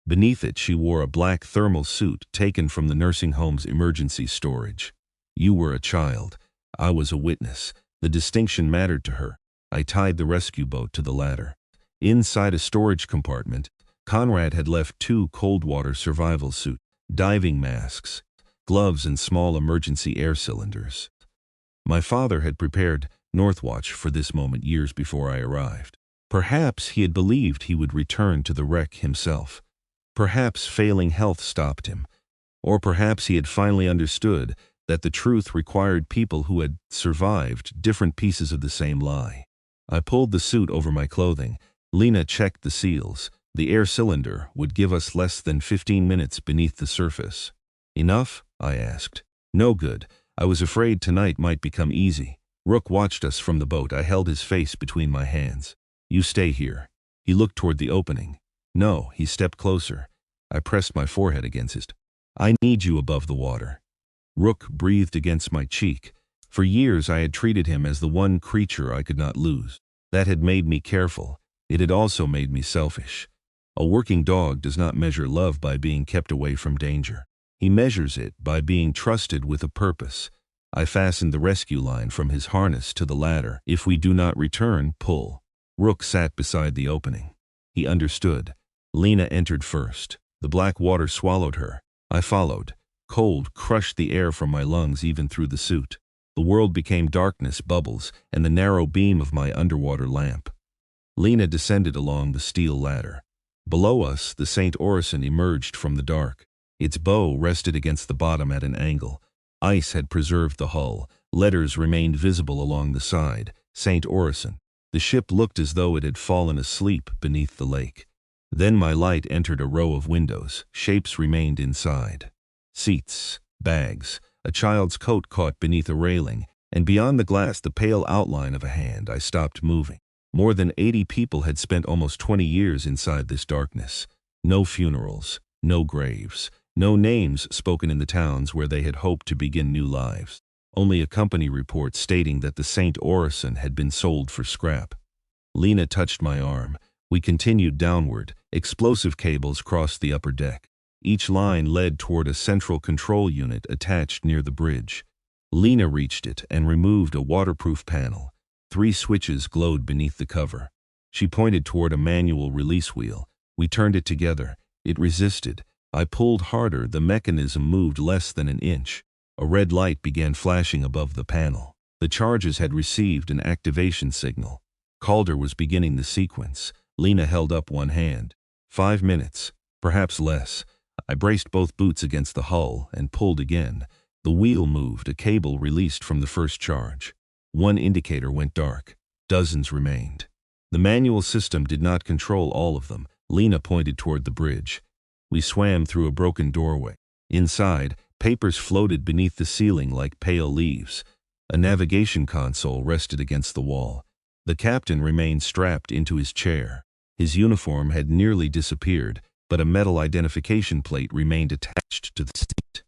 Beneath it she wore a black thermal suit taken from the nursing home's emergency storage. "You were a child. I was a witness." The distinction mattered to her. I tied the rescue boat to the ladder. Inside a storage compartment, Conrad had left 2 cold-water survival suits, diving masks, gloves, and small emergency air cylinders. My father had prepared Northwatch for this moment years before I arrived. Perhaps he had believed he would return to the wreck himself. Perhaps failing health stopped him. Or perhaps he had finally understood that the truth required people who had survived different pieces of the same lie. I pulled the suit over my clothing. Lena checked the seals. The air cylinder would give us less than 15 minutes beneath the surface. "Enough?" I asked. "No good. I was afraid tonight might become easy." Rook watched us from the boat. I held his face between my hands. "You stay here." He looked toward the opening. "No." He stepped closer. I pressed my forehead against his. "I need you above the water." Rook breathed against my cheek. For years I had treated him as the one creature I could not lose. That had made me careful. It had also made me selfish. A working dog does not measure love by being kept away from danger. He measures it by being trusted with a purpose. I fastened the rescue line from his harness to the ladder. "If we do not return, pull." Rook sat beside the opening. He understood. Lena entered first. The black water swallowed her. I followed. Cold crushed the air from my lungs even through the suit. The world became darkness, bubbles, and the narrow beam of my underwater lamp. Lena descended along the steel ladder. Below us, the St. Orison emerged from the dark. Its bow rested against the bottom at an angle. Ice had preserved the hull. Letters remained visible along the side. St. Orison. The ship looked as though it had fallen asleep beneath the lake. Then my light entered a row of windows. Shapes remained inside. Seats, bags, a child's coat caught beneath a railing, and beyond the glass the pale outline of a hand. I stopped moving. More than 80 people had spent almost 20 years inside this darkness. No funerals, no graves, no names spoken in the towns where they had hoped to begin new lives. Only a company report stating that the St. Orison had been sold for scrap. Lena touched my arm. We continued downward. Explosive cables crossed the upper deck. Each line led toward a central control unit attached near the bridge. Lena reached it and removed a waterproof panel. 3 switches glowed beneath the cover. She pointed toward a manual release wheel. We turned it together. It resisted. I pulled harder. The mechanism moved less than an inch. A red light began flashing above the panel. The charges had received an activation signal. Calder was beginning the sequence. Lena held up one hand. 5 minutes, perhaps less. I braced both boots against the hull and pulled again. The wheel moved. A cable released from the first charge. One indicator went dark. Dozens remained. The manual system did not control all of them. Lena pointed toward the bridge. We swam through a broken doorway. Inside, papers floated beneath the ceiling like pale leaves. A navigation console rested against the wall. The captain remained strapped into his chair. His uniform had nearly disappeared, but a metal identification plate remained attached to the seat.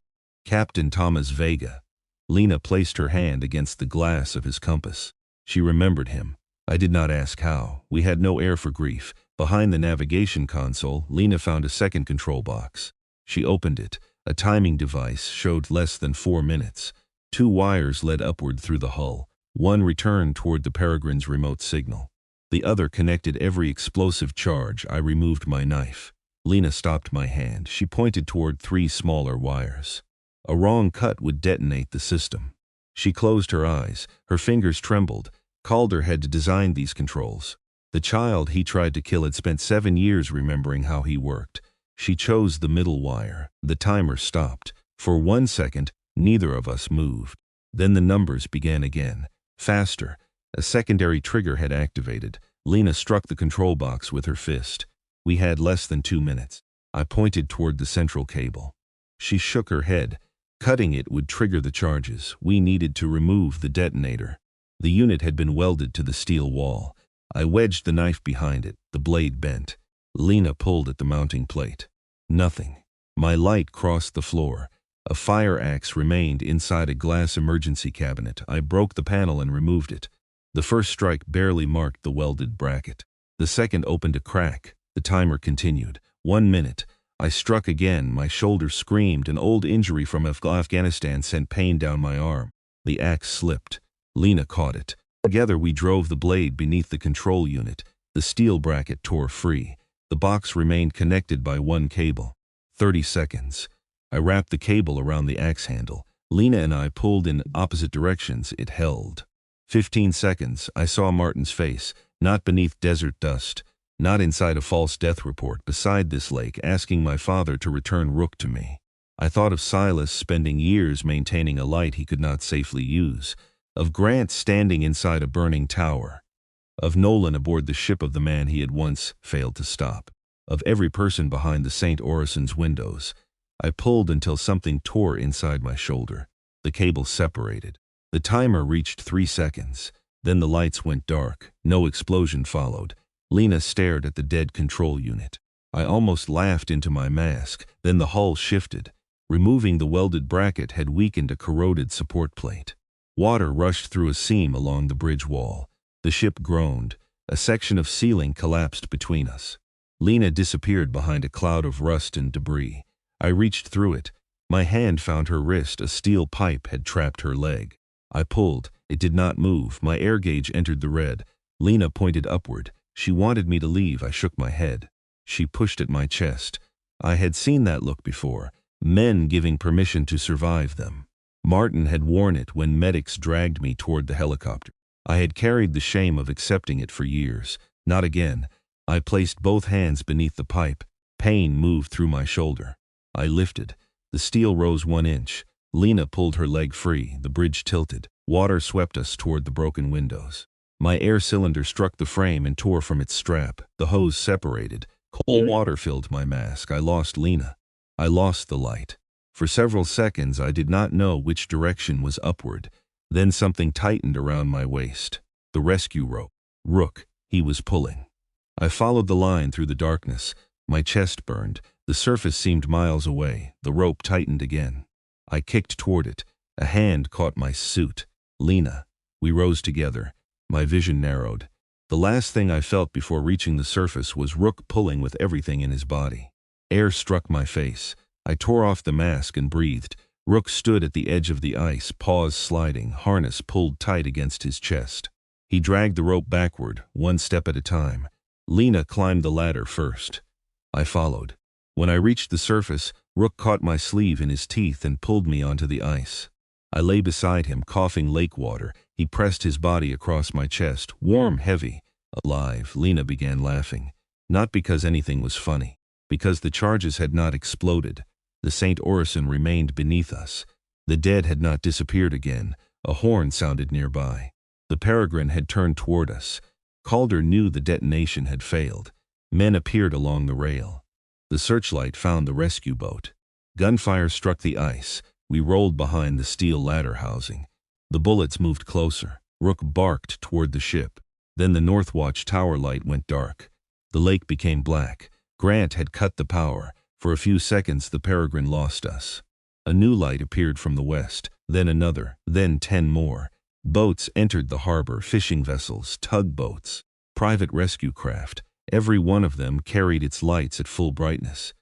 Captain Thomas Vega. Lena placed her hand against the glass of his compass. She remembered him. I did not ask how. We had no air for grief. Behind the navigation console, Lena found a second control box. She opened it. A timing device showed less than 4 minutes. 2 wires led upward through the hull. One returned toward the Peregrine's remote signal. The other connected every explosive charge. I removed my knife. Lena stopped my hand. She pointed toward 3 smaller wires. A wrong cut would detonate the system. She closed her eyes. Her fingers trembled. Calder had designed these controls. The child he tried to kill had spent 7 years remembering how he worked. She chose the middle wire. The timer stopped. For 1 second, neither of us moved. Then the numbers began again. Faster. A secondary trigger had activated. Lena struck the control box with her fist. We had less than 2 minutes. I pointed toward the central cable. She shook her head. Cutting it would trigger the charges. We needed to remove the detonator. The unit had been welded to the steel wall. I wedged the knife behind it. The blade bent. Lena pulled at the mounting plate. Nothing. My light crossed the floor. A fire axe remained inside a glass emergency cabinet. I broke the panel and removed it. The first strike barely marked the welded bracket. The second opened a crack. The timer continued. 1 minute. I struck again. My shoulder screamed. An old injury from Afghanistan sent pain down my arm. The axe slipped. Lena caught it. Together we drove the blade beneath the control unit. The steel bracket tore free. The box remained connected by 1 cable. 30 seconds. I wrapped the cable around the axe handle. Lena and I pulled in opposite directions. It held. 15 seconds. I saw Martin's face, not beneath desert dust, not inside a false death report, beside this lake, asking my father to return Rook to me. I thought of Silas spending years maintaining a light he could not safely use, of Grant standing inside a burning tower, of Nolan aboard the ship of the man he had once failed to stop, of every person behind the St. Orison's windows. I pulled until something tore inside my shoulder. The cable separated. The timer reached 3 seconds. Then the lights went dark. No explosion followed. Lena stared at the dead control unit. I almost laughed into my mask. Then the hull shifted. Removing the welded bracket had weakened a corroded support plate. Water rushed through a seam along the bridge wall. The ship groaned. A section of ceiling collapsed between us. Lena disappeared behind a cloud of rust and debris. I reached through it. My hand found her wrist. A steel pipe had trapped her leg. I pulled. It did not move. My air gauge entered the red. Lena pointed upward. She wanted me to leave. I shook my head. She pushed at my chest. I had seen that look before. Men giving permission to survive them. Martin had worn it when medics dragged me toward the helicopter. I had carried the shame of accepting it for years. Not again. I placed both hands beneath the pipe. Pain moved through my shoulder. I lifted. The steel rose 1 inch. Lena pulled her leg free. The bridge tilted. Water swept us toward the broken windows. My air cylinder struck the frame and tore from its strap. The hose separated. Cold water filled my mask. I lost Lena. I lost the light. For several seconds I did not know which direction was upward. Then something tightened around my waist. The rescue rope. Rook. He was pulling. I followed the line through the darkness. My chest burned. The surface seemed miles away. The rope tightened again. I kicked toward it. A hand caught my suit. Lena. We rose together. My vision narrowed. The last thing I felt before reaching the surface was Rook pulling with everything in his body. Air struck my face. I tore off the mask and breathed. Rook stood at the edge of the ice, paws sliding, harness pulled tight against his chest. He dragged the rope backward, one step at a time. Lena climbed the ladder first. I followed. When I reached the surface, Rook caught my sleeve in his teeth and pulled me onto the ice. I lay beside him, coughing lake water. He pressed his body across my chest, warm, heavy, alive. Lena began laughing. Not because anything was funny, because the charges had not exploded. The St. Orison remained beneath us. The dead had not disappeared again. A horn sounded nearby. The Peregrine had turned toward us. Calder knew the detonation had failed. Men appeared along the rail. The searchlight found the rescue boat. Gunfire struck the ice. We rolled behind the steel ladder housing. The bullets moved closer. Rook barked toward the ship. Then the Northwatch tower light went dark. The lake became black. Grant had cut the power. For a few seconds the Peregrine lost us. A new light appeared from the west, then another, then 10 more. Boats entered the harbor, fishing vessels, tugboats, private rescue craft. Every one of them carried its lights at full brightness.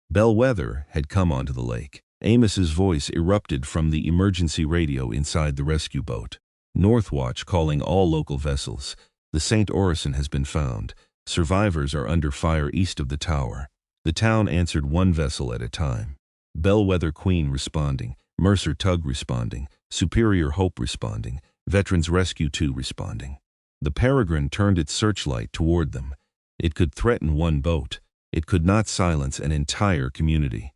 Bellwether had come onto the lake. Amos's voice erupted from the emergency radio inside the rescue boat. Northwatch calling all local vessels. The St. Orison has been found. Survivors are under fire east of the tower. The town answered one vessel at a time. Bellwether Queen responding, Mercer Tug responding, Superior Hope responding, Veterans Rescue 2 responding. The Peregrine turned its searchlight toward them. It could threaten one boat. It could not silence an entire community.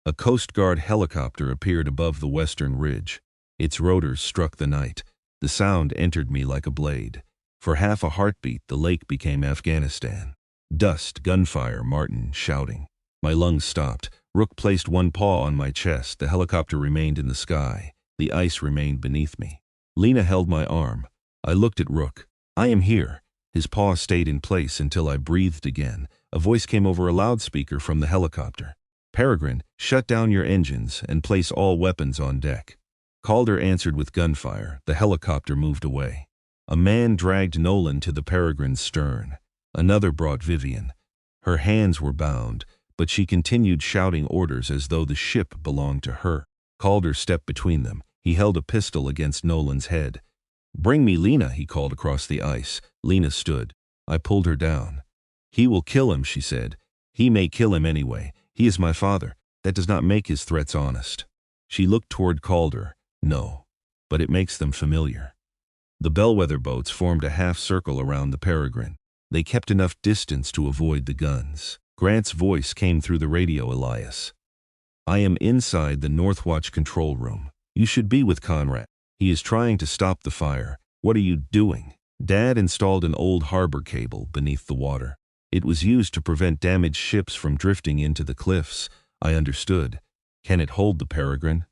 A Coast Guard helicopter appeared above the western ridge. Its rotors struck the night. The sound entered me like a blade. For half a heartbeat, the lake became Afghanistan. Dust, gunfire, Martin shouting. My lungs stopped. Rook placed one paw on my chest. The helicopter remained in the sky. The ice remained beneath me. Lena held my arm. I looked at Rook. I am here. His paw stayed in place until I breathed again. A voice came over a loudspeaker from the helicopter. Peregrine, shut down your engines and place all weapons on deck. Calder answered with gunfire. The helicopter moved away. A man dragged Nolan to the Peregrine's stern. Another brought Vivian. Her hands were bound, but she continued shouting orders as though the ship belonged to her. Calder stepped between them. He held a pistol against Nolan's head. Bring me Lena, he called across the ice. Lena stood. I pulled her down. He will kill him, she said. He may kill him anyway. He is my father. That does not make his threats honest. She looked toward Calder. No, but it makes them familiar. The Bellwether boats formed a half circle around the Peregrine. They kept enough distance to avoid the guns. Grant's voice came through the radio, Elias. I am inside the Northwatch control room. You should be with Conrad. He is trying to stop the fire. What are you doing? Dad installed an old harbor cable beneath the water. It was used to prevent damaged ships from drifting into the cliffs. I understood. Can it hold the Peregrine?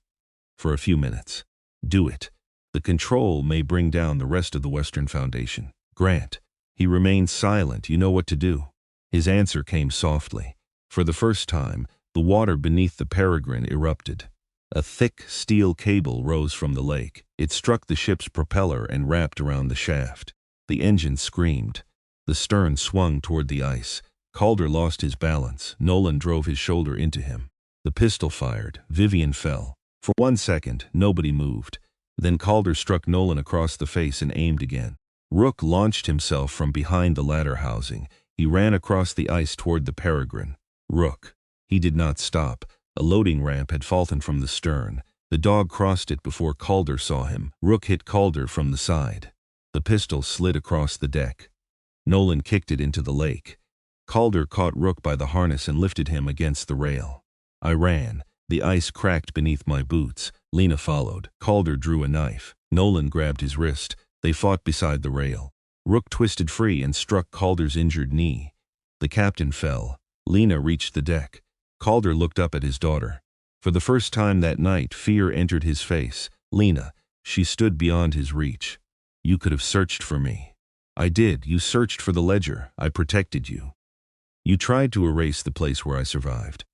For a few minutes. Do it. The control may bring down the rest of the Western Foundation. Grant. He remained silent. You know what to do. His answer came softly. For the first time, the water beneath the Peregrine erupted. A thick steel cable rose from the lake. It struck the ship's propeller and wrapped around the shaft. The engine screamed. The stern swung toward the ice. Calder lost his balance. Nolan drove his shoulder into him. The pistol fired. Vivian fell. For 1 second, nobody moved. Then Calder struck Nolan across the face and aimed again. Rook launched himself from behind the ladder housing. He ran across the ice toward the Peregrine. Rook. He did not stop. A loading ramp had fallen from the stern. The dog crossed it before Calder saw him. Rook hit Calder from the side. The pistol slid across the deck. Nolan kicked it into the lake. Calder caught Rook by the harness and lifted him against the rail. I ran. The ice cracked beneath my boots. Lena followed. Calder drew a knife. Nolan grabbed his wrist. They fought beside the rail. Rook twisted free and struck Calder's injured knee. The captain fell. Lena reached the deck. Calder looked up at his daughter. For the first time that night, fear entered his face. Lena. She stood beyond his reach. You could have searched for me. I did. You searched for the ledger. I protected you. You tried to erase the place where I survived.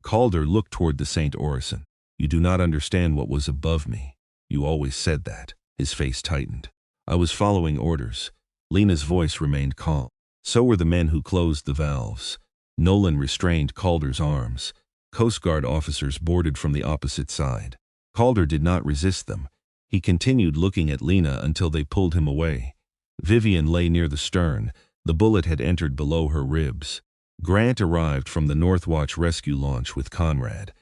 Calder looked toward the St. Orison. You do not understand what was above me. You always said that. His face tightened. I was following orders. Lena's voice remained calm. So were the men who closed the valves. Nolan restrained Calder's arms. Coast Guard officers boarded from the opposite side. Calder did not resist them. He continued looking at Lena until they pulled him away. Vivian lay near the stern. The bullet had entered below her ribs. Grant arrived from the Northwatch rescue launch with Conrad.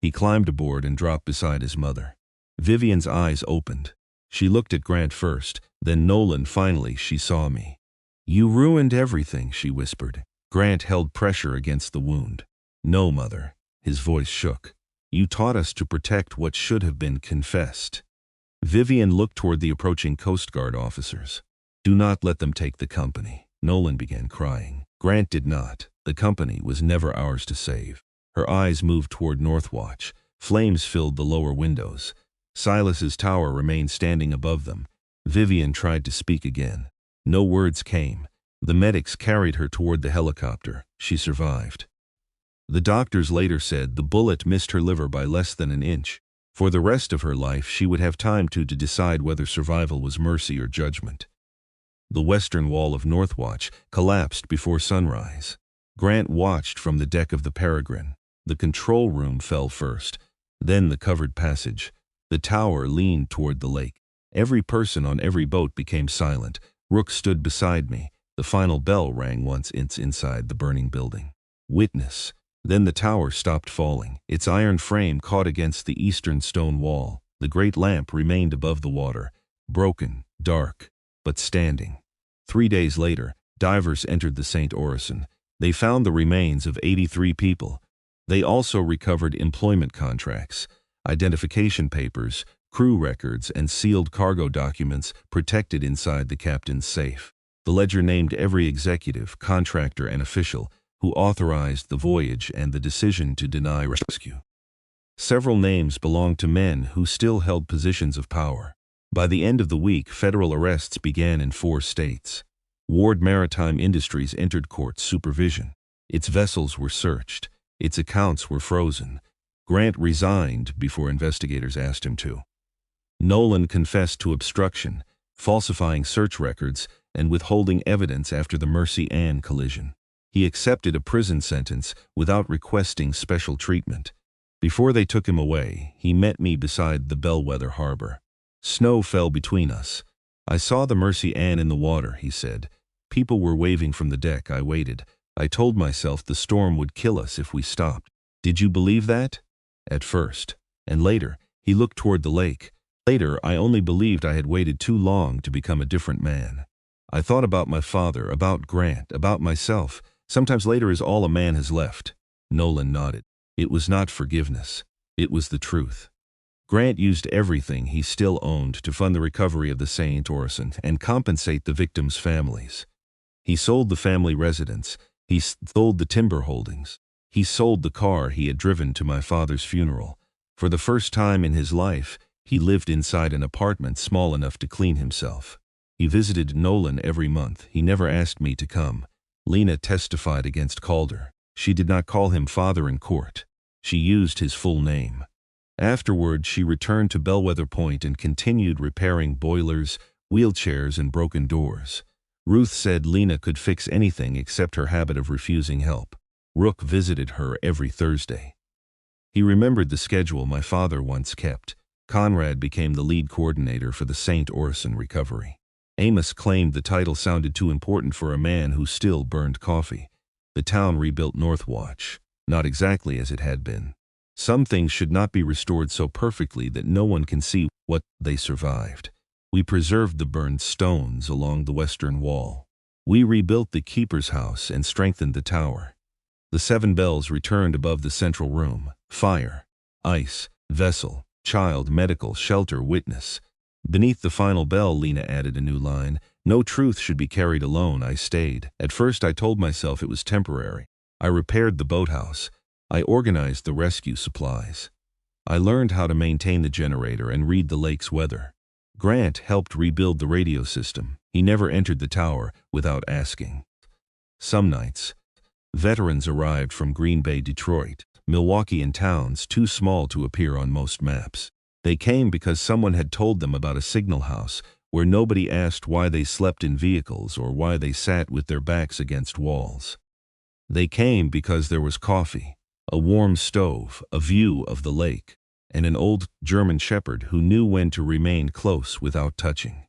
He climbed aboard and dropped beside his mother. Vivian's eyes opened. She looked at Grant first, then Nolan. Finally, she saw me. "You ruined everything," she whispered. Grant held pressure against the wound. "No, Mother." His voice shook. "You taught us to protect what should have been confessed." Vivian looked toward the approaching Coast Guard officers. "Do not let them take the company." Nolan began crying. Grant did not. The company was never ours to save. Her eyes moved toward Northwatch. Flames filled the lower windows. Silas's tower remained standing above them. Vivian tried to speak again. No words came. The medics carried her toward the helicopter. She survived. The doctors later said the bullet missed her liver by less than an inch. For the rest of her life, she would have time to decide whether survival was mercy or judgment. The western wall of Northwatch collapsed before sunrise. Grant watched from the deck of the Peregrine. The control room fell first, then the covered passage. The tower leaned toward the lake. Every person on every boat became silent. Rook stood beside me. The final bell rang once inside the burning building. Witness. Then the tower stopped falling. Its iron frame caught against the eastern stone wall. The great lamp remained above the water, broken, dark, but standing. 3 days later, divers entered the St. Orison. They found the remains of 83 people. They also recovered employment contracts, identification papers, crew records, and sealed cargo documents protected inside the captain's safe. The ledger named every executive, contractor, and official who authorized the voyage and the decision to deny rescue. Several names belonged to men who still held positions of power. By the end of the week, federal arrests began in 4 states. Ward Maritime Industries entered court supervision. Its vessels were searched. Its accounts were frozen. Grant resigned before investigators asked him to. Nolan confessed to obstruction, falsifying search records, and withholding evidence after the Mercy Ann collision. He accepted a prison sentence without requesting special treatment. Before they took him away, he met me beside the Bellwether Harbor. Snow fell between us. "I saw the Mercy Ann in the water," he said. "People were waving from the deck. I waited. I told myself the storm would kill us if we stopped." "Did you believe that?" "At first. And later." He looked toward the lake. "Later, I only believed I had waited too long to become a different man. I thought about my father, about Grant, about myself. Sometimes later is all a man has left." Nolan nodded. "It was not forgiveness. It was the truth." Grant used everything he still owned to fund the recovery of the St. Orison and compensate the victims' families. He sold the family residence. He sold the timber holdings. He sold the car he had driven to my father's funeral. For the first time in his life, he lived inside an apartment small enough to clean himself. He visited Nolan every month. He never asked me to come. Lena testified against Calder. She did not call him father in court. She used his full name. Afterward, she returned to Bellwether Point and continued repairing boilers, wheelchairs, and broken doors. Ruth said Lena could fix anything except her habit of refusing help. Rook visited her every Thursday. He remembered the schedule my father once kept. Conrad became the lead coordinator for the St. Orison recovery. Amos claimed the title sounded too important for a man who still burned coffee. The town rebuilt Northwatch, not exactly as it had been. Some things should not be restored so perfectly that no one can see what they survived. We preserved the burned stones along the western wall. We rebuilt the keeper's house and strengthened the tower. The 7 bells returned above the central room. Fire, ice, vessel, child, medical, shelter, witness. Beneath the final bell, Lena added a new line. "No truth should be carried alone." I stayed. At first I told myself it was temporary. I repaired the boathouse. I organized the rescue supplies. I learned how to maintain the generator and read the lake's weather. Grant helped rebuild the radio system. He never entered the tower without asking. Some nights, veterans arrived from Green Bay, Detroit, Milwaukee, and towns too small to appear on most maps. They came because someone had told them about a signal house where nobody asked why they slept in vehicles or why they sat with their backs against walls. They came because there was coffee. A warm stove, a view of the lake, and an old German shepherd who knew when to remain close without touching.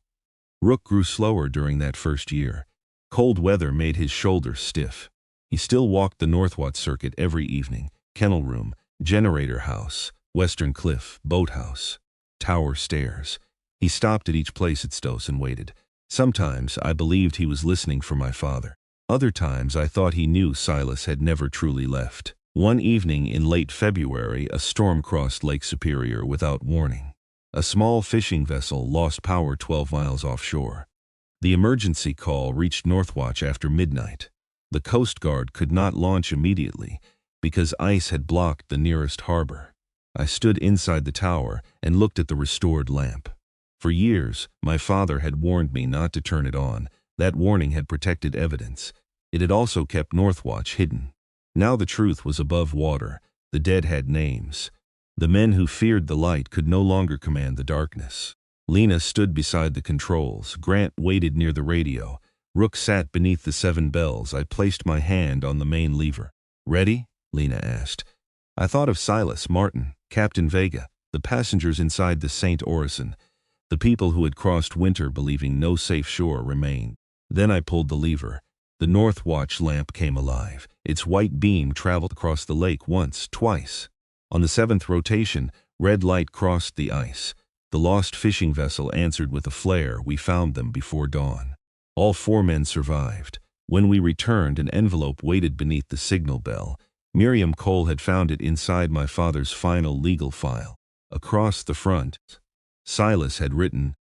Rook grew slower during that first year. Cold weather made his shoulders stiff. He still walked the Northwatch circuit every evening: kennel room, generator house, Western Cliff, boathouse, tower stairs. He stopped at each place at Stoss and waited. Sometimes I believed he was listening for my father. Other times I thought he knew Silas had never truly left. One evening in late February, a storm crossed Lake Superior without warning. A small fishing vessel lost power 12 miles offshore. The emergency call reached Northwatch after midnight. The Coast Guard could not launch immediately because ice had blocked the nearest harbor. I stood inside the tower and looked at the restored lamp. For years, my father had warned me not to turn it on. That warning had protected evidence. It had also kept Northwatch hidden. Now the truth was above water. The dead had names. The men who feared the light could no longer command the darkness. Lena stood beside the controls. Grant waited near the radio. Rook sat beneath the 7 bells. I placed my hand on the main lever. "Ready?" Lena asked. I thought of Silas, Martin, Captain Vega, the passengers inside the St. Orison, the people who had crossed winter believing no safe shore remained. Then I pulled the lever. The Northwatch lamp came alive. Its white beam traveled across the lake once, twice. On the 7th rotation, red light crossed the ice. The lost fishing vessel answered with a flare. We found them before dawn. All 4 men survived. When we returned, an envelope waited beneath the signal bell. Miriam Cole had found it inside my father's final legal file. Across the front, Silas had written,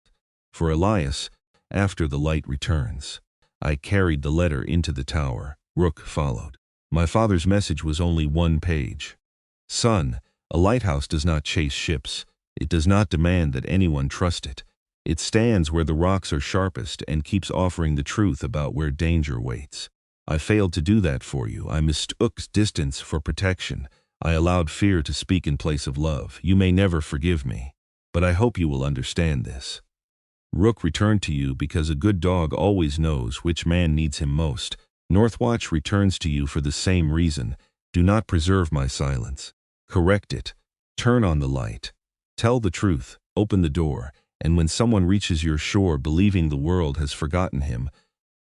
"For Elias, after the light returns." I carried the letter into the tower. Rook followed. My father's message was only 1 page. "Son, a lighthouse does not chase ships. It does not demand that anyone trust it. It stands where the rocks are sharpest and keeps offering the truth about where danger waits. I failed to do that for you. I mistook distance for protection. I allowed fear to speak in place of love. You may never forgive me, but I hope you will understand this. Rook returned to you because a good dog always knows which man needs him most. Northwatch returns to you for the same reason. Do not preserve my silence. Correct it. Turn on the light. Tell the truth. Open the door. And when someone reaches your shore believing the world has forgotten him,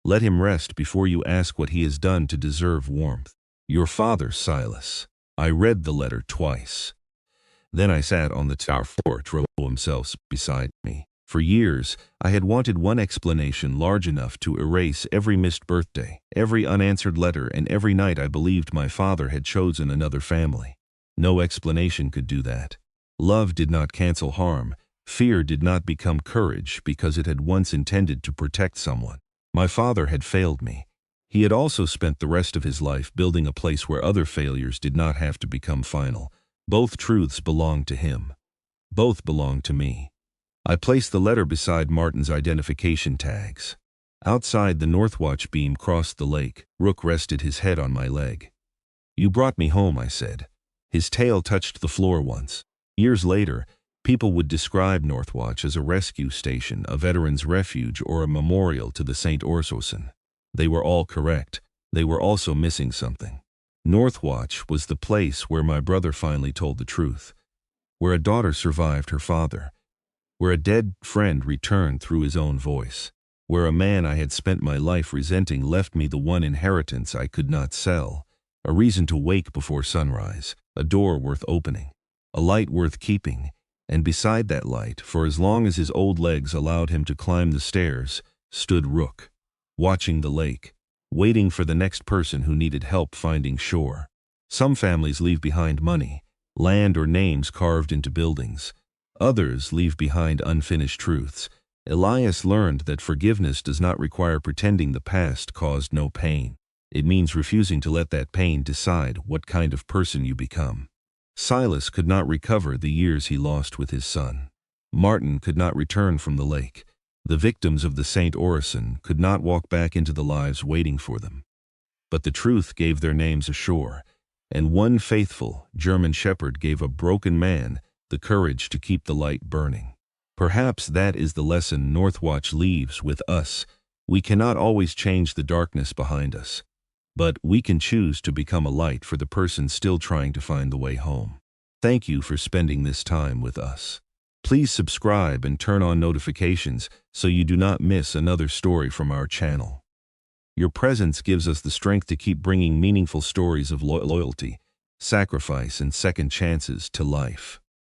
let him rest before you ask what he has done to deserve warmth. Your father, Silas." I read the letter twice. Then I sat on the tower porch, Roe himself beside me. For years, I had wanted one explanation large enough to erase every missed birthday, every unanswered letter, and every night I believed my father had chosen another family. No explanation could do that. Love did not cancel harm. Fear did not become courage because it had once intended to protect someone. My father had failed me. He had also spent the rest of his life building a place where other failures did not have to become final. Both truths belonged to him. Both belonged to me. I placed the letter beside Martin's identification tags. Outside, the Northwatch beam crossed the lake. Rook rested his head on my leg. "You brought me home," I said. His tail touched the floor once. Years later, people would describe Northwatch as a rescue station, a veteran's refuge, or a memorial to the St. Orison. They were all correct. They were also missing something. Northwatch was the place where my brother finally told the truth, where a daughter survived her father, where a dead friend returned through his own voice, where a man I had spent my life resenting left me the one inheritance I could not sell, a reason to wake before sunrise, a door worth opening, a light worth keeping, and beside that light, for as long as his old legs allowed him to climb the stairs, stood Rook, watching the lake, waiting for the next person who needed help finding shore. Some families leave behind money, land, or names carved into buildings. Others leave behind unfinished truths. Elias learned that forgiveness does not require pretending the past caused no pain. It means refusing to let that pain decide what kind of person you become. Silas could not recover the years he lost with his son. Martin could not return from the lake. The victims of the St. Orison could not walk back into the lives waiting for them. But the truth gave their names ashore, and one faithful German shepherd gave a broken man the courage to keep the light burning. Perhaps that is the lesson Northwatch leaves with us. We cannot always change the darkness behind us, but we can choose to become a light for the person still trying to find the way home. Thank you for spending this time with us. Please subscribe and turn on notifications so you do not miss another story from our channel. Your presence gives us the strength to keep bringing meaningful stories of loyalty, sacrifice, and second chances to life.